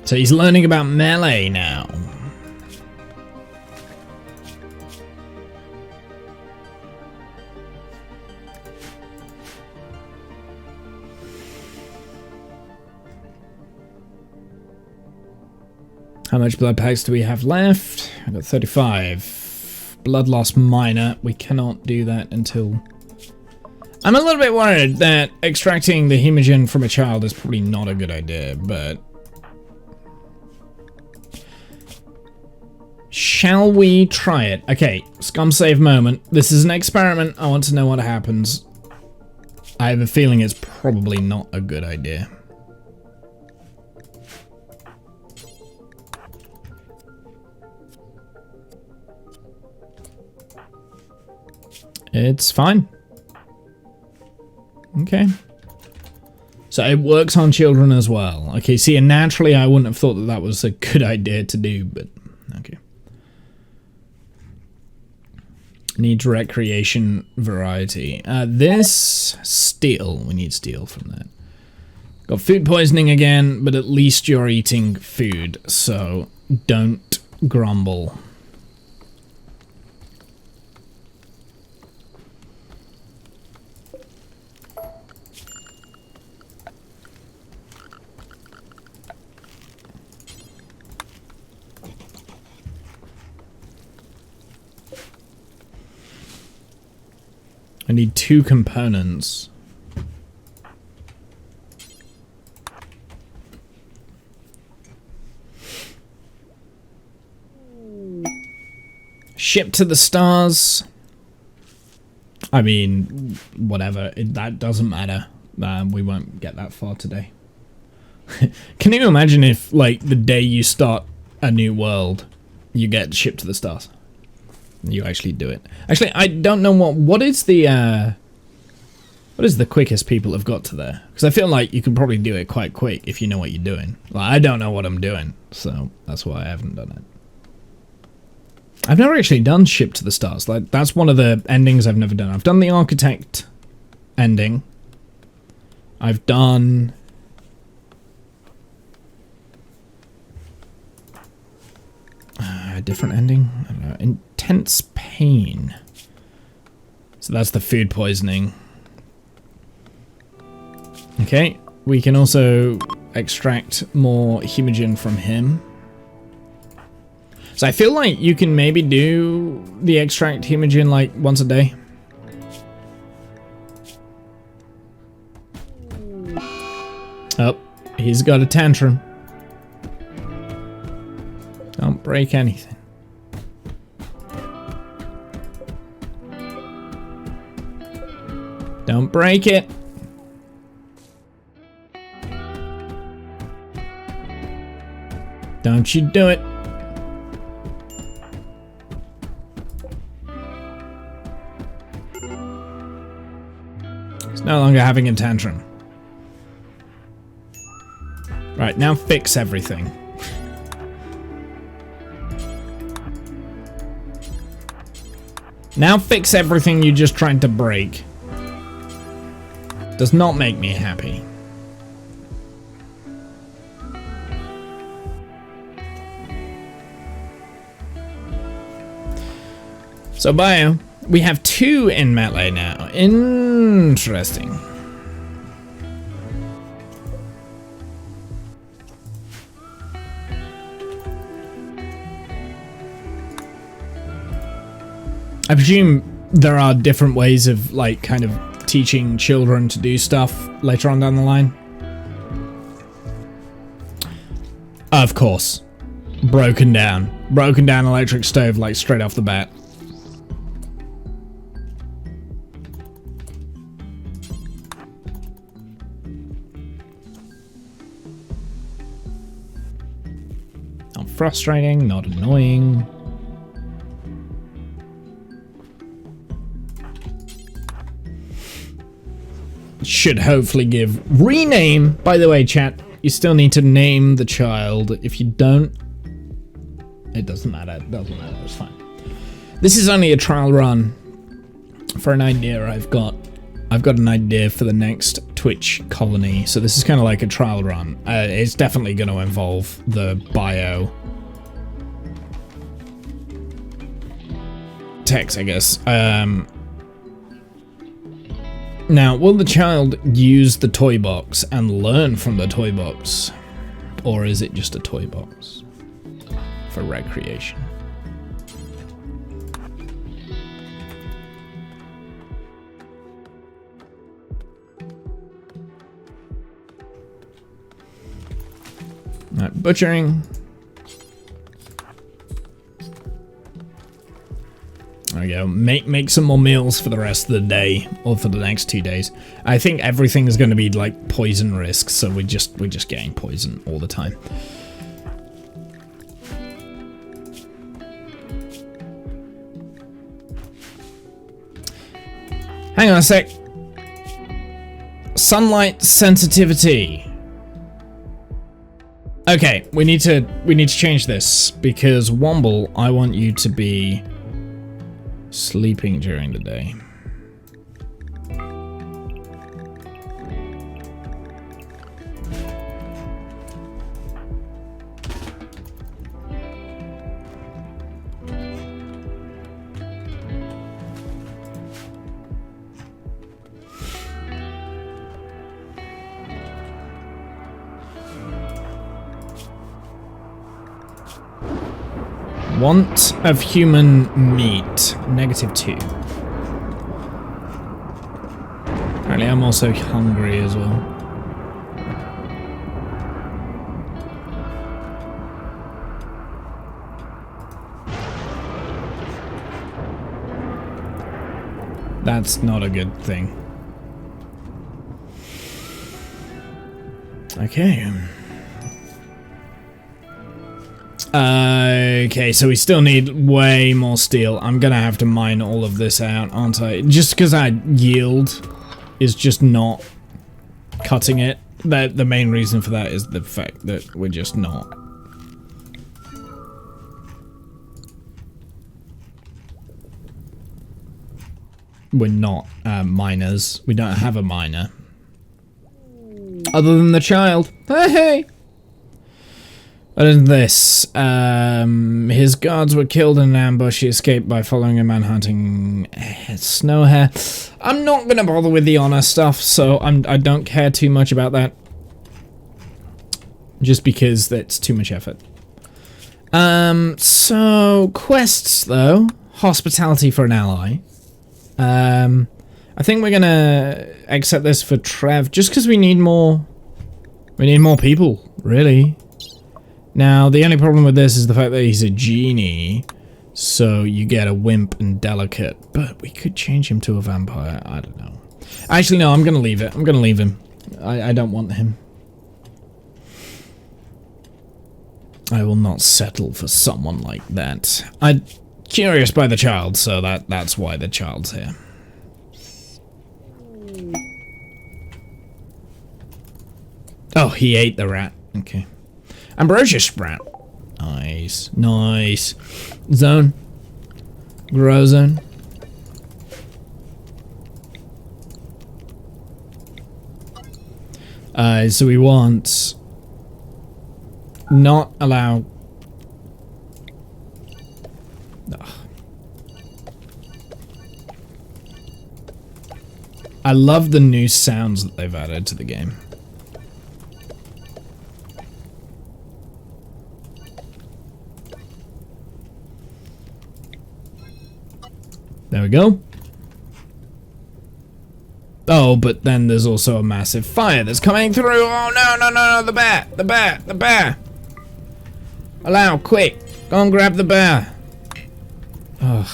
So he's learning about melee now. How much blood packs do we have left? I've got 35. Blood loss minor. We cannot do that until... I'm a little bit worried that extracting the hemogen from a child is probably not a good idea, but... Shall we try it? Okay, scum save moment. This is an experiment. I want to know what happens. I have a feeling it's probably not a good idea. It's fine. Okay. So it works on children as well. Okay, see, and naturally I wouldn't have thought that that was a good idea to do, but... Needs recreation variety. This steel. We need steel from that. Got food poisoning again, but at least you're eating food, so don't grumble. I need 2 components. Ship to the stars. I mean, whatever. That doesn't matter. We won't get that far today. Can you imagine if, like, the day you start a new world, you get shipped to the stars? You actually do it. Actually, I don't know what is the quickest people have got to there? Because I feel like you can probably do it quite quick if you know what you're doing. Like, I don't know what I'm doing, so that's why I haven't done it. I've never actually done Ship to the Stars. Like, that's one of the endings I've never done. I've done the Architect ending. I've done a different ending. I don't know. Intense pain. So that's the food poisoning. Okay, we can also extract more hemogen from him. So I feel like you can maybe do the extract hemogen like once a day. Oh, he's got a tantrum. Don't break anything. Don't break it. Don't you do it. He's no longer having a tantrum. Right, now fix everything. Now fix everything you just tried to break. Does not make me happy. So bio, we have 2 in melee now. Interesting. I presume there are different ways of, like, kind of teaching children to do stuff later on down the line. Of course. Broken down. Broken down electric stove, like, straight off the bat. Not frustrating, not annoying. Should hopefully give rename. By the way, chat, you still need to name the child. If you don't, it doesn't matter. It doesn't matter. It's fine. This is only a trial run for an idea I've got. I've got an idea for the next Twitch colony. So this is kind of like a trial run. It's definitely going to involve the bio text, I guess. Now, will the child use the toy box and learn from the toy box? Or is it just a toy box for recreation? Alright, butchering. There we go. Make some more meals for the rest of the day, or for the next 2 days. I think everything is going to be like poison risks, so we're just getting poison all the time. Hang on a sec. Sunlight sensitivity. Okay, we need to change this because Womble, I want you to be Sleeping during the day. Want of human meat, -2. Apparently I'm also hungry as well. That's not a good thing. Okay. Okay, so we still need way more steel. I'm gonna have to mine all of this out, aren't I? Just because our yield is just not cutting it. The main reason for that is the fact that we're just not. We're not miners. We don't have a miner. Other than the child. Hey! What is this? His guards were killed in an ambush. He escaped by following a man hunting snow hare. I'm not gonna bother with the honor stuff, so I don't care too much about that. Just because that's too much effort. So quests though. Hospitality for an ally. I think we're gonna accept this for Trev, just because we need more. We need more people, really. Now, the only problem with this is the fact that he's a genie, so you get a wimp and delicate, but we could change him to a vampire, I don't know. Actually, no, I'm gonna leave it. I'm gonna leave him. I don't want him. I will not settle for someone like that. I'm curious by the child, so that's why the child's here. Oh, he ate the rat. Okay. Ambrosia sprout. Nice. Nice. Zone. Grow zone. So we want not allow. Ugh. I love the new sounds that they've added to the game. There we go. Oh, but then there's also a massive fire that's coming through. Oh, no, no, no, no, the bear, the bear, the bear. Allow, quick. Go and grab the bear. Ugh.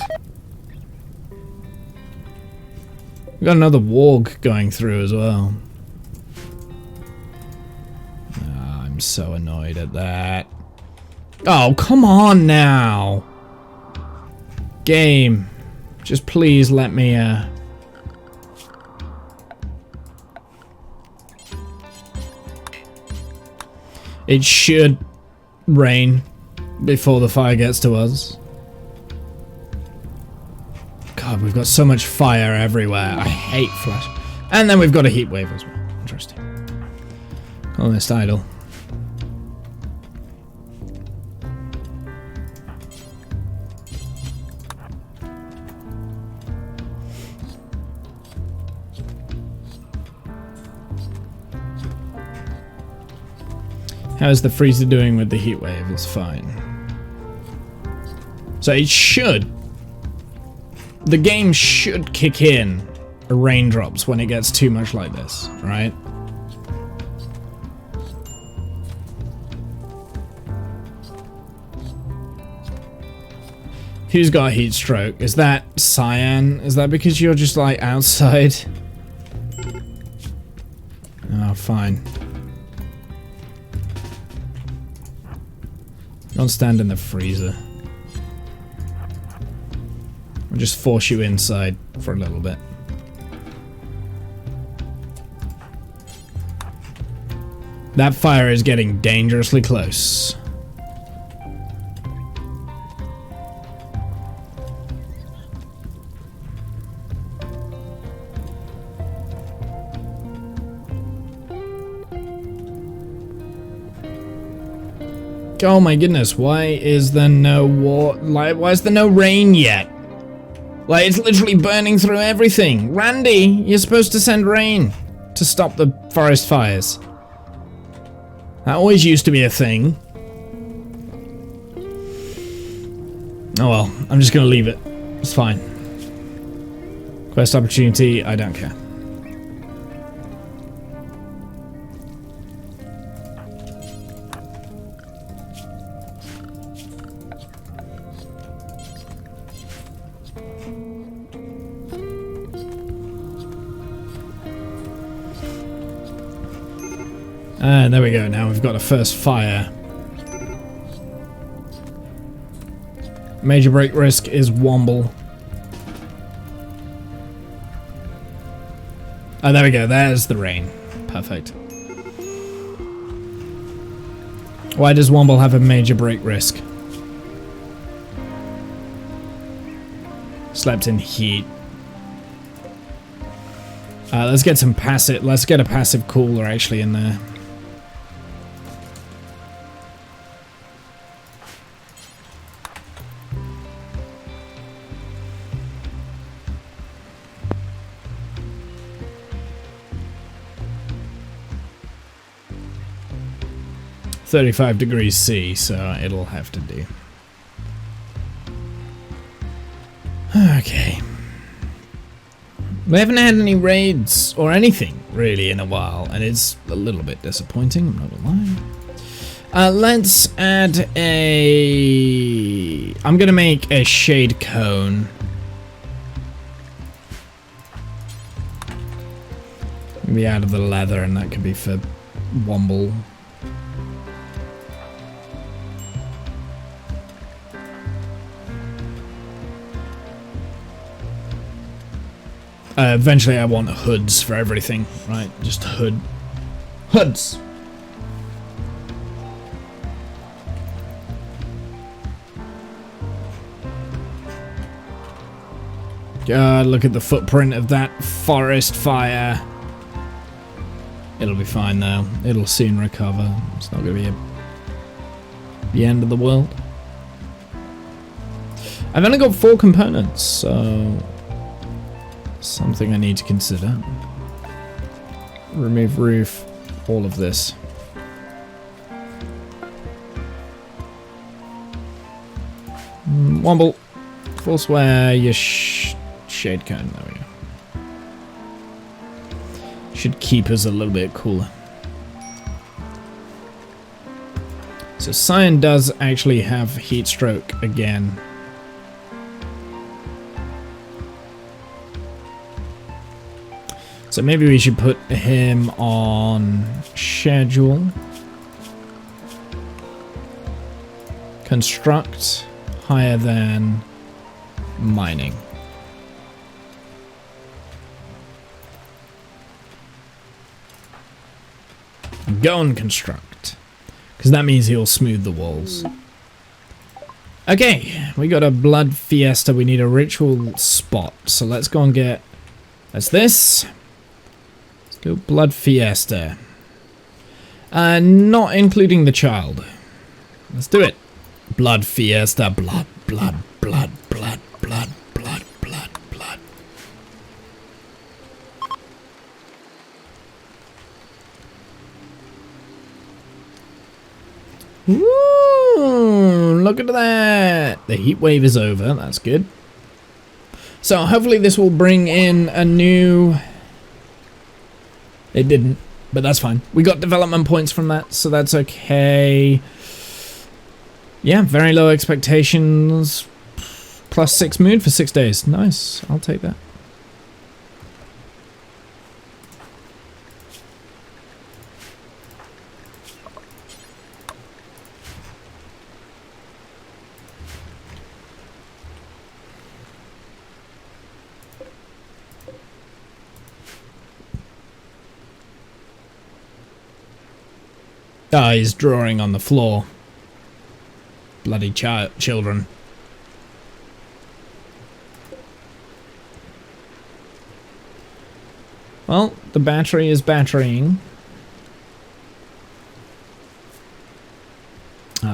We got another warg going through as well. Oh, I'm so annoyed at that. Oh, come on now. Game. Just please let me, It should rain before the fire gets to us. God, we've got so much fire everywhere. I hate flash. And then we've got a heat wave as well. Interesting. Colonist idle. How's the freezer doing with the heat wave? It's fine. So it should. The game should kick in raindrops when it gets too much like this, right? Who's got heat stroke? Is that Cyan? Is that because you're just like outside? Oh, fine. Don't stand in the freezer. I'll just force you inside for a little bit. That fire is getting dangerously close. Oh my goodness, why is there no like, why is there no rain yet? Like, it's literally burning through everything. Randy, you're supposed to send rain to stop the forest fires. That always used to be a thing. Oh well, I'm just gonna leave it. It's fine. Quest opportunity, I don't care. And there we go, now we've got a first fire. Major break risk is Womble. Oh, there we go, there's the rain. Perfect. Why does Womble have a major break risk? Slept in heat. Let's get some passive, let's get a passive cooler actually in there. $35°C, so it'll have to do. Okay. We haven't had any raids or anything really in a while, and it's a little bit disappointing, I'm not gonna lie. Let's add a... I'm gonna make a shade cone. Maybe out of the leather, and that could be for Womble. Eventually I want hoods for everything, right? Just hoods. God, look at the footprint of that forest fire. It'll be fine though. It'll soon recover. It's not going to be the end of the world. I've only got 4 components, so... something I need to consider. Remove roof, all of this. Womble, forswear your shade cone. There we go. Should keep us a little bit cooler. So Cyan does actually have heat stroke again. So maybe we should put him on schedule. Construct higher than mining. Go and construct. Because that means he'll smooth the walls. Okay, we got a blood fiesta. We need a ritual spot. So let's go and get... that's this. Go blood fiesta. Not including the child. Let's do it. Blood fiesta. Blood, blood, blood, blood, blood, blood, blood, blood. Ooh, look at that. The heat wave is over. That's good. So hopefully this will bring in a new... it didn't, but that's fine. We got development points from that, so that's okay. Yeah, very low expectations. +6 mood for 6 days. Nice, I'll take that. Ah, he's drawing on the floor. Bloody children. Well, the battery is batterying.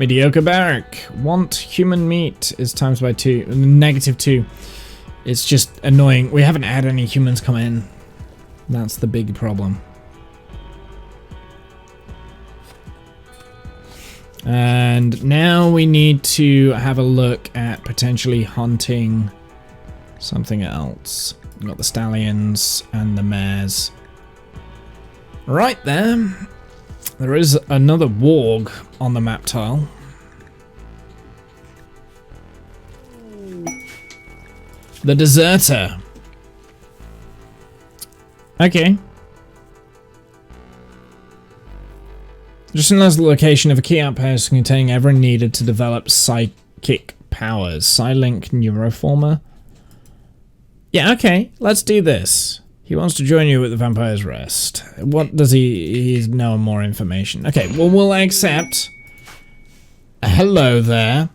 Mediocre barrack. Want human meat is times by 2. -2. It's just annoying. We haven't had any humans come in. That's the big problem. And now we need to have a look at potentially hunting something else. We've got the stallions and the mares. Right there. There is another warg on the map tile. The deserter. Okay. Just knows the location of a key outpost containing everything needed to develop psychic powers. Psylink Neuroformer. Yeah, okay. Let's do this. He wants to join you at the Vampire's Rest. What does he know more information? Okay, well, we'll accept. Hello there.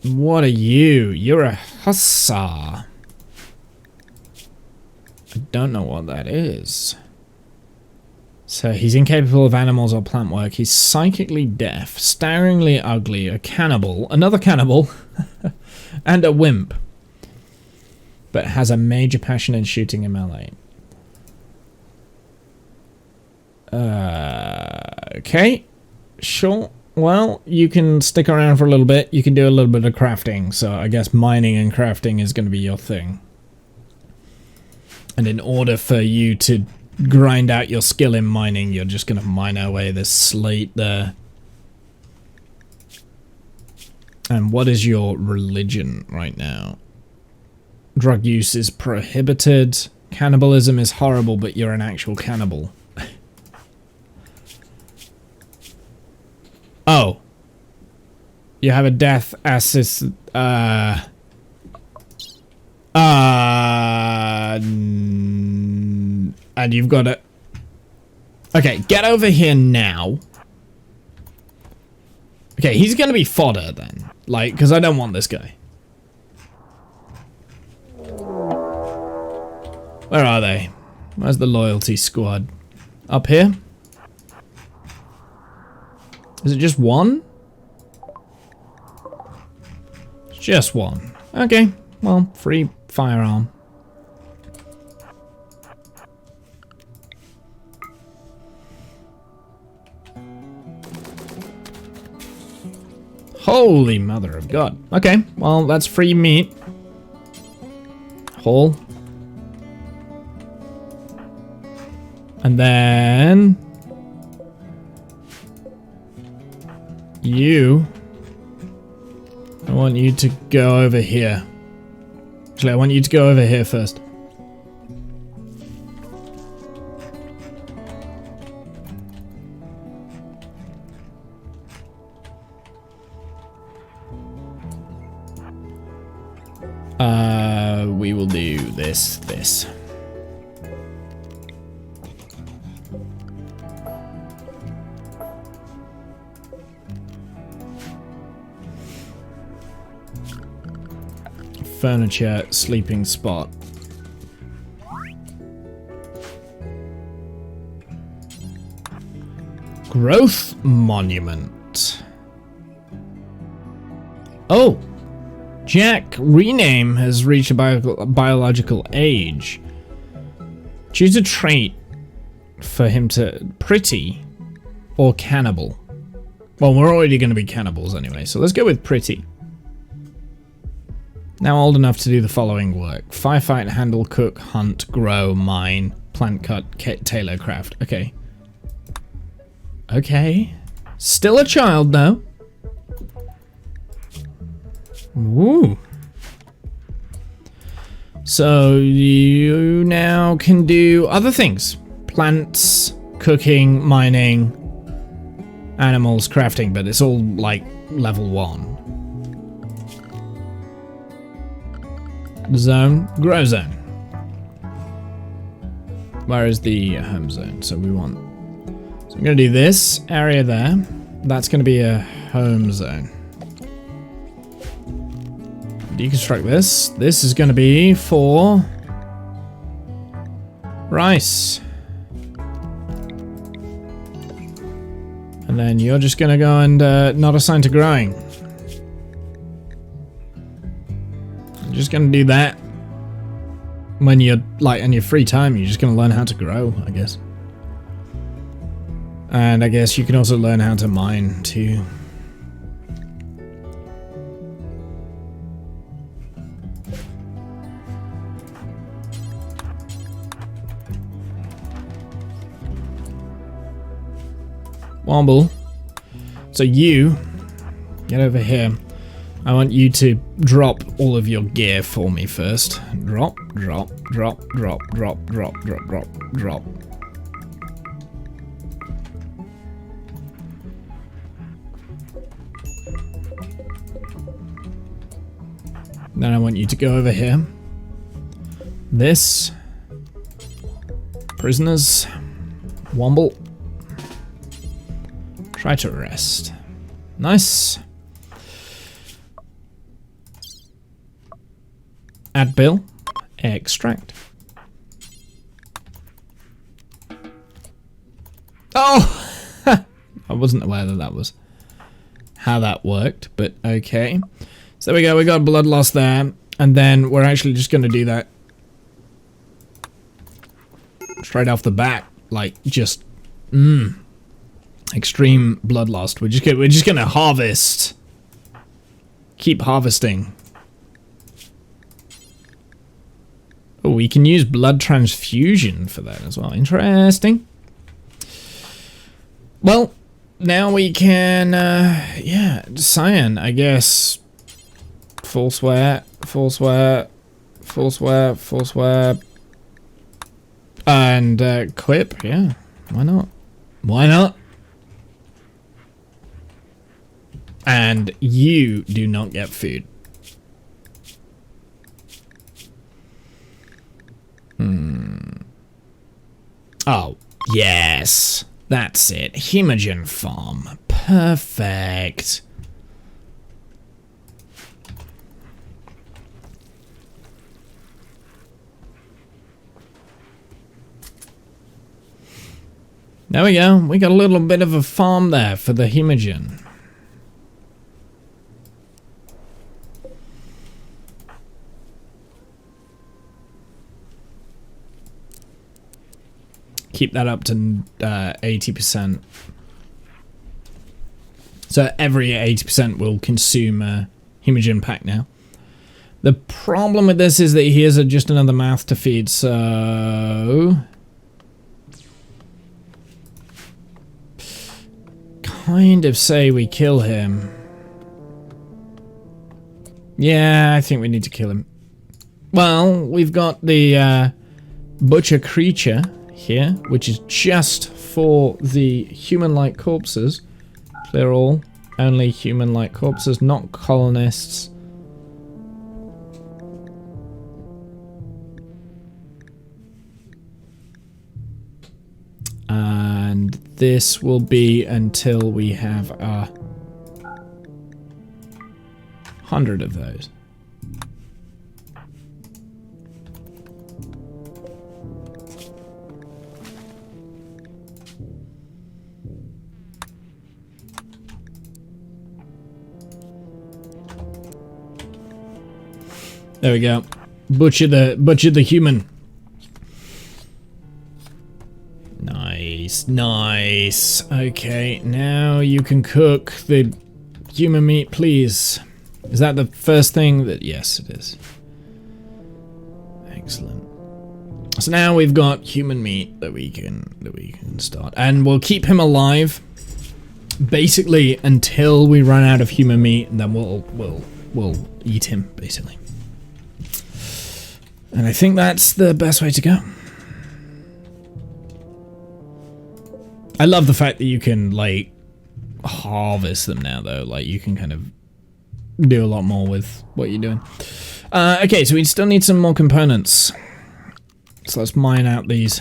What are you? You're a hussar. I don't know what that is. So he's incapable of animals or plant work. He's psychically deaf, staggeringly ugly, a cannibal, another cannibal, and a wimp. But has a major passion in shooting in melee. Okay. Sure. Well, you can stick around for a little bit. You can do a little bit of crafting. So I guess mining and crafting is going to be your thing. And in order for you to grind out your skill in mining, you're just going to mine away this slate there. And what is your religion right now? Drug use is prohibited. Cannibalism is horrible, but you're an actual cannibal. Oh. You have a death assist. And you've got to... Okay, get over here now. Okay, he's going to be fodder then. Like, because I don't want this guy. Where are they? Where's the loyalty squad? Up here? Is it just one? It's just one. Okay, well, free firearm. Holy mother of God. Okay, well, that's free meat. Haul. And then... you... I want you to go over here. Actually, I want you to go over here first. We will do this. Furniture, sleeping spot. Growth monument. Oh! Jack, rename has reached a biological age. Choose a trait for him to... pretty or cannibal. Well, we're already going to be cannibals anyway, so let's go with pretty. Now old enough to do the following work. Firefight, handle, cook, hunt, grow, mine, plant cut, tailor craft. Okay. Okay. Still a child, though. Ooh. So you now can do other things. Plants, cooking, mining, animals, crafting, but it's all like level 1. Zone, grow zone. Where is the home zone? So we want... So I'm going to do this area there. That's going to be a home zone. Deconstruct this. This is going to be for... rice. And then you're just gonna go and not assign to growing. You're just gonna do that. When you're like in your free time, you're just gonna learn how to grow, I guess. And I guess you can also learn how to mine too. Womble. So you get over here. I want you to drop all of your gear for me first. Drop, drop, drop, drop, drop, drop, drop, drop, drop. Then I want you to go over here. This. Prisoners. Womble. Try to rest. Nice. Add bill. Extract. Oh! I wasn't aware that that was how that worked, but okay. So there we go, we got blood loss there. And then we're actually just going to do that straight off the bat. Like, just... extreme blood loss. We're just gonna harvest. Keep harvesting. Oh, we can use blood transfusion for that as well. Interesting. Well, now we can, yeah, cyan, I guess. Full swear, full swear, full swear, full swear. And, equip, yeah. Why not? Why not? And you do not get food. Oh, yes. That's it. Hemogen farm. Perfect. There we go. We got a little bit of a farm there for the hemogen. Keep that up to 80%. So every 80% will consume a hemogen pack now. The problem with this is that here's just another mouth to feed, so... kind of say we kill him. Yeah, I think we need to kill him. Well, we've got the butcher creature here, which is just for the human-like corpses. Clear all. Only human-like corpses, not colonists. And this will be until we have 100 of those. There we go. Butcher the human. Nice, nice. Okay, now you can cook the human meat, please. Is that the first thing that... Yes, it is. Excellent. So now we've got human meat that we can start, and we'll keep him alive, basically until we run out of human meat, and then we'll eat him, basically. And I think that's the best way to go. I love the fact that you can, like, harvest them now, though. Like, you can kind of do a lot more with what you're doing. Okay, so we still need some more components. So let's mine out these.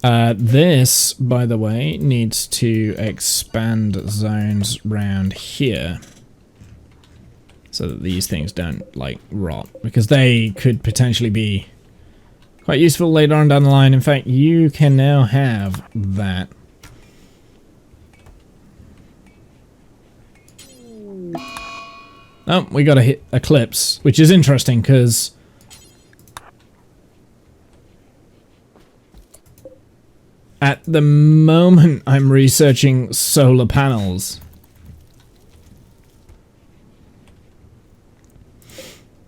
This, by the way, needs to expand zones round here. So that these things don't, like, rot. Because they could potentially be Quite useful later on down the line. In fact, you can now have that. Oh, we got a hit eclipse, which is interesting because at the moment I'm researching solar panels.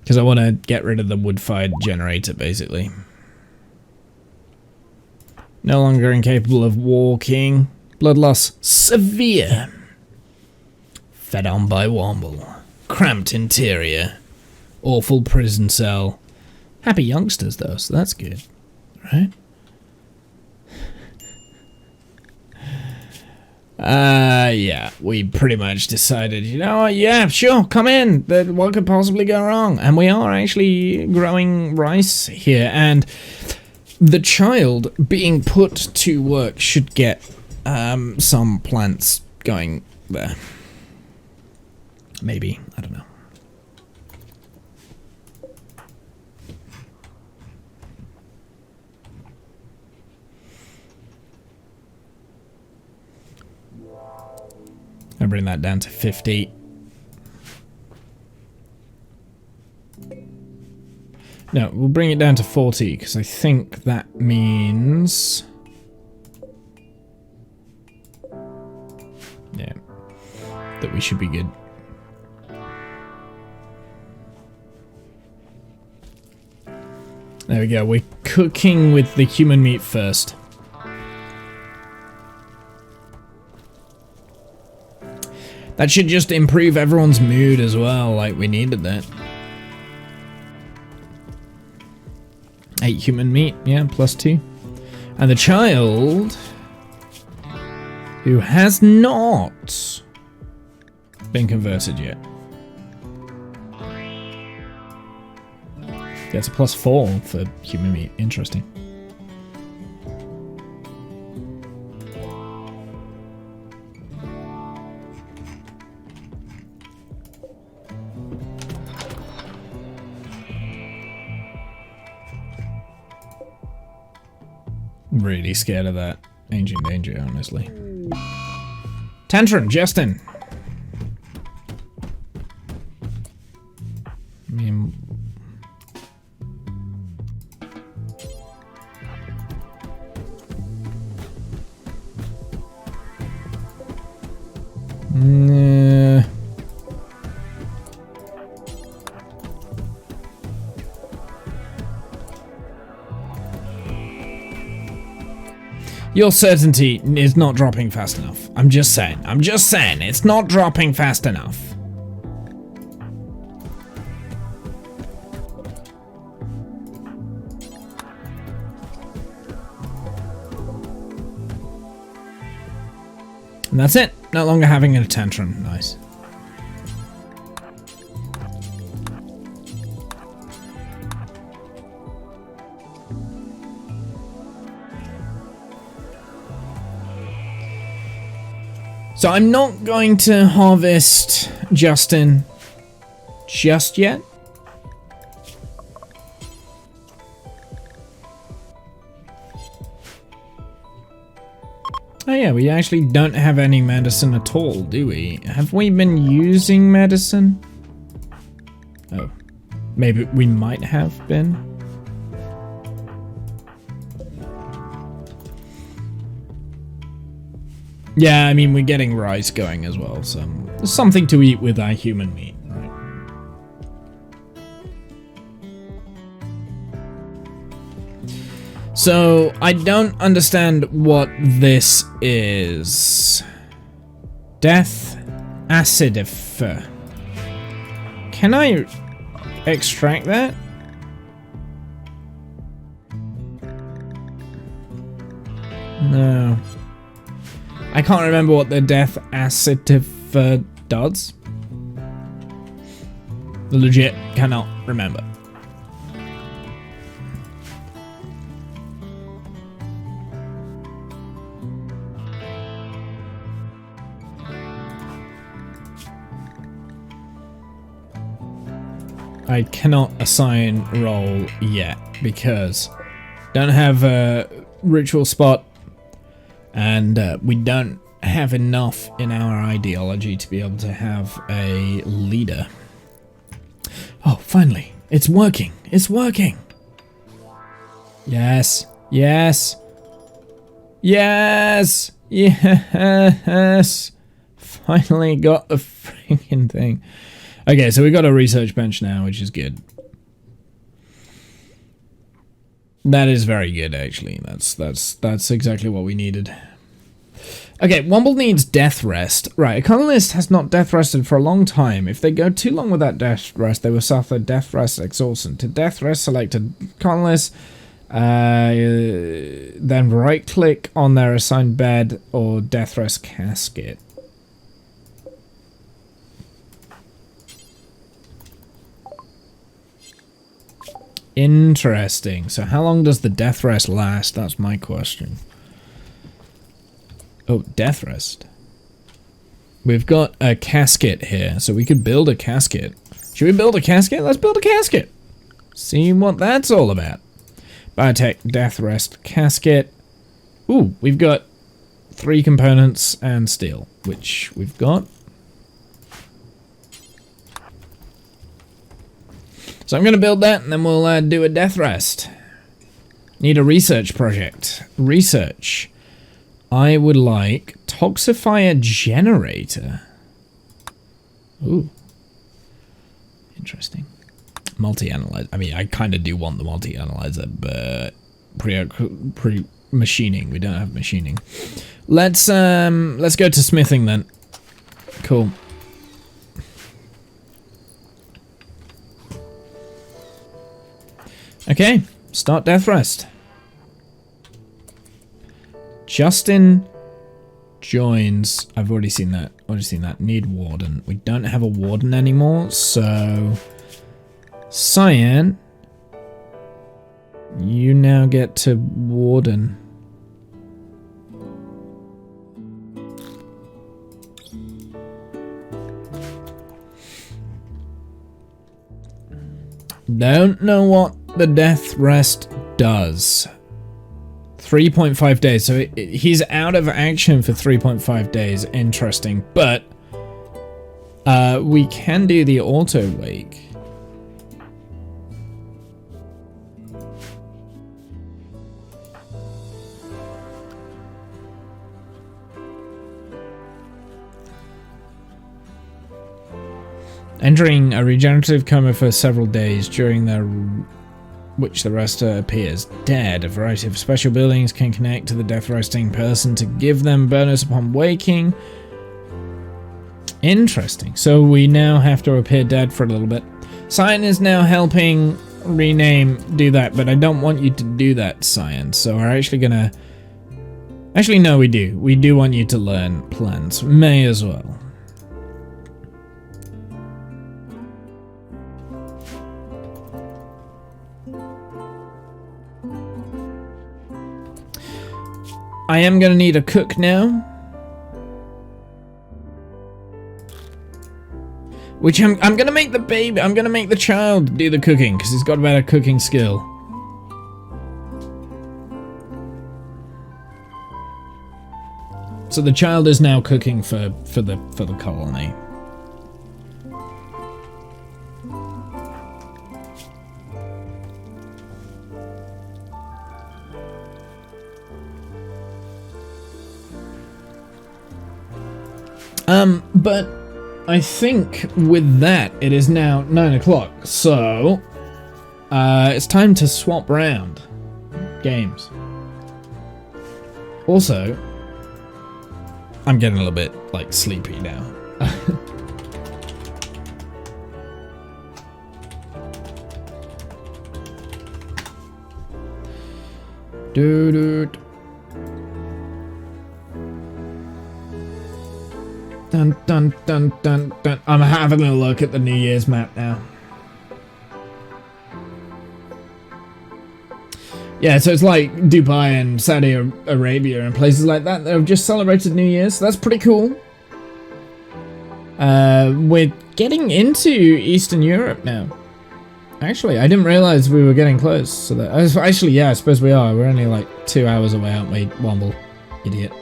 Because I want to get rid of the wood-fired generator, basically. No longer incapable of walking. Blood loss severe. Fed on by Womble. Cramped interior. Awful prison cell. Happy youngsters, though, so that's good. Right? Yeah, we pretty much decided, you know what, yeah, sure, come in. What could possibly go wrong? And we are actually growing rice here, and the child being put to work should get some plants going there. Maybe, I don't know. I'll bring that down to 50. No, we'll bring it down to 40, because I think that means... yeah, that we should be good. There we go, we're cooking with the human meat first. That should just improve everyone's mood as well, like we needed that. 8 human meat, yeah, +2. And the child, who has not been converted yet, gets a +4 for human meat, interesting. Really scared of that ancient danger, honestly. Tantrum, Justin. I mean, nah. Your certainty is not dropping fast enough. I'm just saying, it's not dropping fast enough. And that's it. No longer having a tantrum. Nice. So I'm not going to harvest Justin just yet. Oh yeah, we actually don't have any medicine at all, do we? Have we been using medicine? Oh, maybe we might have been. Yeah, I mean, we're getting rice going as well, so there's something to eat with our human meat, right? So, I don't understand what this is. Death acidifer. Can I extract that? No. I can't remember what the death acidifer does. Legit cannot remember. I cannot assign role yet because Don't have a ritual spot, and we don't have enough in our ideology to be able to have a leader. Oh, finally. It's working. It's working. Yes. Yes. Yes. Yes. Finally got the freaking thing. Okay, so we got a research bench now, which is good. That is very good, actually. That's exactly what we needed. Okay, Womble needs death rest. Right, a colonist has not death rested for a long time. If they go too long without death rest, they will suffer death rest exhaustion. To death rest, select a colonist, then right-click on their assigned bed or death rest casket. Interesting. So how long does the death rest last? That's my question. Oh, death rest. We've got a casket here, so we could build a casket. Should we build a casket? Let's build a casket. See what that's all about. Biotech death rest casket. Ooh, we've got 3 components and steel, which we've got. So I'm going to build that, and then we'll do a death rest. Need a research project. Research. I would like toxifier generator. Ooh. Interesting. Multi-analyzer. I mean, I kind of do want the multi-analyzer, but pre-machining. We don't have machining. Let's go to smithing then. Cool. Okay, start death rest. Justin joins. I've already seen that. Need warden. We don't have a warden anymore, so Cyan, you now get to warden. Don't know what the death rest does. 3.5 days, so he's out of action for 3.5 days. Interesting, but we can do the auto wake. Entering a regenerative coma for several days, during which the rest appears dead. A variety of special buildings can connect to the death resting person to give them bonus upon waking. Interesting. So we now have to appear dead for a little bit. Cyan is now helping do that, but I don't want you to do that, Cyan. So we're actually gonna... Actually, no, we do. We do want you to learn plants. May as well. I am going to need a cook now. Which I'm going to make the baby, I'm going to make the child do the cooking, because he's got a better cooking skill. So the child is now cooking for the colony. But I think with that, it is now 9 o'clock, so it's time to swap round games. Also, I'm getting a little bit, like, sleepy now. Dude. Dun dun dun dun dun. I'm having a look at the New Year's map now. Yeah, so it's like Dubai and Saudi Arabia and places like that that have just celebrated New Year's. So that's pretty cool. We're getting into Eastern Europe now. Actually, I didn't realize we were getting close. So that actually, yeah, I suppose we are. We're only like 2 hours away, aren't we, Womble? Idiot.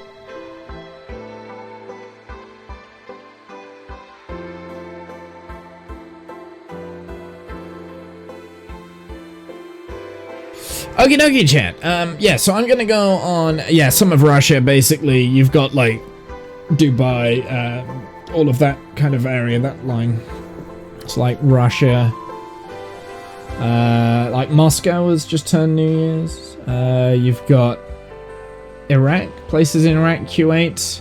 Okie dokie, chat. Yeah, so I'm gonna go on, yeah, some of Russia, basically. You've got, like, Dubai, all of that kind of area, that line. It's like Russia. Like Moscow has just turned New Year's. You've got Iraq, places in Iraq, Kuwait,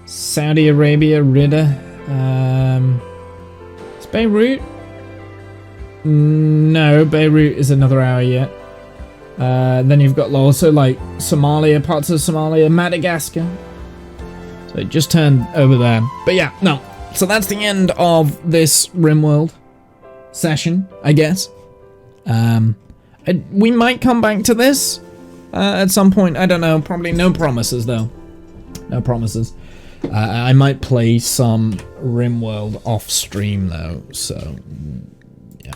Saudi Arabia, Riyadh. Is Beirut? No, Beirut is another hour yet. Then you've got also like Somalia, parts of Somalia, Madagascar. So it just turned over there. But yeah, no. So that's the end of this Rimworld session, I guess. We might come back to this at some point. I don't know. Probably no promises, though. No promises. I might play some Rimworld off stream, though. So yeah,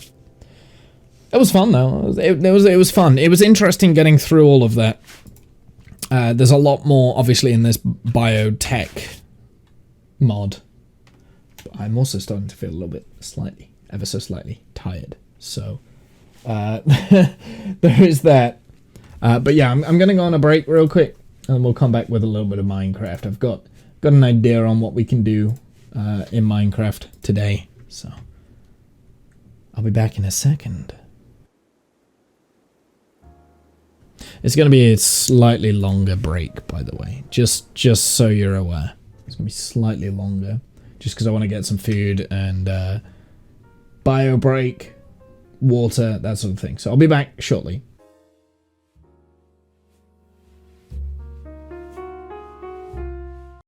it was fun, though. It was fun. It was interesting getting through all of that. There's a lot more, obviously, in this biotech mod. But I'm also starting to feel a little bit ever so slightly tired. So. There is that. But yeah, I'm gonna go on a break real quick, and we'll come back with a little bit of Minecraft. I've got an idea on what we can do in Minecraft today, so I'll be back in a second. It's gonna be a slightly longer break, by the way, just so you're aware. It's gonna be slightly longer, just because I want to get some food and bio break. Water, that sort of thing. So I'll be back shortly.